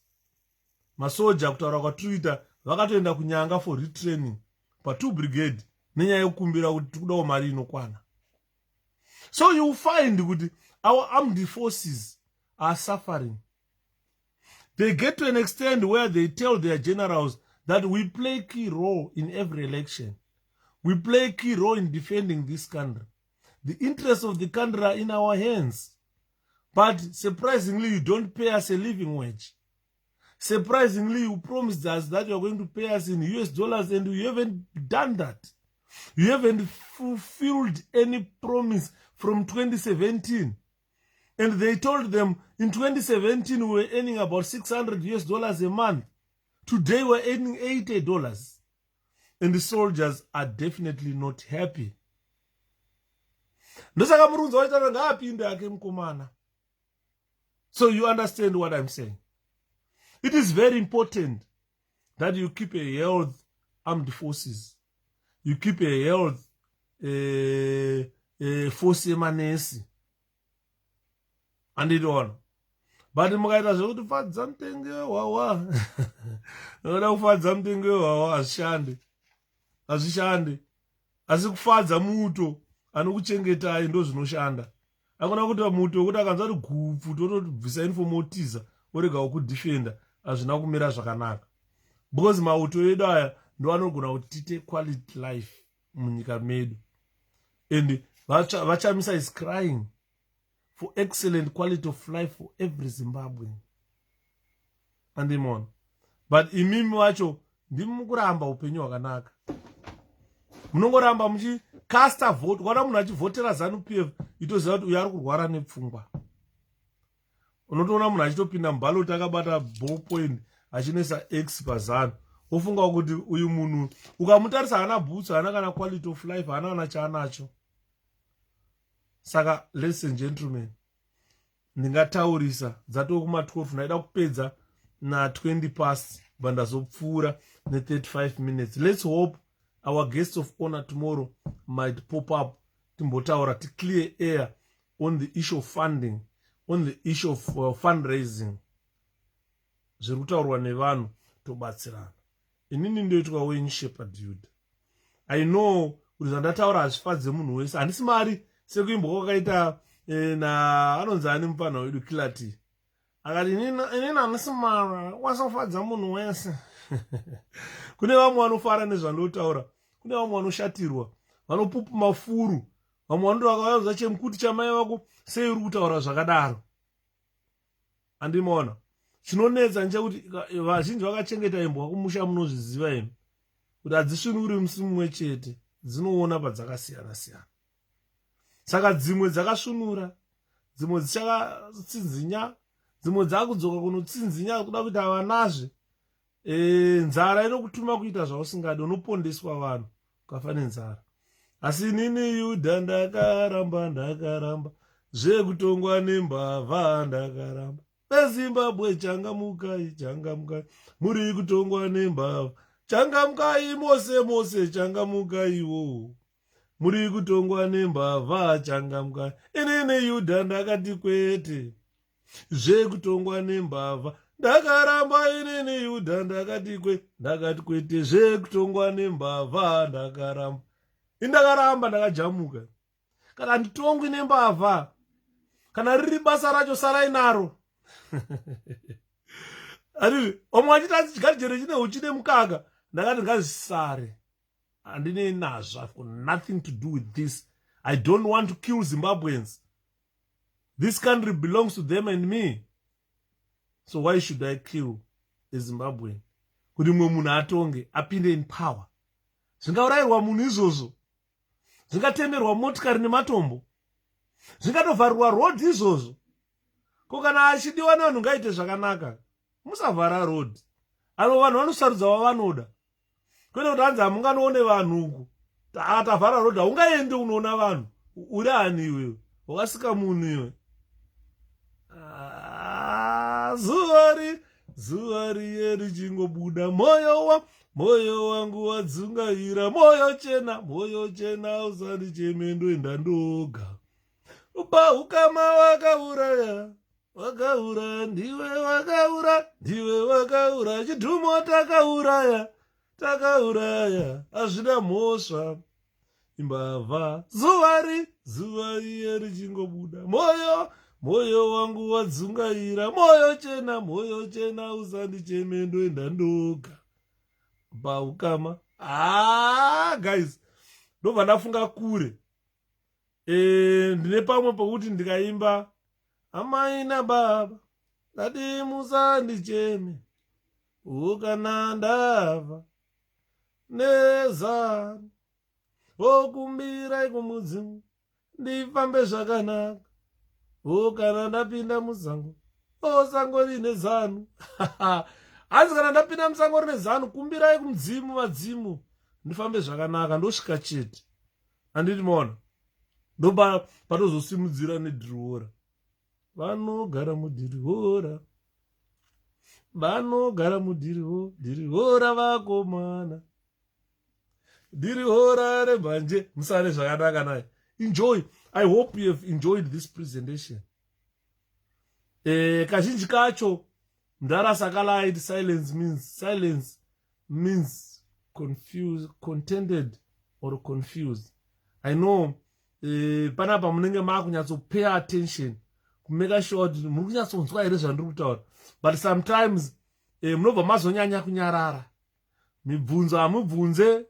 Masoja kutaura kwatiriita vakatoenda kunyanga for retraining pa2 brigade nenyaya yekukumbira kuti tikudawo mari inokwana. So you find kuti our armed forces are suffering. They get to an extent where they tell their generals that we play a key role in every election. We play a key role in defending this country. The interests of the country are in our hands. But surprisingly, you don't pay us a living wage. Surprisingly, you promised us that you are going to pay us in $, and you haven't done that. You haven't fulfilled any promise from 2017. And they told them in 2017 we were earning about $600 a month. Today we're earning $80. And the soldiers are definitely not happy. So you understand what I'm saying. It is very important that you keep a healthy armed forces. You keep a healthy force emanency. And it on. but mukaita zvekuti fadza mutengo wewawa noda kufadza mutengo wewawa hazvishande asi kufadza muto anokuchengetai ndo zvinoshanda. Akuna kuti muto wekuti akanzwa kuti gupfu totobvisa inifomu otiza orega kukudhifenda hazvina kumira zvakanaka, because mauto edu aya ndo anogona kuti tite quality life munyika medu, and vachamisa is crying for excellent quality of life for every Zimbabwean. Andimona, but imimi wacho ndimukuramba upenyu hwakanaka. Munongoramba muchikasta vote, kana munhu achivhotera ZANU-PF itoziva kuti uyu ari kurwara nepfungwa. Unotoona munhu achitopinda mubhaloti akabata ballpoint achinoisa X pazanu, ofunga kuti uyu munhu ukamutarisa hana bhutsu, hana kana quality of life, hana kana chaanacho. Saka ladies and gentlemen, ndingataurisa dzatoo kuma-12 naida kupedza na 20 past bandazopfuura ne35 minutes. Let's hope our guest of honor tomorrow might pop up timbotaura to clear air on the issue of funding, on the issue of fundraising. Zviri kutaurwa nevanhu tobatsirana. Inini ndoitwa wenyu shepherd dude. I know kuti zvandataura hazvifadze munhu wese, handisi mari sekuimba kwakaita anonzi ani mupana wedu 𝘀𝗶𝗺 akati inini handisi mari wasofadza munhu wese. Kune vamwe vanofara nezvandotaura, kune vamwe vanoshatirwa, vanopupuma furu, vamwe vanoti vakauya chemukuti chamai vako sei uri kutaura zvakadaro. Andimona chinonetsa nchekuti vazhinji vakachengeta imbwa kumusha munozviziva imi kuti hadzisvinuri musi mumwe chete, dzinoona padzakasiyana siyana. Saka dzimwe dzakasvinura, dzimwe dzichakatsinzinya, dzimwe dzakudzoka kunotsinzinya kuda kuita vanazve. Nzara inokutuma kuita zvausingadi, unopondeswa vanhu ukafa nenzara. Asi inini Yudha ndakaramba zvekutongwa nembavha ndakaramba. EZimbabwe changamukai, muri kutongwa nembavha. Changamukai mose changamukaiwo. Muri kutongwa nembavha changamukai. Inini Yudha ndakati kwete zvekutongwa nembavha. Ndakaramba inini Yudha ndakati kwete zvekutongwa nembavha ndakaramba. Indakaramba ndakajamuka. Kana nditongwi nembavha, kana riri basa racho sarai naro. Ari omwe achita chigadzero chine uchine mukaka, ndakati ngazisare. Handine nazvo, I've got nothing to do with this. I don't want to kill Zimbabweans. This country belongs to them and me. So why should I kill a Zimbabwean? Kuti mwe munhu atonge apinde in power. Zvingaurayirwa munhu izvozvo, zvingatemerwa motikari nematombo, zvingatovharirwa road izvozvo. Ko kana achidiwa nevanhu ngaite zvakanaka, musavhara road. Avo vanhu vanosarudza wavanoda. Kwete kuti hanzi hamunganoone vanhu uku, tavhara road haungaende unoona vanhu. Uri ani iwewe? Wakasika munhu iwe. Zuva riye richingobuda, moyo wangu wadzungaira, moyo chena usanicheme ndoenda ndoga. Ukama wakauraya, ndiwe wakaura, chitumo takauraya, hazvina mhosva imbavha. Zuva riye richingobuda, moyo wangu wadzungaira, moyo chena usandicheme ndoenda ndoga. Ukama. Guys, ndobva ndafunga kure. Ndine pamwe pokuti ndikaimba amai nababa ngati musandicheme kana ndava nezano, okumbirai kumudzimu ndifambe zvakanaka. Kana ndapinda musango, sango rine zano. Hanzi kana ndapinda musango rine zano, kumbirai kumudzimu, vadzimu ndifambe zvakanaka, ndosvika chete. Handiti maona? Ndo patozosimudzira nedhirihora. Vanogara mudhirihora vakomana. Dhirihora rebhanje, musare zvakanaka naye. Enjoy. I hope you have enjoyed this presentation. Kazhinji kacho ndarasakalaiti silence means confused, contented or confused. I know panapa munenge makunyatso pay attention kumeka sure kuti muri kunyatsonzwa here zvandiri kutaura, but sometimes munobva mazonyanya kunyarara, mibvunzo hamubvunze,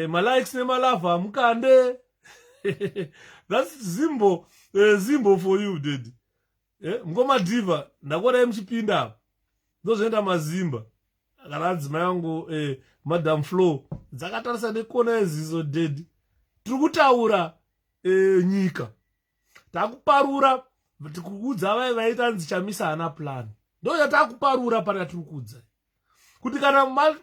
malikes nemalava hamukande. That's Zimbo for you, dude. Mngomadhiva ndakona muchipinda apa ndozoenda mazimba kana adzimai yangu Madam Flo dzakatarisa nekona yezizo dedi. Tiri kutaura nyika, takuparura tikuudza vai vaita nzi Chamisa hana plan. Ndo yatakuparura pana tiri kuudza kuti kana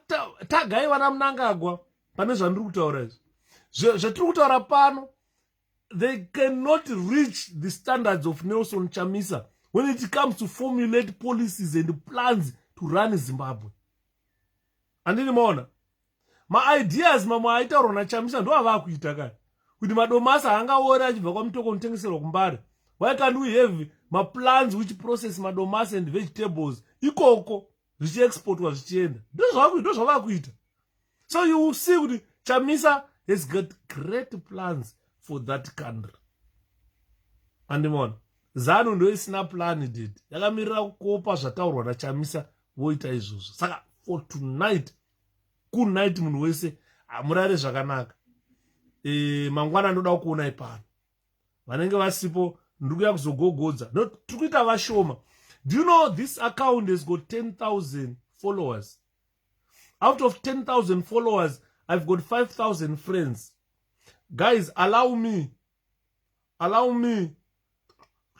tagai vana Mnangagwa pane zvandiri kutaura izvi zvatiri kutaura pano, they cannot reach the standards of Nelson Chamisa when it comes to formulate policies and plans to run Zimbabwe. Andini maona ma-ideas mamwe aitaurwa naChamisa ndo ava kuita kai kuti madomasi angaora achibva kwamutoko unotengeserwa kumbare. Why can't we have ma-plans which process madomasi and vegetables ikoko zvichiexportwa zvichienda? Ndo zvava kuita. So you will see kuti Chamisa has got great plans for that country. Andimona ZANU ndo isina plan did yakamirira kukopa zvataurwa naChamisa voita izvozvo. Saka for tonight, good night munhu wese, murare zvakanaka. Mangwana ndoda kuonai pano, vanenge vasipo ndikuya kuzogogodza no tiri kuita vashoma. Do you know this account has got 10,000 followers? Out of 10,000 followers, I've got 5,000 friends. Guys, allow me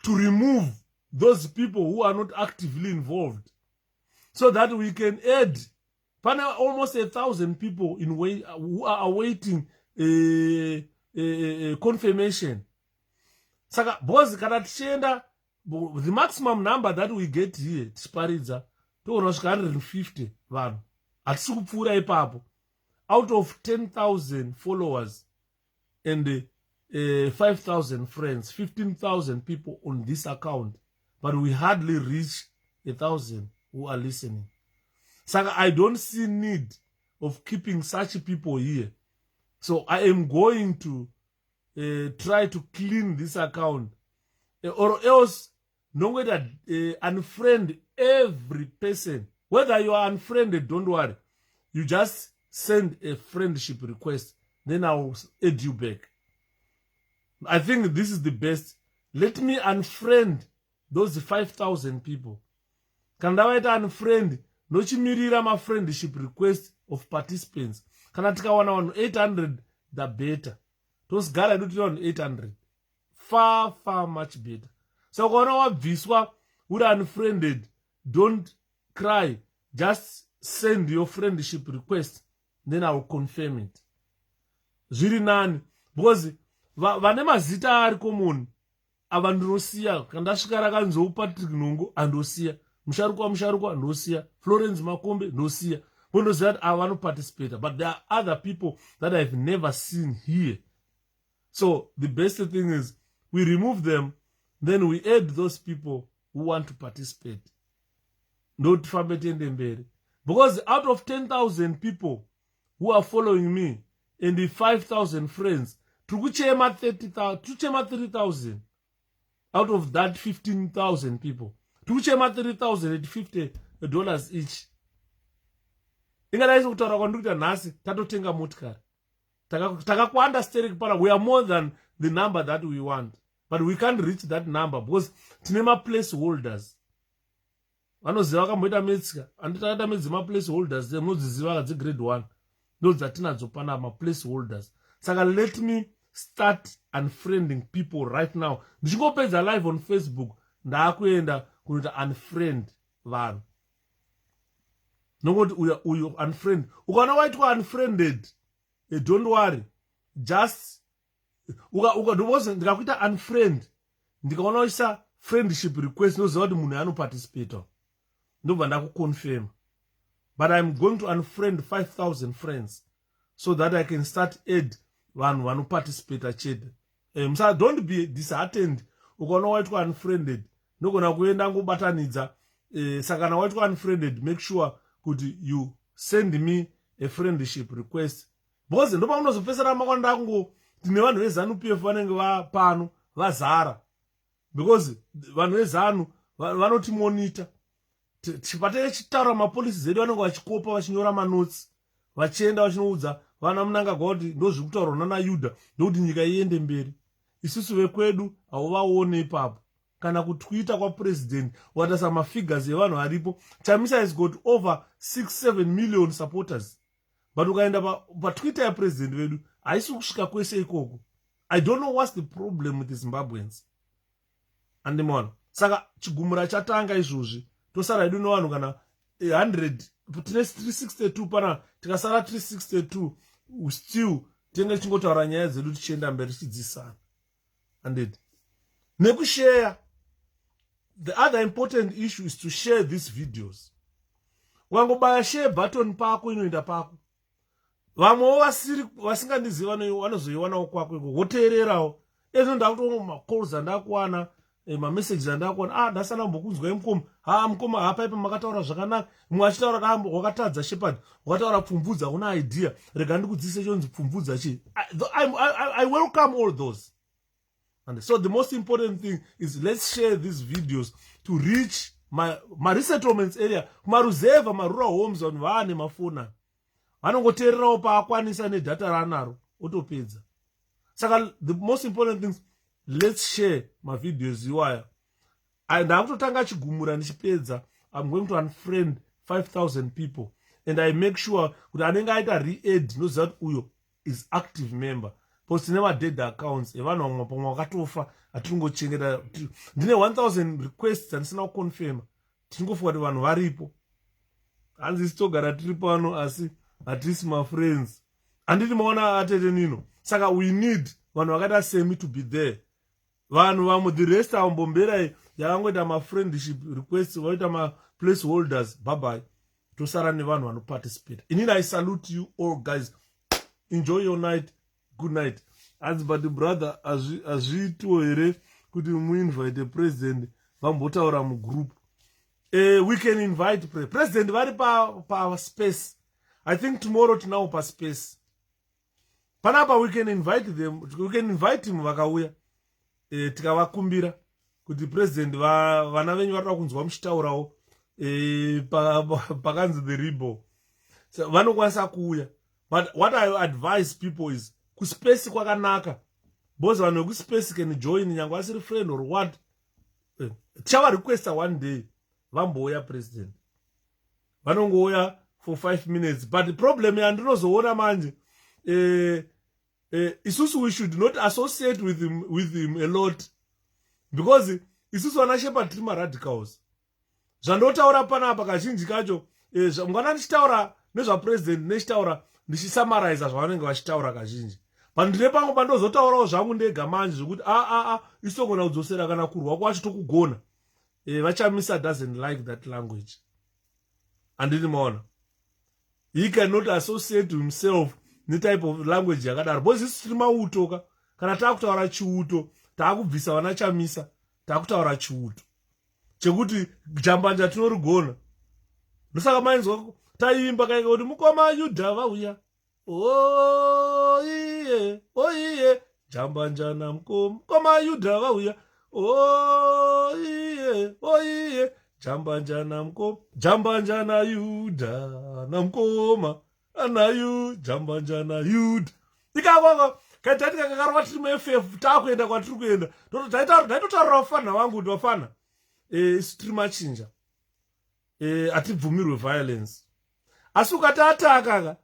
to remove those people who are not actively involved, so that we can add almost 1,000 people who are awaiting confirmation. Saka boss kana tichenda, the maximum number that we get here tichiparidza toona kusvika 150 vanhu, hatisi kupfuura ipapo. Out of 10,000 followers and 5,000 friends, 15,000 people on this account, but we hardly reach 1,000 who are listening. So I don't see need of keeping such people here. So I am going to try to clean this account, or else no way that unfriend every person. Whether you are unfriended, don't worry. You just send a friendship request, then I will add you back. I think this is the best. Let me unfriend those 5,000 people. Kana ndavaita unfriend, nochimirira ma friendship request of participants. Kana tikawana vanhu 800, the better. Tosigara doti on 800. Far much better. So kana wabviswa uri unfriended, don't cry. Just send your friendship request, then I will confirm it. Zviri nani, because vane mazita ari common ava ndinosiya. Kana ndasvika rakanzou Patrick Nongo andosiya, musharukwa ndosiya, Florence Makombe ndosiya, bondoziva kuti ava vanoparticipate. But there are other people that I've never seen here. So the best thing is we remove them, then we add those people who want to participate. Not fametiende mberi. Because out of 10,000 people who are following me and the 5,000 friends, tukuchema 3,000 out of that 15,000 people. Tukuchema 3,000 at $50 each. Ingadaisi kutaura kwandikuita nhasi tatotenga motikari. Takakwanda stereki para, we are more than the number that we want. But we can't reach that number because tinema placeholders. Vanoziva vakamboita metsika, anditakaita medzima placeholders, munodziziva kadzi grade 1. Ndodzatinadzvo pana ma placeholders. Saka let me start unfriending people right now. Ndichingopedza live on Facebook, ndaakuenda kunoita unfriend vanhu. Nongoti uyu unfriend. Ukaona waitwa unfriended, don't worry. Just ndikakuita unfriend, ndikaona uchiisa friendship request, noziva kuti munhu anoparticipate. Ndobva ndakuconfirm. But I'm going to unfriend 5,000 friends so that I can start add vanhu vanoparticipate chete. Don't be disheartened ukaona waitwa unfriended nogona kuenda ngobatanidza. Saka kana waitwa unfriended, make sure kuti you send me a friendship request, because ndo paunozopesera makwanda kungo tine vanhu vezanu PF vanenge vapano vazara, because vanhu vezanu vanotimonita. Chipatee chitaura mapolisi zedu vanenge vachikopa vachinyora manotsi vachienda vachinoudza vana Mnangagwa kuti ndozviri kutaurwa nana Yudha ndokuti nyika iende mberi. Isusu vekwedu hauvaone ipapo. Kana kutwita kwa president watasa mafigures evanhu varipo, Chamisa has got over 6-7 million supporters, but ukaenda pa Twitter ya president vedu haisi kusvika kwese ikoko. I don't know what's the problem with the Zimbabweans. Andimona saka chigumura chatanga izvozvi, tosara edu nevanhu kana 100 362 pana tikasara 362 still tenge chingotaura nyaya dzedu tichienda mberi tichidzisana. And nekushare. The other important issue is to share these videos. Wangobaya share button pako inoenda pako. Vamwe vasingandiziva vanozoiwanawo kwako iko woteererawo. Ezvo ndakutoona macalls andakuwana, mamessages andakuwana, ndasana mbokunzwa mukoma. Mukoma hapa ipa makataura zvakanaka. Mumwe achitaura dambo wakatadza Shepherd, wakataura Pfumvudza, una idea. Rega ndikudzidzise chonzi Pfumvudza chi. I welcome all those. And so the most important thing is let's share these videos to reach my resettlements area, maruzeva, rural homes on vane mafona. Vanongoteererawo paakwanisa nedata ranaro otopedza. Saka the most important thing is let's share my videos iwaya. And ndakutotanga chigumura ndichipedza, I'm going to unfriend 5,000 people, and I make sure kuti anenge aita re-add noziva kuti uyo is active member. Post never dead accounts evanhu vamwe pamwe vakatofa atingochengeta. Ndine 1000 requests andisina kuconfirma, tingofunga kuti vanhu varipo. Hanzi togara tiri pano asi hatisi mafriends. Handiti maona atete nino. Saka we need vanhu vakaita semi to be there. Vanhu vamwe the rest avambomberai yavangoita mafriendship requests, vaita maplaceholders, bye bye. Tosara nevanhu vanoparticipate. Inini I salute you all guys. Enjoy your night. Good night. As but the brother azviitwo here kuti muinvite president vambotaura mugroup. We can invite president vari pa space. I think tomorrow tinawo pa space. Panapa we can invite them. We can invite him vakauya. Tikavakumbira kuti president vana venyu vari kunzwa muchitaurawo pakanzi the rebel. So vanokwanisa kuuya. But what I advise people is kuspace kwakanaka. Both vanhu vekuspace can join nyangwe asiri friend or what. Chava requesta one day vambouya president. Vanongouya for 5 minutes. But the problem yandinozoona manje isusu we should not associate with him a lot, because isusu vana Shepherd tiri radicals. Zvandotaura panapa kazhinji kacho mwana ndichitaura nezvapresident nechitaura ndichisamariza zvavanenge vachitaura kazhinji. Pandine pangu pandozotaurawo zvangu ndega manje zvokuti isogona kudzosera kana kurwa kwacho tokugona. Vachamisa doesn't like that language. Andini maona. He cannot associate himself type of language yakadaro. Because isi tiri mauto kana taakutaura chiuto, taakubvisa vana Chamisa, taakutaura chiuto. Chekuti jambanja tinorigona. Ndosaka mainzwa taimba kaika kuti mukoma Yudha vauya. Oh iye, jambanja na mukoma Yudha vauya. Oh iye, jambanja na mukoma, jambanja na Yudha na mukoma. Anayu jambanja na Yudha. Ikavava kaitatika kakarwa tiri muFF taakuenda kwatiri kuenda. Ndaitotaura vafana vangu kuti vafana isi tiri machinja. Hatibvumirwe violence. Asi ukati ataka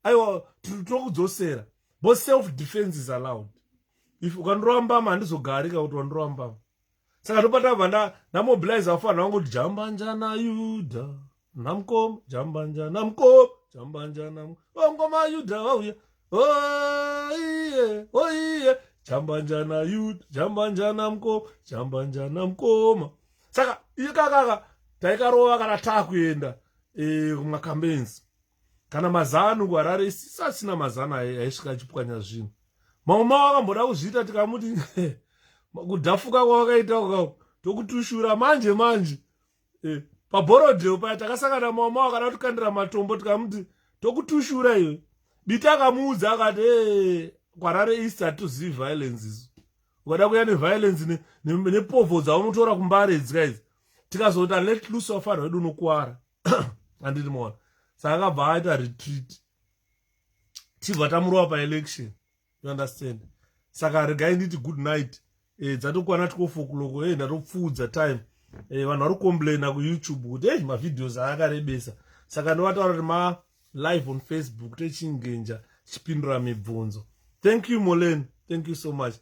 aiwa tokudzosera. But self defense is allowed. If ukandorova mbama handizogarika kuti wandorova mbama. Saka ndopata vana namobilize vafana vangu kuti jambanja na Yudha namukoma, jambanja namukoma, jambanja namukoma Yudha vauya. Oh iye, jambanja na Yudha, jambanja namukoma, jambanja namukoma. Saka ikakaka taikarova kana taakuenda kumacampaigns. Kana mazano kuHarare isisina mazano aisvika achipwanya zvinhu. mamwe mavo akamboda kuzviita tikamuti kudhafuka kwawakaita tokutushura manje pabhorodheo paya takasangana mamwe mavo akada kutikandira matombo tikamuti tokutushura iwe Biti akamuudza akati kwarare east hatizivi violence isu ukada kuya neviolence nepovho dzaunotora kumbare dzikaizi tikazoti let loose wafana wedu unokuwara handiti maona saka akabva aita retreat tibva tamurova paelection you understand saka regai nditi good night dzatokwana 12 o'clock ndatopfuudza time vanhu vari kucomplaina kuyoutube kuti mavideos aakarebesa saka ndovataura kuti ma live on Facebook techingenja chipindura mibvunzo. Thank you Molen, thank you so much.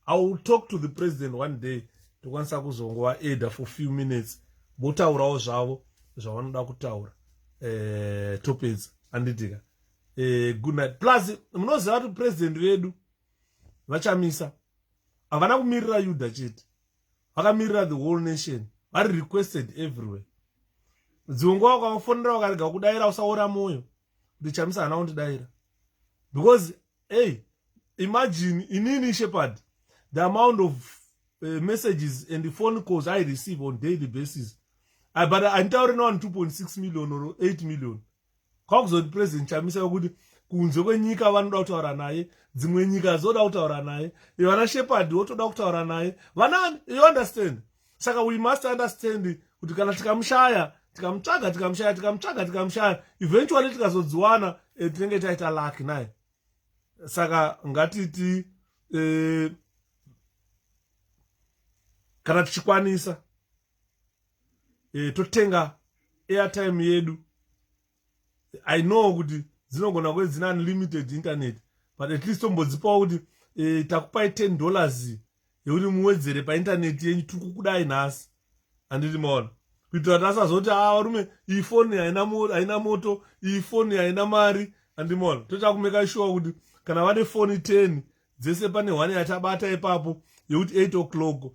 I will talk to the president one day tokwanisa kuzongova eda for few minutes botaurawo zvavo zvavanoda kutaura topedza anditika good night. Plus munoziva kuti president vedu vachamisa havana kumirira Yuda chete vakamirira the whole nation vari requested everywhere. Dzingwa wakafonera wakarega kudaira usaora moyo ndichamisa hana kundidaira because imagine inini shepherd the amount of messages and the phone calls I receive on daily basis but anditauri now 2.6 million or 8 million kwakuzoti president chamisa kuti kunze kwenyika vanoda kutaura naye dzimwe nyika zoda kutaura naye vana shepherd votoda kutaura naye vana you understand saka we must understand kuti kana tikamushaya tikamshaya eventually tikazodziwana tinenge taita luck naye saka ngatiti kana tichikwanisa totenga airtime yedu. I know kuti dzinogona kuve dzina unlimited internet but at least tombodzipawo kuti takupai $10 yekuti muwedzere painternet yenyu tikukudai nhasi handiti maona kuitira kuti asazoti varume iyi foni haina moto iyi foni haina mari handimona tochakumeka sure kuti kana vane foni 10 dzese pane 1 yatabata ipapo yekuti 8 o'clock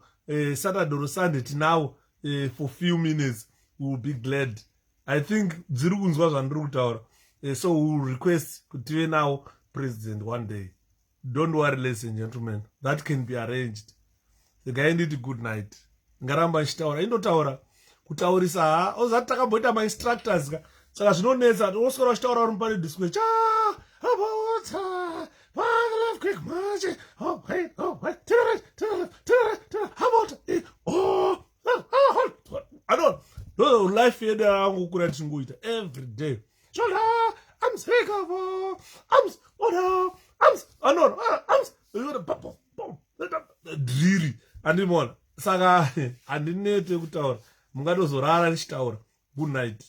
Saturday or Sunday tinavo for few minutes we will be glad. I think dziri kunzwa zvandiri kutaura so we will request kuti tive nawo president one day. Don't worry ladies and gentlemen, that can be arranged. The guy needed good night. Ngaramba nchitaura indotaura kutaurisa ozati takamboita mainstructors saka zvinonetsa oswera uchitaura uri mupane display quick march I don't know life yedu yangu kuna tichingoita every day I'm sick of driri andimona saka handinete kutaura mungatozorara nichitaura. Good night.